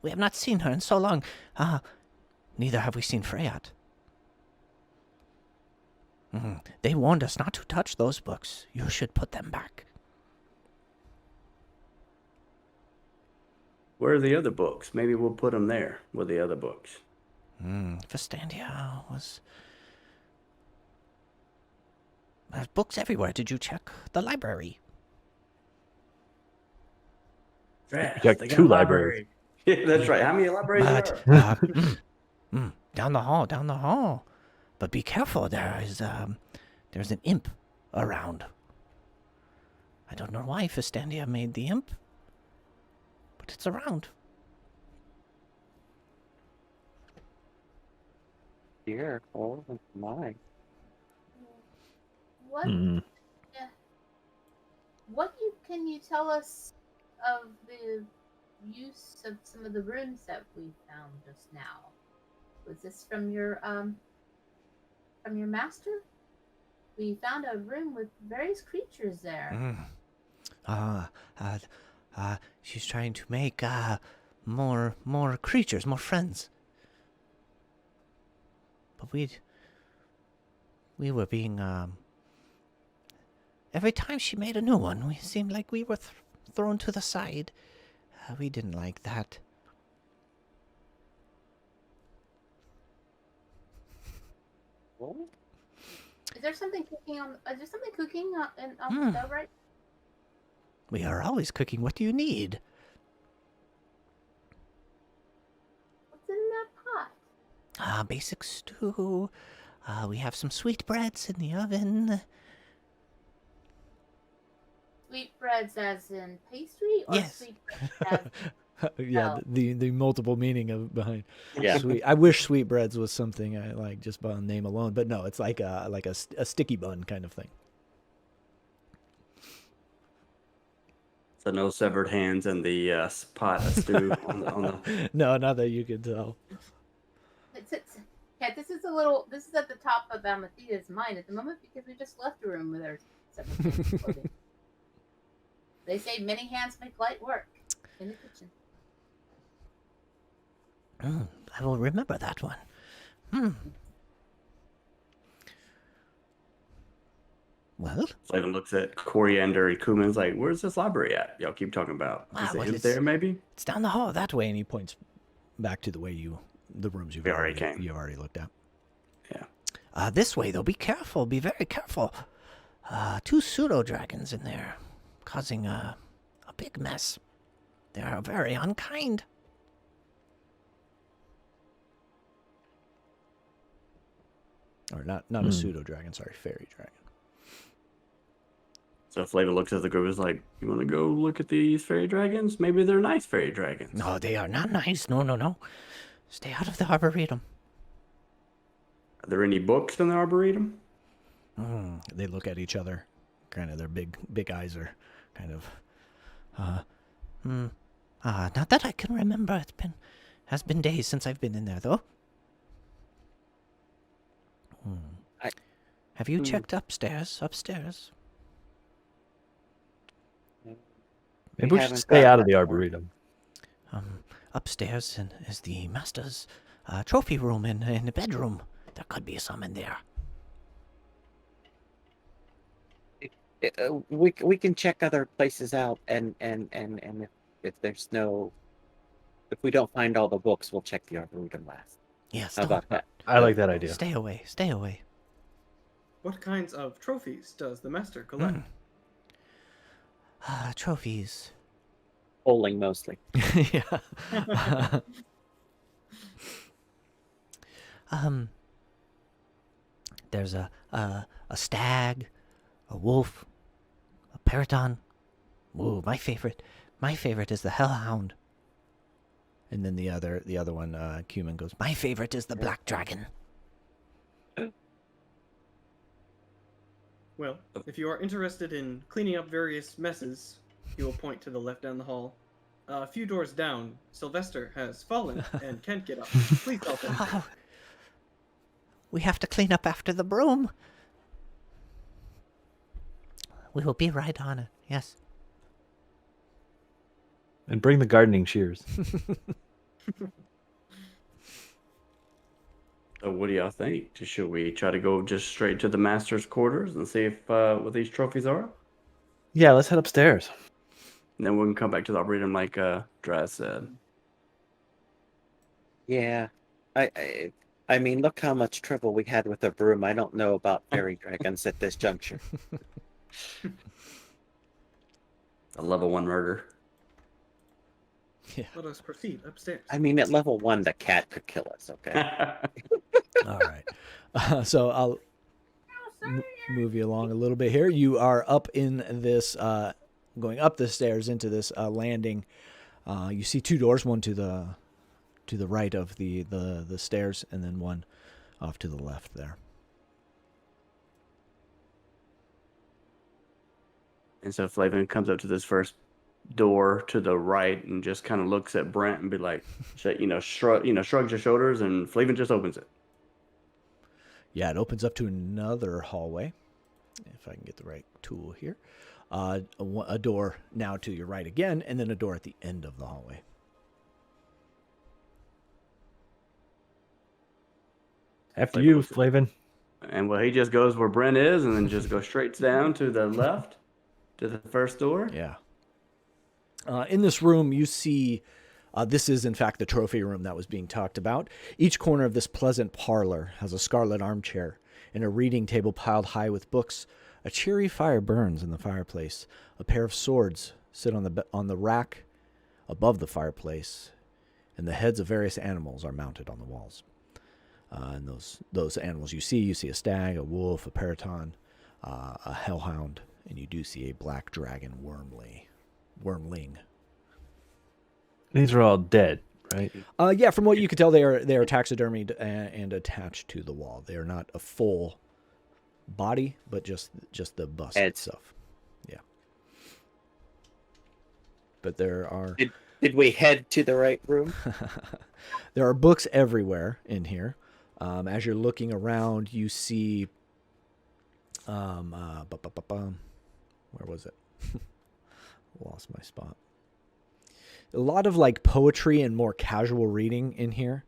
We have not seen her in so long. Neither have we seen Freyat. They warned us not to touch those books. You should put them back. Where are the other books? Maybe we'll put them there with the other books. Festandia was... There's books everywhere. Did you check the library? Yes, got they 2 a libraries. Yeah, that's right. How many libraries are But, there? down the hall. But be careful, there's an imp around. I don't know why Festandia made the imp, but it's around. Dear, oh my. What? Mm. Yeah. Can you tell us of the use of some of the runes that we found just now? Was this from your master? We found a room with various creatures there. She's trying to make more creatures, more friends. But we were being every time she made a new one, we seemed like we were thrown to the side. We didn't like that. Is there something cooking on the stove right? We are always cooking. What do you need? What's in that pot? Basic stew. We have some sweetbreads in the oven. Sweetbreads as in pastry, or Yes. sweetbreads as Yeah, Oh. the multiple meaning of behind. Yeah. Sweet. I wish sweetbreads was something I like just by name alone, but no, it's like a sticky bun kind of thing. So no severed hands in the pot of stew on the... No, not that you could tell. This is at the top of Amathea's mind at the moment because we just left a room with her several hands floating. They say many hands make light work in the kitchen. I will remember that one. Well, Flavin looks at Coriander and Kuman's like, "Where's this library at? Y'all keep talking about. Wow, Is well, it it's- there, maybe?" it's down the hall that way. And he points back to the rooms you've We already came. you've already looked at. Yeah. This way, though. Be careful. Be very careful. 2 pseudo-dragons in there, causing a big mess. They are very unkind. Or not a pseudo dragon, sorry, fairy dragon. So Flavin looks at the group and is like, "You want to go look at these fairy dragons? Maybe they're nice fairy dragons." No, they are not nice. No. Stay out of the Arboretum. Are there any books in the Arboretum? They look at each other. Kind of their big eyes are kind of... Not that I can remember. Has been days since I've been in there, though. Have you checked upstairs? Upstairs? Maybe we should stay out of the Arboretum. Upstairs is the master's trophy room in the bedroom. There could be some in there. We can check other places out, and if there's no, if we don't find all the books, we'll check the Arboretum last. Yes. How about that? I like that idea. Stay away. Stay away. What kinds of trophies does the master collect? Trophies. Bowling mostly. yeah. There's a stag, a wolf, a periton. Ooh, my favorite is the hellhound. And then the other one, Cumin goes, my favorite is the black dragon. Well, if you are interested in cleaning up various messes, he will point to the left down the hall. A few doors down, Sylvester has fallen and can't get up. Please help him. Oh, we have to clean up after the broom. We will be right on it. Yes. And bring the gardening shears. So what do y'all think? Should we try to go just straight to the master's quarters and see if what these trophies are? Yeah, let's head upstairs. And then we can come back to the Arboretum like Dry said. Yeah, I mean, look how much trouble we had with the broom. I don't know about fairy dragons at this juncture. A level 1 murder. Yeah. Let us proceed upstairs. I mean, at level 1, the cat could kill us. Okay. All right. So I'll move you along a little bit here. You are up in this, going up the stairs into this landing. You see 2 doors, one to the right of the stairs, and then one off to the left there. And so Flavin comes up to this first door to the right and just kind of looks at Brent and be like, shrugs his shoulders, and Flavin just opens it. Yeah, it opens up to another hallway. If I can get the right tool here. A door now to your right again, and then a door at the end of the hallway. After you, Flavin. And well, he just goes where Brent is and then just goes straight down to the left to the first door. Yeah. In this room, you see, this is in fact the trophy room that was being talked about. Each corner of this pleasant parlor has a scarlet armchair and a reading table piled high with books. A cheery fire burns in the fireplace. A pair of swords sit on the rack above the fireplace, and the heads of various animals are mounted on the walls. And those animals you see a stag, a wolf, a periton, a hellhound, and you do see a black dragon wormling. These are all dead, right? Yeah, from what you could tell, they are taxidermied and attached to the wall. They are not a full body, but just the bust itself. Yeah. But there are. Did we head to the right room? There are books everywhere in here. As you're looking around, you see. Where was it? Lost my spot. A lot of like poetry and more casual reading in here,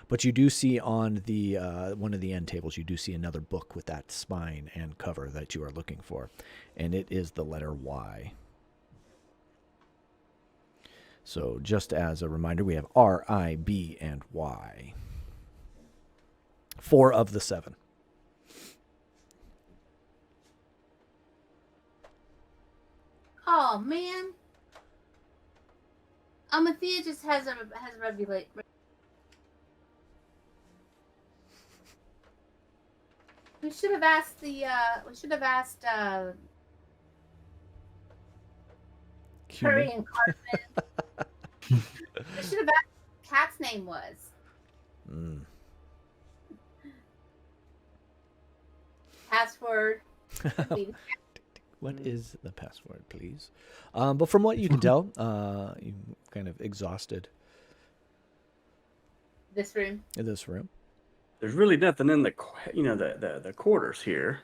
but you do see on the one of the end tables, you do see another book with that spine and cover that you are looking for, and it is the letter Y. So just as a reminder, we have R, I, B, and Y. 4 of the 7. Oh man, Amathea just has regulate. We should have asked Curry and Cartman. We should have asked what the cat's name was. password. What is the password, please? But from what you can tell, you kind of exhausted This room. in this room. There's really nothing in the quarters here.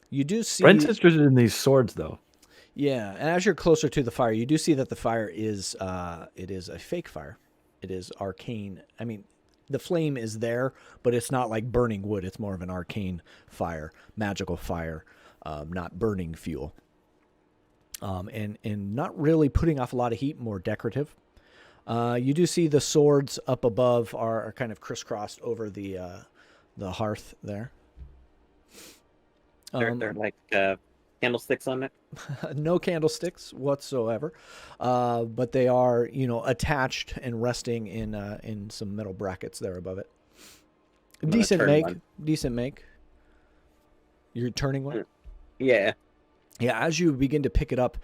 You do see. Brent's interested in these swords, though. Yeah, and as you're closer to the fire, you do see that the fire is it is a fake fire. It is arcane. I mean, the flame is there, but it's not like burning wood. It's more of an arcane fire, magical fire, not burning fuel. And not really putting off a lot of heat, more decorative. You do see the swords up above are kind of crisscrossed over the hearth there. They're like candlesticks on it. No candlesticks whatsoever, but they are, attached and resting in some metal brackets there above it. Decent make. You're turning one? Yeah. Yeah, as you begin to pick it up,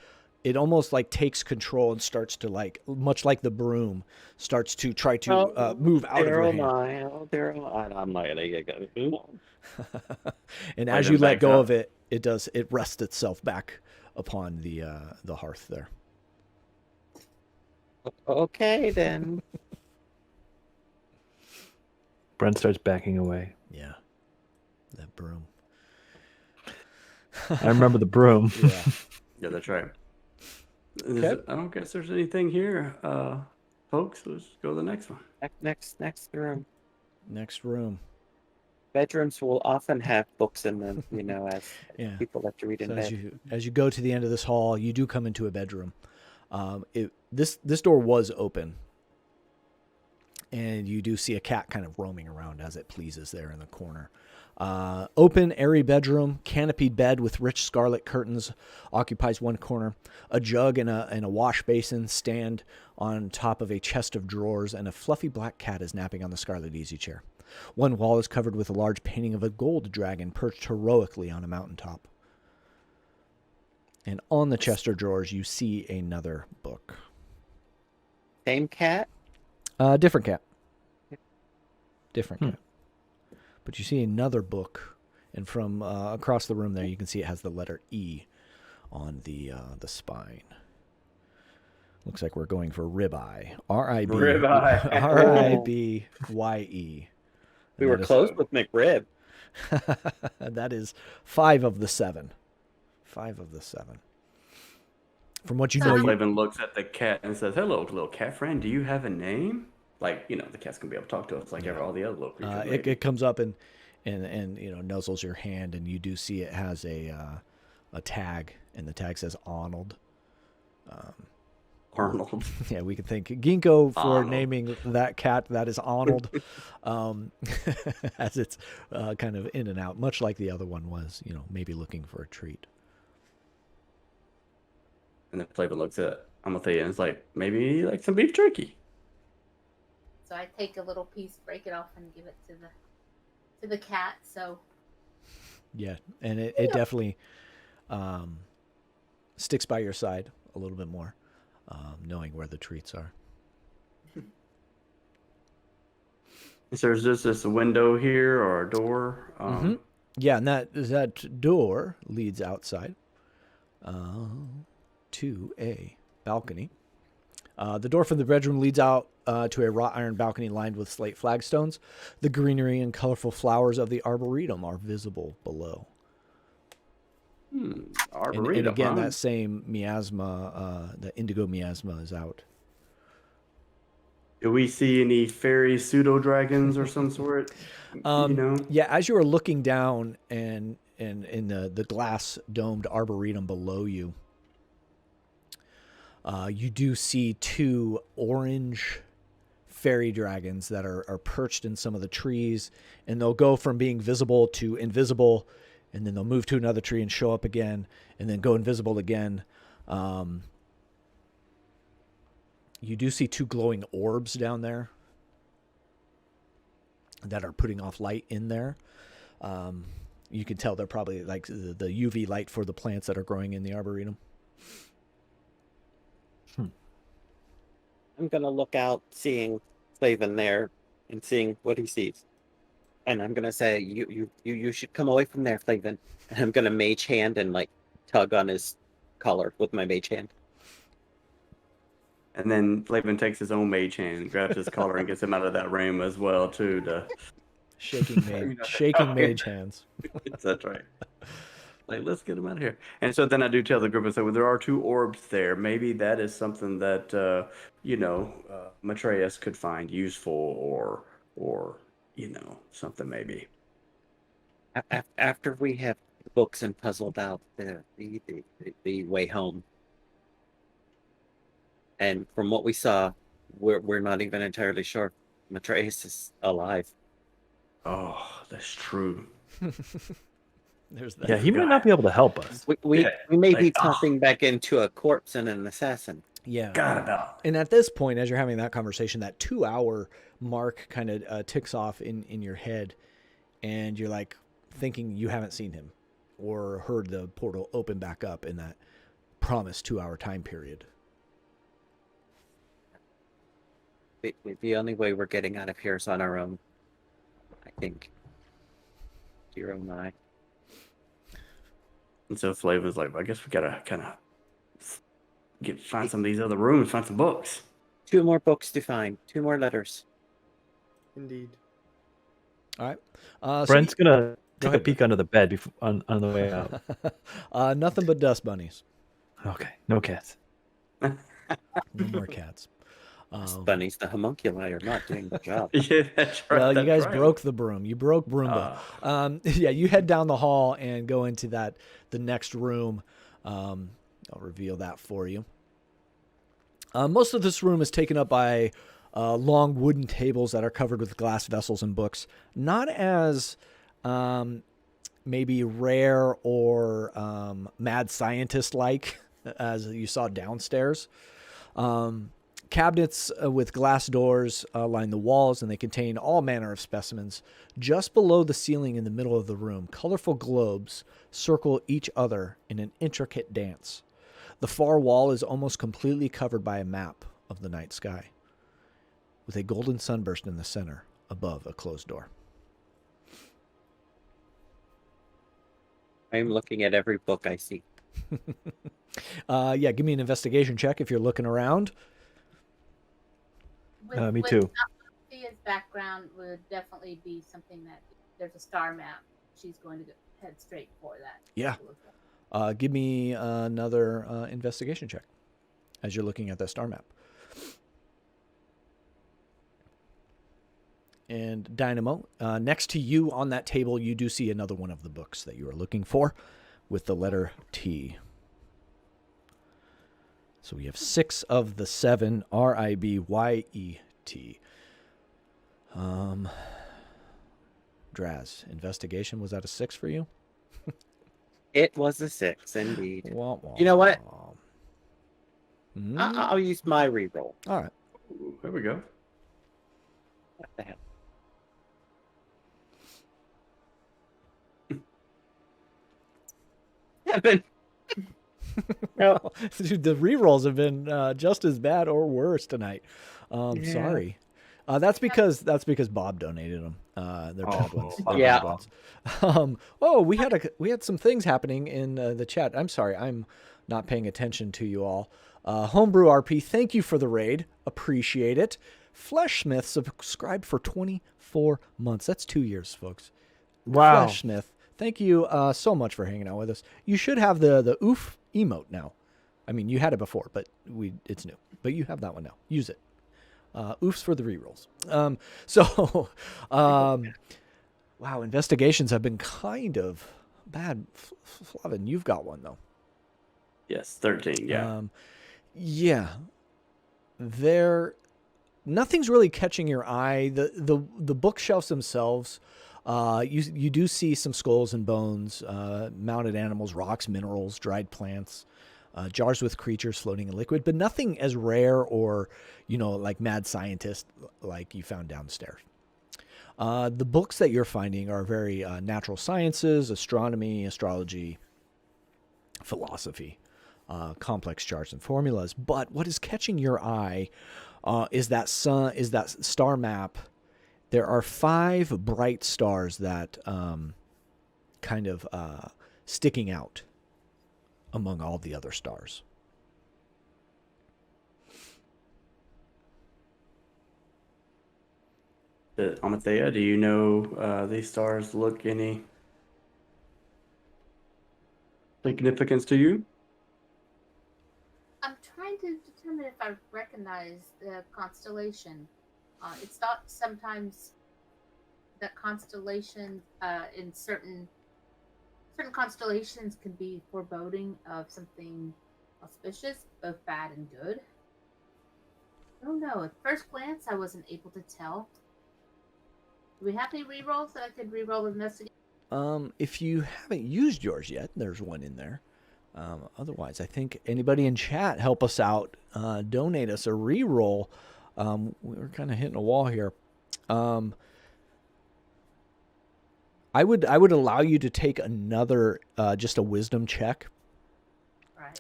it almost like takes control and starts to much like the broom, starts to try to move out of your hand. I'm like, And as you let go of it, it rests itself back upon the hearth there. Okay, then. Brent starts backing away. Yeah, that broom. I remember the broom. Yeah. Yeah, that's right. Okay. I don't guess there's anything here, folks. Let's go to the next one. Next room. Next room. Bedrooms will often have books in them, as Yeah. people like to read in So bed. as you go to the end of this hall, you do come into a bedroom. This door was open, and you do see a cat kind of roaming around as it pleases there in the corner. Open, airy bedroom, canopied bed with rich scarlet curtains occupies one corner. A jug and a wash basin stand on top of a chest of drawers, and a fluffy black cat is napping on the scarlet easy chair. One wall is covered with a large painting of a gold dragon perched heroically on a mountaintop. And on the chest of drawers, you see another book. Same cat? Different cat. Different cat. But you see another book, and from across the room there, you can see it has the letter E on the spine. Looks like we're going for ribeye. R-I-B. Ribeye. R-I-B-Y-E. We were close with McRib. That is 5 of the 7. 5 of the 7. From what you know, Flavin looks at the cat and says, "Hello, little cat friend. Do you have a name?" Like, the cat's gonna be able to talk to us like all the other little creatures. it comes up and nuzzles your hand, and you do see it has a tag, and the tag says Arnold. Arnold. Yeah, we can thank Ginkgo for Arnold. naming that cat. That is Arnold, as it's kind of in and out, much like the other one was. Maybe looking for a treat. And then Flavin looks at Amathea and is like, maybe like some beef jerky. So I take a little piece, break it off, and give it to the cat. So Yeah, and it definitely sticks by your side a little bit more, knowing where the treats are. So there's just this window here or a door. Yeah, and that door leads outside to a balcony. The door from the bedroom leads out to a wrought iron balcony lined with slate flagstones. The greenery and colorful flowers of the arboretum are visible below. Arboretum. And again, that same miasma, the indigo miasma, is out. Do we see any fairy pseudo dragons or some sort? Yeah, as you are looking down and in the glass domed arboretum below you, you do see 2 orange fairy dragons that are perched in some of the trees, and they'll go from being visible to invisible, and then they'll move to another tree and show up again, and then go invisible again. You do see 2 glowing orbs down there that are putting off light in there. You can tell they're probably like the UV light for the plants that are growing in the arboretum. I'm going to look out, seeing Flavin there and seeing what he sees. And I'm gonna say, you should come away from there, Flavin. And I'm gonna mage hand and like tug on his collar with my mage hand. And then Flavin takes his own mage hand, grabs his collar, and gets him out of that room as well, too. Shaking mage hands. That's right. Like, let's get him out of here. And so then I do tell the group, I say, well, there are 2 orbs there. Maybe that is something that, Matreus could find useful or, something maybe. After we have books and puzzled out the way home, and from what we saw, we're not even entirely sure Matreus is alive. Oh, that's true. There's that. Yeah, he might not be able to help us. We may be tapping back into a corpse and an assassin. Yeah. Got about. And at this point, as you're having that conversation, that 2-hour mark kind of ticks off in your head, and you're like thinking you haven't seen him or heard the portal open back up in that promised 2-hour time period. The only way we're getting out of here is on our own, I think. Your own eye. And so Flavin's like, I guess we gotta kind of find some of these other rooms, find some books. 2 more books to find. 2 more letters. Indeed. All right. Brent's gonna take a ahead. peek under the bed before, on the way out. Nothing but dust bunnies. Okay, no cats. No more cats. Bunnies, the homunculi are not doing the job. Yeah, that's right. Well, you that's guys right. broke the broom. You broke Broomba. Yeah, you head down the hall and go into the next room. I'll reveal that for you. Most of this room is taken up by long wooden tables that are covered with glass vessels and books. Not as maybe rare or mad scientist-like as you saw downstairs. Cabinets with glass doors line the walls, and they contain all manner of specimens. Just below the ceiling in the middle of the room, colorful globes circle each other in an intricate dance. The far wall is almost completely covered by a map of the night sky, with a golden sunburst in the center above a closed door. I'm looking at every book I see. Yeah, give me an investigation check if you're looking around. Me too. Sophia's background would definitely be something that there's a star map. She's going to head straight for that. Yeah. Give me another investigation check as you're looking at that star map. And Dynamo, next to you on that table, you do see another one of the books that you are looking for with the letter T. So we have 6 of the 7, RIBYET. Draz, investigation, was that a 6 for you? It was a 6, indeed. Wah, wah, You know what? wah. I'll use my reroll. All right. Ooh, there we go. What the hell? Seven. No. Dude, the rerolls have been just as bad or worse tonight. Yeah. Sorry. That's because Bob donated them. They're bad ones. They're Yeah. bad ones. We had some things happening in the chat. I'm sorry, I'm not paying attention to you all. Homebrew RP, thank you for the raid. Appreciate it. Fleshsmith subscribed for 24 months. That's 2 years, folks. Wow. Fleshsmith, thank you so much for hanging out with us. You should have the oof emote now. I mean, you had it before, but it's new. But you have that one now. Use it. Oofs for the rerolls. Wow, investigations have been kind of bad. Flavin, you've got one though. Yes, 13. Yeah. Yeah. Nothing's really catching your eye. The bookshelves themselves, you do see some skulls and bones, mounted animals, rocks, minerals, dried plants, jars with creatures floating in liquid, but nothing as rare or, like mad scientist like you found downstairs. The books that you're finding are very natural sciences, astronomy, astrology, philosophy, complex charts and formulas. But what is catching your eye is that star map there are 5 bright stars that kind of sticking out among all the other stars. Amathea, do you know these stars look any significance to you? I'm trying to determine if I recognize the constellation. It's thought sometimes that constellations in certain constellations can be foreboding of something auspicious, both bad and good. I don't know. At first glance, I wasn't able to tell. Do we have any rerolls that I could reroll investigate? If you haven't used yours yet, there's one in there. Otherwise, I think anybody in chat help us out, donate us a reroll. We're kind of hitting a wall here. I would allow you to take another, just a wisdom check. Right.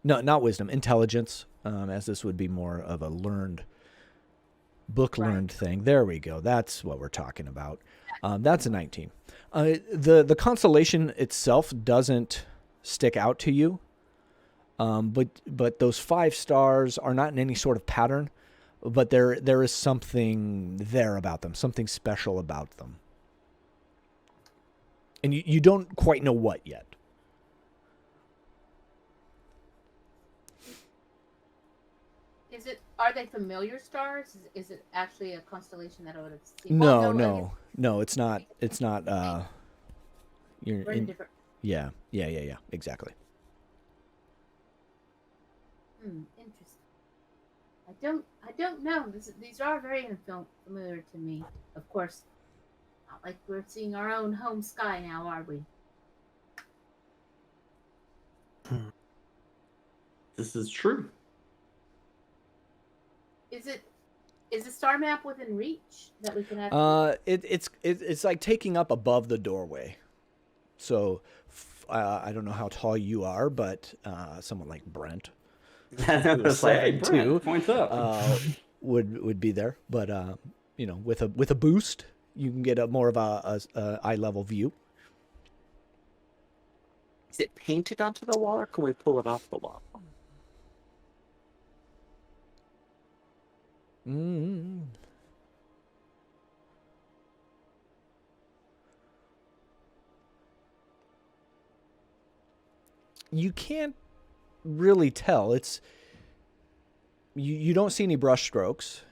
No, not wisdom, intelligence, as this would be more of a learned thing. There we go. That's what we're talking about. That's a 19. The constellation itself doesn't stick out to you, but those 5 stars are not in any sort of pattern, but there is something there about them, something special about them. And you don't quite know what yet. Are they familiar stars? Is it actually a constellation that I would have seen? No, it's not. It's not. We're in different. Yeah. Exactly. Interesting. I don't know. These are very familiar to me. Of course, not like we're seeing our own home sky now, are we? This is true. Is the star map within reach that we can have? It's like taking up above the doorway. So I don't know how tall you are, but someone like Brent, It's like, hey, Brent, points up. would be there. But with a boost, you can get a more of a eye level view. Is it painted onto the wall, or can we pull it off the wall? You can't really tell. It's you don't see any brush strokes,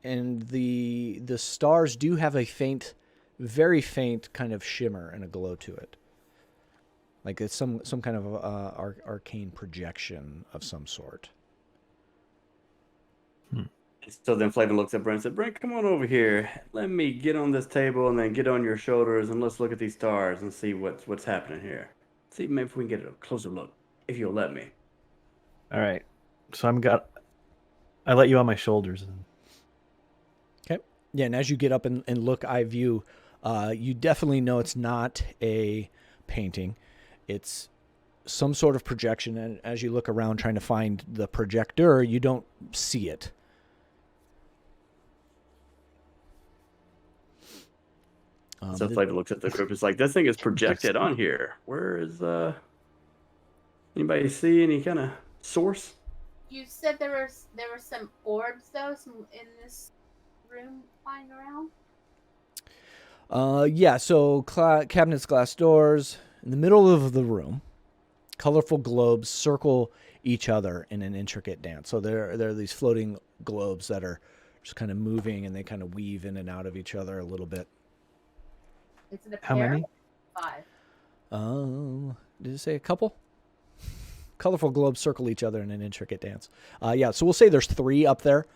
and the stars do have a faint, very faint kind of shimmer and a glow to it, like it's some kind of arcane projection of some sort. So then Flavin looks at Brent and said, Brent, come on over here. Let me get on this table and then get on your shoulders, and let's look at these stars and see what's happening here. See, maybe if we can get a closer look, if you'll let me. All right. So I let you on my shoulders. Okay. Yeah, and as you get up and look eye view, you definitely know it's not a painting. It's some sort of projection, and as you look around trying to find the projector, you don't see it. So Flavin looks at the group. It's like, this thing is projected on here. Where is anybody see any kind of source? You said there were some orbs though, in this room flying around. Yeah. So cabinets, glass doors in the middle of the room. Colorful globes circle each other in an intricate dance. So there are these floating globes that are just kind of moving, and they kind of weave in and out of each other a little bit. Is it a pair? How many? 5. Did it say a couple? Colorful globes circle each other in an intricate dance. Yeah, so we'll say there's 3 up there,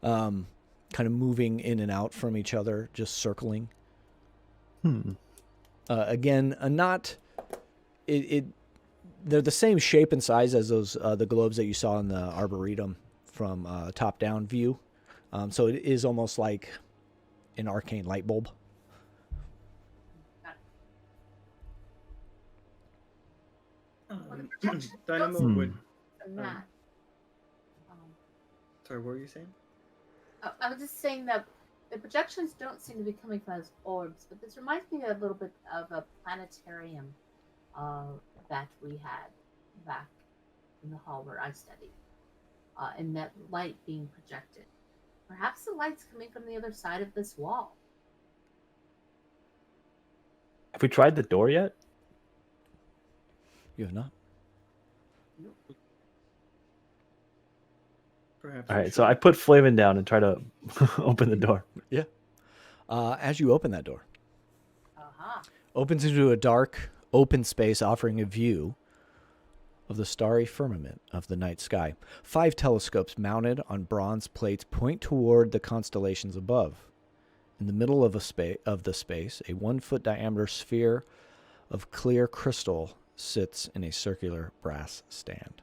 kind of moving in and out from each other, just circling. Again, they're the same shape and size as those the globes that you saw in the Arboretum from top-down view. So it is almost like an arcane light bulb. Dynamo would. From that. Sorry, what were you saying? I was just saying that the projections don't seem to be coming from those orbs, but this reminds me a little bit of a planetarium that we had back in the hall where I studied, and that light being projected. Perhaps the light's coming from the other side of this wall. Have we tried the door yet? You have not. Perhaps. All right, so I put Flavin down and try to open the door. Yeah. As you open that door, Uh-huh. opens into a dark, open space offering a view of the starry firmament of the night sky. 5 telescopes mounted on bronze plates point toward the constellations above. In the middle of the space, a 1-foot diameter sphere of clear crystal sits in a circular brass stand.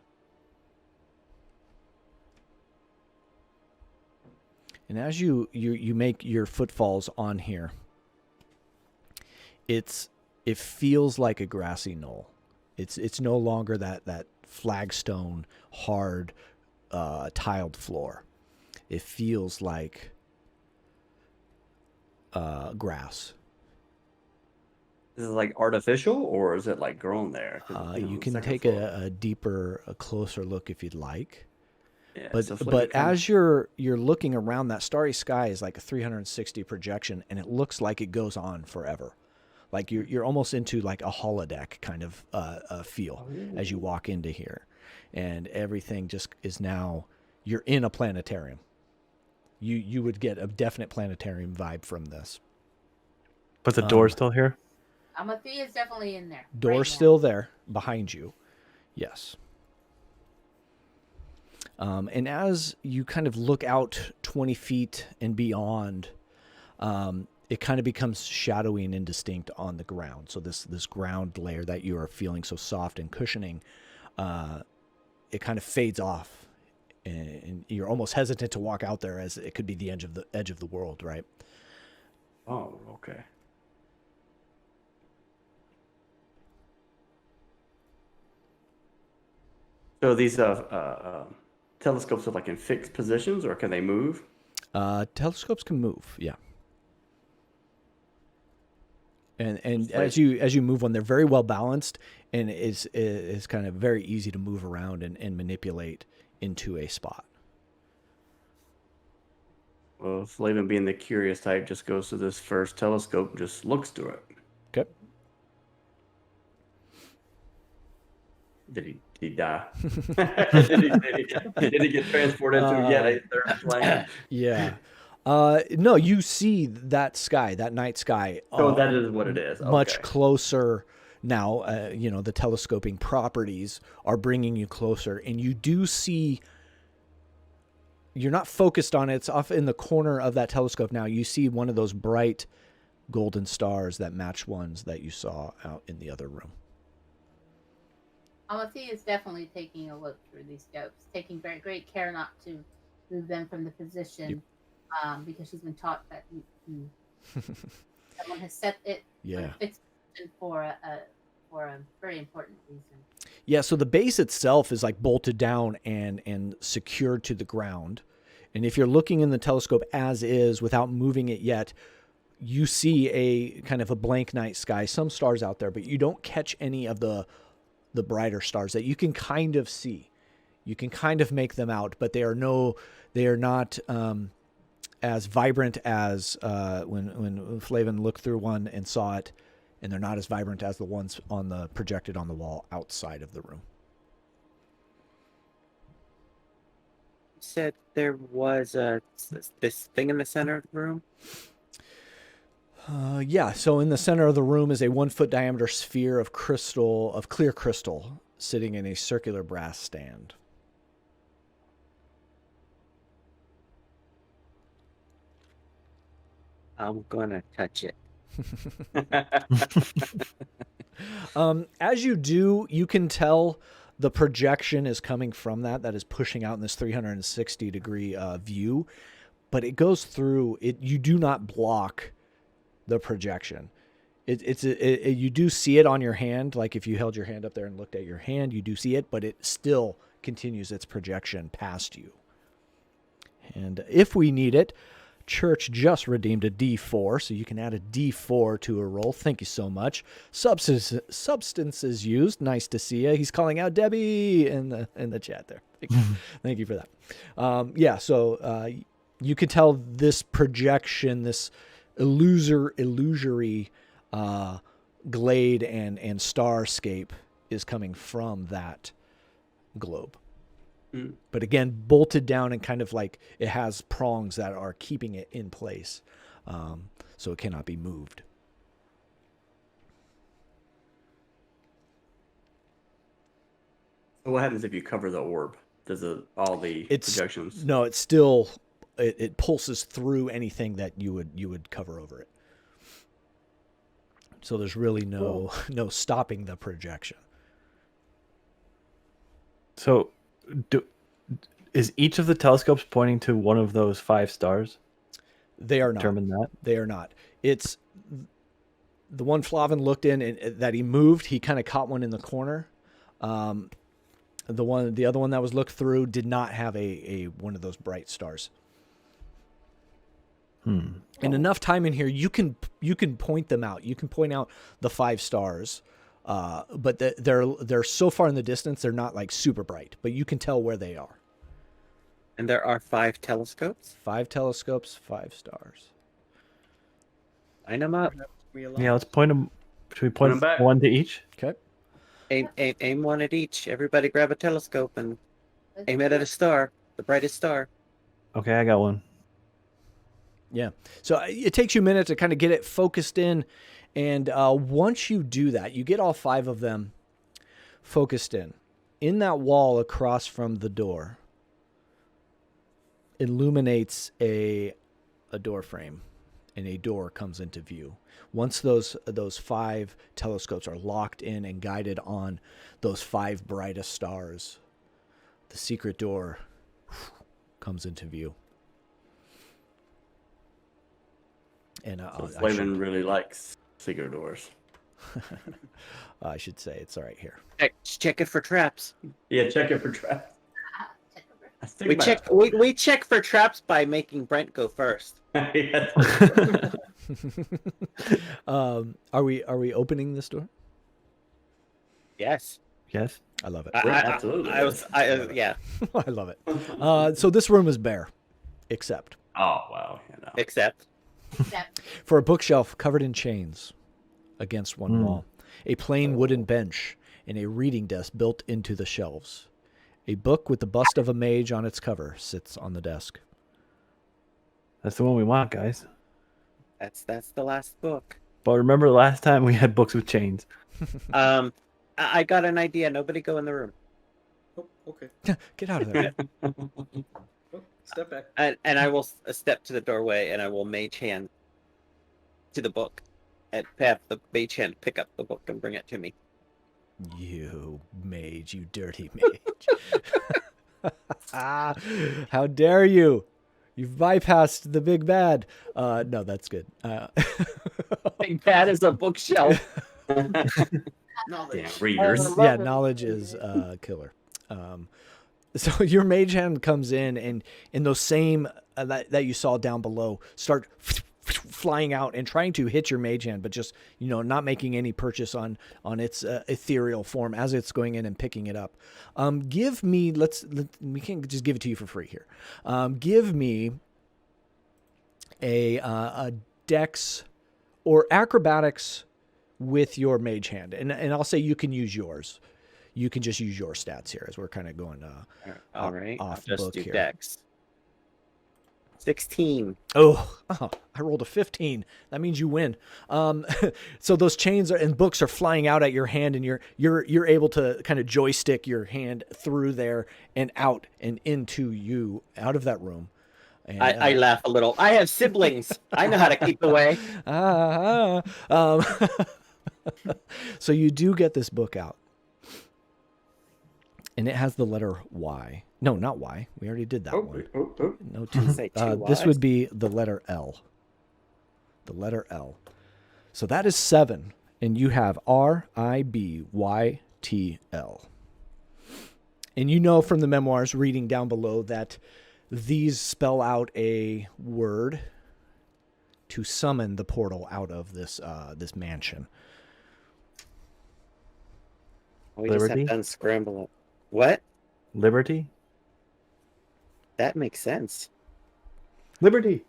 And as you make your footfalls on here, it feels like a grassy knoll. It's no longer that flagstone hard tiled floor. It feels like grass. Is it like artificial or is it like grown there? You can take a closer look if you'd like. Yeah, But so but as you're looking around, that starry sky is like a 360 projection, and it looks like it goes on forever. Like you're almost into like a holodeck kind of feel as you walk into here, and everything just is now you're in a planetarium. You would get a definite planetarium vibe from this. But the door's still here? Amathea is definitely in there. Door's right now. still there behind you. Yes. And as you kind of look out 20 feet and beyond, it kind of becomes shadowy and indistinct on the ground. So this ground layer that you are feeling so soft and cushioning, it kind of fades off, and you're almost hesitant to walk out there as it could be the edge of the world, right? Oh, okay. So these telescopes are like in fixed positions, or can they move? Telescopes can move, yeah. And It's as you move one, they're very well balanced, and it's kind of very easy to move around and manipulate into a spot. Well, Flavin, being the curious type, just goes to this first telescope and just looks through it. Okay. Did he die? did he get transported to yet a third plane? Yeah. No, you see that sky, that night sky. Oh, that is what it is. Much Okay. closer now. The telescoping properties are bringing you closer, and you do see. You're not focused on it. It's off in the corner of that telescope now. You see one of those bright golden stars that match ones that you saw out in the other room. Amathea is definitely taking a look through these scopes, taking very great care not to move them from the position, because she's been taught that someone has set it in a fixed position for a very important reason. Yeah, so the base itself is like bolted down and secured to the ground. And if you're looking in the telescope as is without moving it yet, you see a kind of a blank night sky, some stars out there, but you don't catch any of the brighter stars that you can kind of see. You can kind of make them out, but they are not as vibrant as when Flavin looked through one and saw it, and they're not as vibrant as the ones projected on the wall outside of the room. You said there was this thing in the center of the room? Yeah, so in the center of the room is a 1-foot diameter sphere of clear crystal, sitting in a circular brass stand. I'm gonna touch it. As you do, you can tell the projection is coming from that is pushing out in this 360 degree view, but it goes through it. You do not block the projection. You do see it on your hand. Like if you held your hand up there and looked at your hand, you do see it, but it still continues its projection past you. And if we need it, Church just redeemed a D4, so you can add a D4 to a roll. Thank you so much. Substances used. Nice to see you. He's calling out Debbie in the chat there. Thank you for that. So you can tell this projection, this illusory glade and starscape is coming from that globe. But again, bolted down and kind of like it has prongs that are keeping it in place, so it cannot be moved. So what happens if you cover the orb? Does all the projections? No, it's still it pulses through anything that you would cover over it. So there's really no stopping the projection. So, is each of the telescopes pointing to one of those 5 stars? They are not. Determine that? They are not. It's the one Flavin looked in and that he moved. He kind of caught one in the corner. The other one that was looked through did not have a one of those bright stars. And enough time in here, you can point them out. You can point out the 5 stars. But they're so far in the distance, they're not like super bright, but you can tell where they are. And there are 5 telescopes? 5 telescopes, 5 stars. Line them up. Yeah, let's point them. Should we point them back. one to each? Okay. Aim one at each. Everybody grab a telescope and aim it at a star, the brightest star. Okay, I got one. Yeah. So it takes you a minute to kind of get it focused in. And once you do that, you get all 5 of them focused in. In that wall across from the door illuminates a door frame, and a door comes into view. Once those 5 telescopes are locked in and guided on those 5 brightest stars, the secret door comes into view. And Flavin really likes secret doors. I should say it's right here. Check it for traps. Yeah, check it for traps. We check for traps by making Brent go first. Are we opening this door? Yes. Yes. I love it. Absolutely. Yeah. I love it. So this room is bare, except Oh wow. Except for a bookshelf covered in chains against one wall, a plain wooden bench, and a reading desk built into the shelves. A book with the bust of a mage on its cover sits on the desk. That's the one we want, guys. that's the last book. But remember last time we had books with chains. I got an idea. Nobody go in the room. Oh, okay. Get out of there. Oh, step back. And I will step to the doorway and I will mage hand to the book and have the mage hand pick up the book and bring it to me. You mage, you dirty mage. How dare you? You've bypassed the big bad. No, that's good. Big bad is a bookshelf. Damn readers. Yeah, knowledge is killer. So your mage hand comes in, and those same that you saw down below start flying out and trying to hit your mage hand, but just not making any purchase on its ethereal form as it's going in and picking it up. Give me we can't just give it to you for free here. Give me a dex or acrobatics with your mage hand, and I'll say you can use yours. You can just use your stats here as we're kind of going all right. off I'll just book do here. Dex. 16. Oh, I rolled a 15. That means you win. So those chains and books are flying out at your hand, and you're able to kind of joystick your hand through there and out and into you out of that room. And, I laugh a little. I have siblings. I know how to keep away. So you do get this book out. And it has the letter Y. No, not Y. We already did that one. No, two. Say two This Ys. would be the letter L. The letter L. So that is 7. And you have RIBYTL. And you know from the memoirs reading down below that These spell out a word to summon the portal out of this this mansion. We just have Liberty? to unscramble it. What? Liberty? That makes sense. Liberty.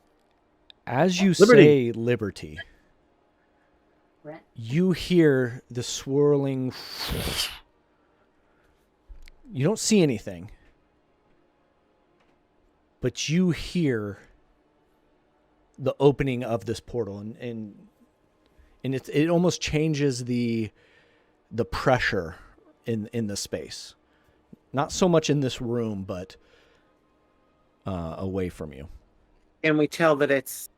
As you Liberty. say liberty, Brent? you hear the swirling. You don't see anything, but you hear the opening of this portal, and it almost changes the pressure in the space. Not so much in this room, but away from you. Can we tell that it's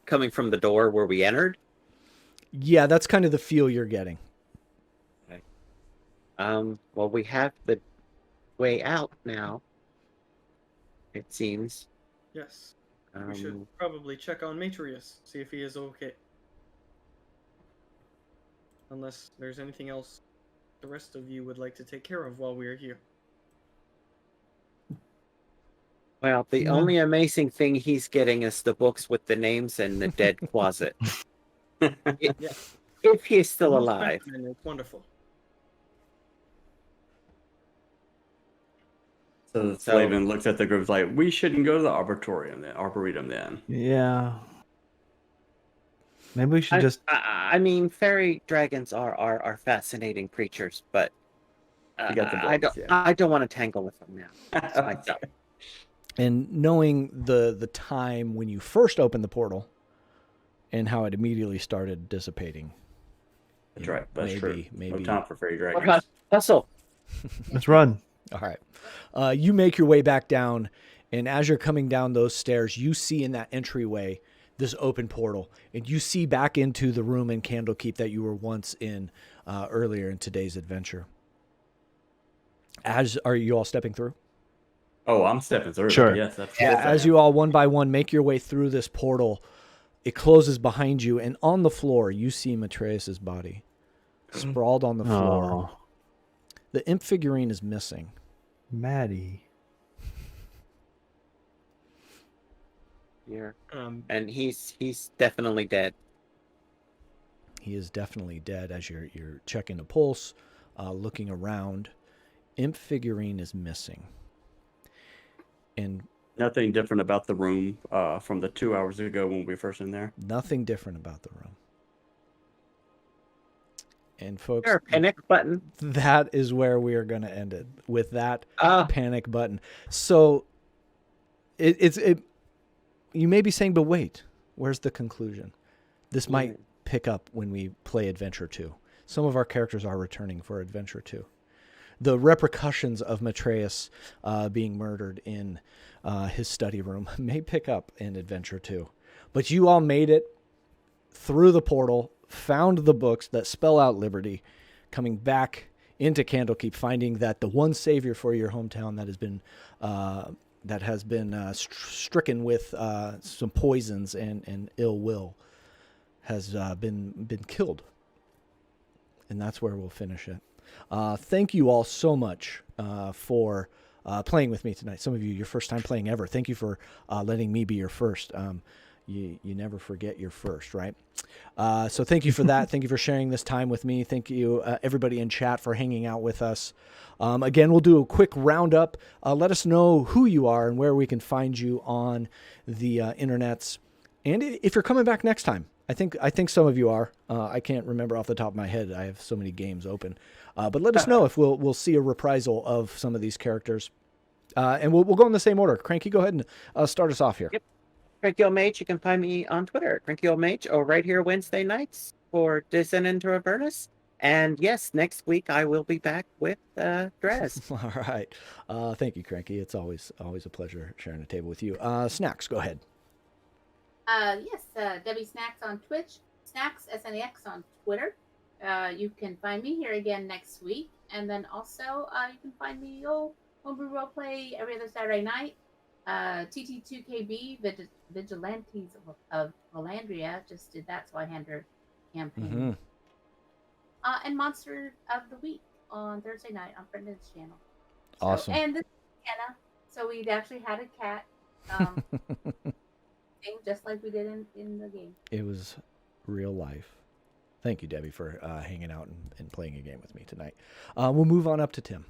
coming from the door where we entered? Yeah, that's kind of the feel you're getting. Well, we have the way out now, it seems. Yes. We should Um, probably check on Matrius, see if he is okay. Unless there's anything else the rest of you would like to take care of while we are here. well, the Yeah. only amazing thing he's getting is the books with the names and the dead closet. Yeah. If he's still Most alive. definitely, it's wonderful. So Slavin looks at the group like, we shouldn't go to the arboretum then. Yeah. Maybe we should just. I mean, fairy dragons are fascinating creatures, but You got the books, I don't want to tangle with them now. That's my Okay. job. And knowing the time when you first opened the portal and how it immediately started dissipating. That's right. That's true. Maybe. No time for fairy Or dragons. hustle. Let's run. All right. You make your way back down, and as you're coming down those stairs, you see in that entryway this open portal, and you see back into the room in Candlekeep that you were once in earlier in today's adventure. Are you all stepping through? Oh, I'm stepping through. Sure. Yes, that's Yeah, As you all one by one make your way through this portal, it closes behind you, and on the floor you see Matreus's body sprawled on the floor. Oh, The imp figurine is missing. Maddie. Yeah. Um, And he's definitely dead. He is definitely dead. As you're checking the pulse, looking around, imp figurine is missing. And nothing different about the room from the 2 hours ago when we were first in there. nothing different about the room. And Is folks, there a panic button? that is where we are going to end it, with that Ah, panic button. So it's you may be saying, but wait, where's the conclusion? This might pick up when we play Adventure 2. Some of our characters are returning for Adventure 2. The repercussions of Matreus being murdered in his study room may pick up in Adventure 2. But you all made it through the portal, found the books that spell out liberty, coming back into Candlekeep, finding that the one savior for your hometown that has been stricken with some poisons and ill will has been killed. And that's where we'll finish it. Thank you all so much for playing with me tonight. Some of you, your first time playing ever. Thank you for letting me be your first. You never forget your first, right? So thank you for that. Thank you for sharing this time with me. Thank you, everybody in chat, for hanging out with us. Again, we'll do a quick roundup. Let us know who you are and where we can find you on the internets. And if you're coming back next time, I think some of you are. I can't remember off the top of my head. I have so many games open. But let us know if we'll see a reprisal of some of these characters. And we'll go in the same order. Cranky, go ahead and start us off here. Yep. Cranky Old Mage, you can find me on Twitter, Cranky Old Mage, or right here Wednesday nights for Descent into Avernus. And yes, next week I will be back with Drez. All right. Thank you, Cranky. It's always a pleasure sharing a table with you. Snacks, go ahead. Yes, Debbie Snacks on Twitch, Snacks SNEX on Twitter. You can find me here again next week, and then also you can find me homebrew roleplay every other Saturday night. TT2KB Vigilantes of Valandria just did that, so I had her campaign. And Monster of the Week on Thursday night on Brendan's channel. Awesome. And this is Anna So we actually had a cat thing just like we did in the game. It was real life. Thank you, Debbie, for hanging out and playing a game with me tonight. We'll move on up to Tim.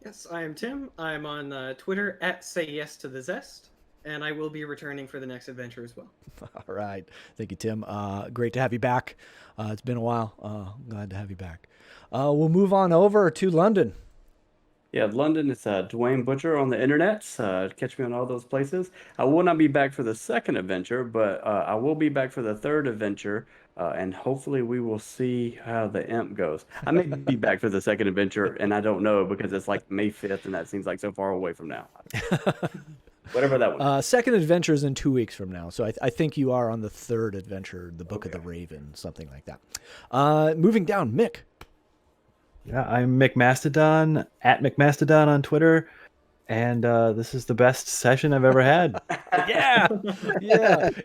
Yes, I am Tim. I'm on Twitter at SayYesToTheZest, and I will be returning for the next adventure as well. All right. Thank you, Tim. Great to have you back. It's been a while. Glad to have you back. We'll move on over to London. Yeah, London, it's Dwayne Butcher on the internet. Catch me on all those places. I will not be back for the second adventure, but I will be back for the third adventure, and hopefully we will see how the imp goes. I may be back for the second adventure, and I don't know because it's like May 5th, and that seems like so far away from now. Whatever that one is. Second adventure is in 2 weeks from now, so I think you are on the third adventure, the Book of the Raven, something like that. Moving down, Mick. Yeah, I'm McMastodon at McMastodon on Twitter, and this is the best session I've ever had. Yeah,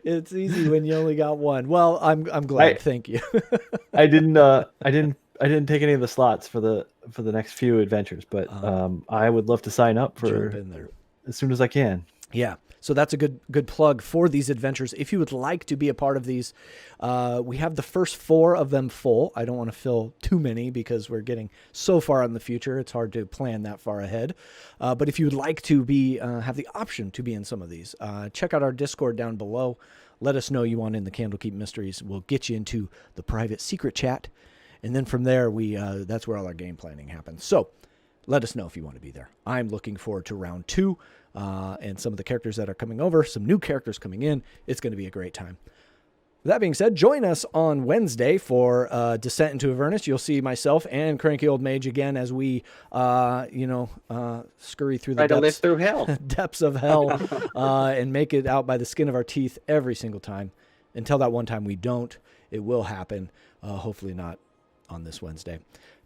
it's easy when you only got one. Well, I'm glad. Thank you. I didn't take any of the slots for the next few adventures, but I would love to sign up for jump in there as soon as I can. Yeah. So that's a good plug for these adventures. If you would like to be a part of these, we have the first 4 of them full. I don't want to fill too many because we're getting so far in the future. It's hard to plan that far ahead. But if you would like to be have the option to be in some of these, check out our Discord down below. Let us know you want in the Candlekeep Mysteries. We'll get you into the private secret chat. And then from there, that's where all our game planning happens. So let us know if you want to be there. I'm looking forward to round 2. And some of the characters that are coming over, some new characters coming in. It's going to be a great time. With that being said, join us on Wednesday for Descent into Avernus. You'll see myself and Cranky Old Mage again as we, scurry through the live through hell. depths of hell and make it out by the skin of our teeth every single time. Until that one time we don't. It will happen. Hopefully not on this Wednesday.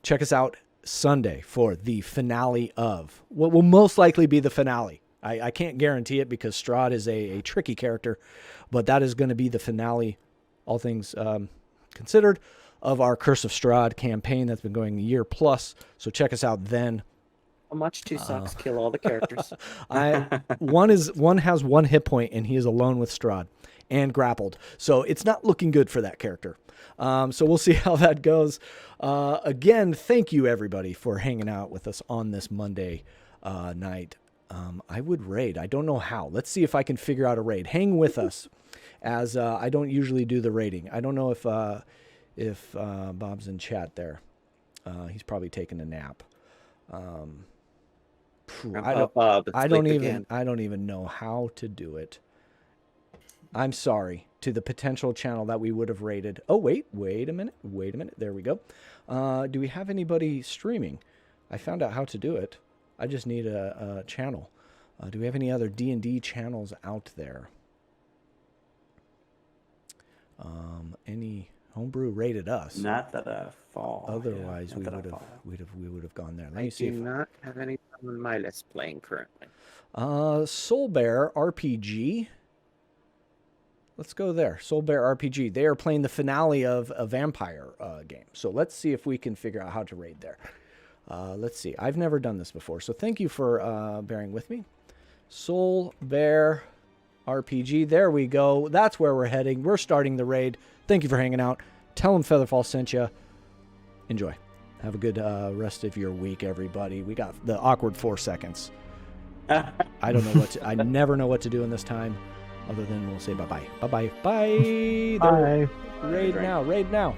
Check us out Sunday for the finale of what will most likely be the finale. I can't guarantee it because Strahd is a tricky character, but that is going to be the finale, all things considered, of our Curse of Strahd campaign that's been going a year plus. So check us out then. How much 2 sucks kill all the characters? One has 1 hit point and he is alone with Strahd and grappled. So it's not looking good for that character. So we'll see how that goes. Again, thank you everybody for hanging out with us on this Monday night. I would raid. I don't know how. Let's see if I can figure out a raid. Hang with us, as I don't usually do the raiding. I don't know if Bob's in chat there. He's probably taking a nap. I don't even know how to do it. I'm sorry to the potential channel that we would have raided. Oh wait a minute. There we go. Do we have anybody streaming? I found out how to do it. I just need a channel. Do we have any other D&D channels out there? Any homebrew rated us? Not that I fall. Otherwise, we would have gone there. Let me see. I do not have any on my list playing currently. Soul Bear RPG. Let's go there. Soul Bear RPG. They are playing the finale of a vampire game. So let's see if we can figure out how to raid there. Let's see. I've never done this before, so thank you for bearing with me. Soul Bear RPG. There we go. That's where we're heading. We're starting the raid. Thank you for hanging out. Tell them FeatherFall sent you. Enjoy. Have a good rest of your week, everybody. We got the awkward 4 seconds. I don't know what to, I never know what to do in this time, other than we'll say bye-bye. Bye-bye. Bye. Bye. Raid now.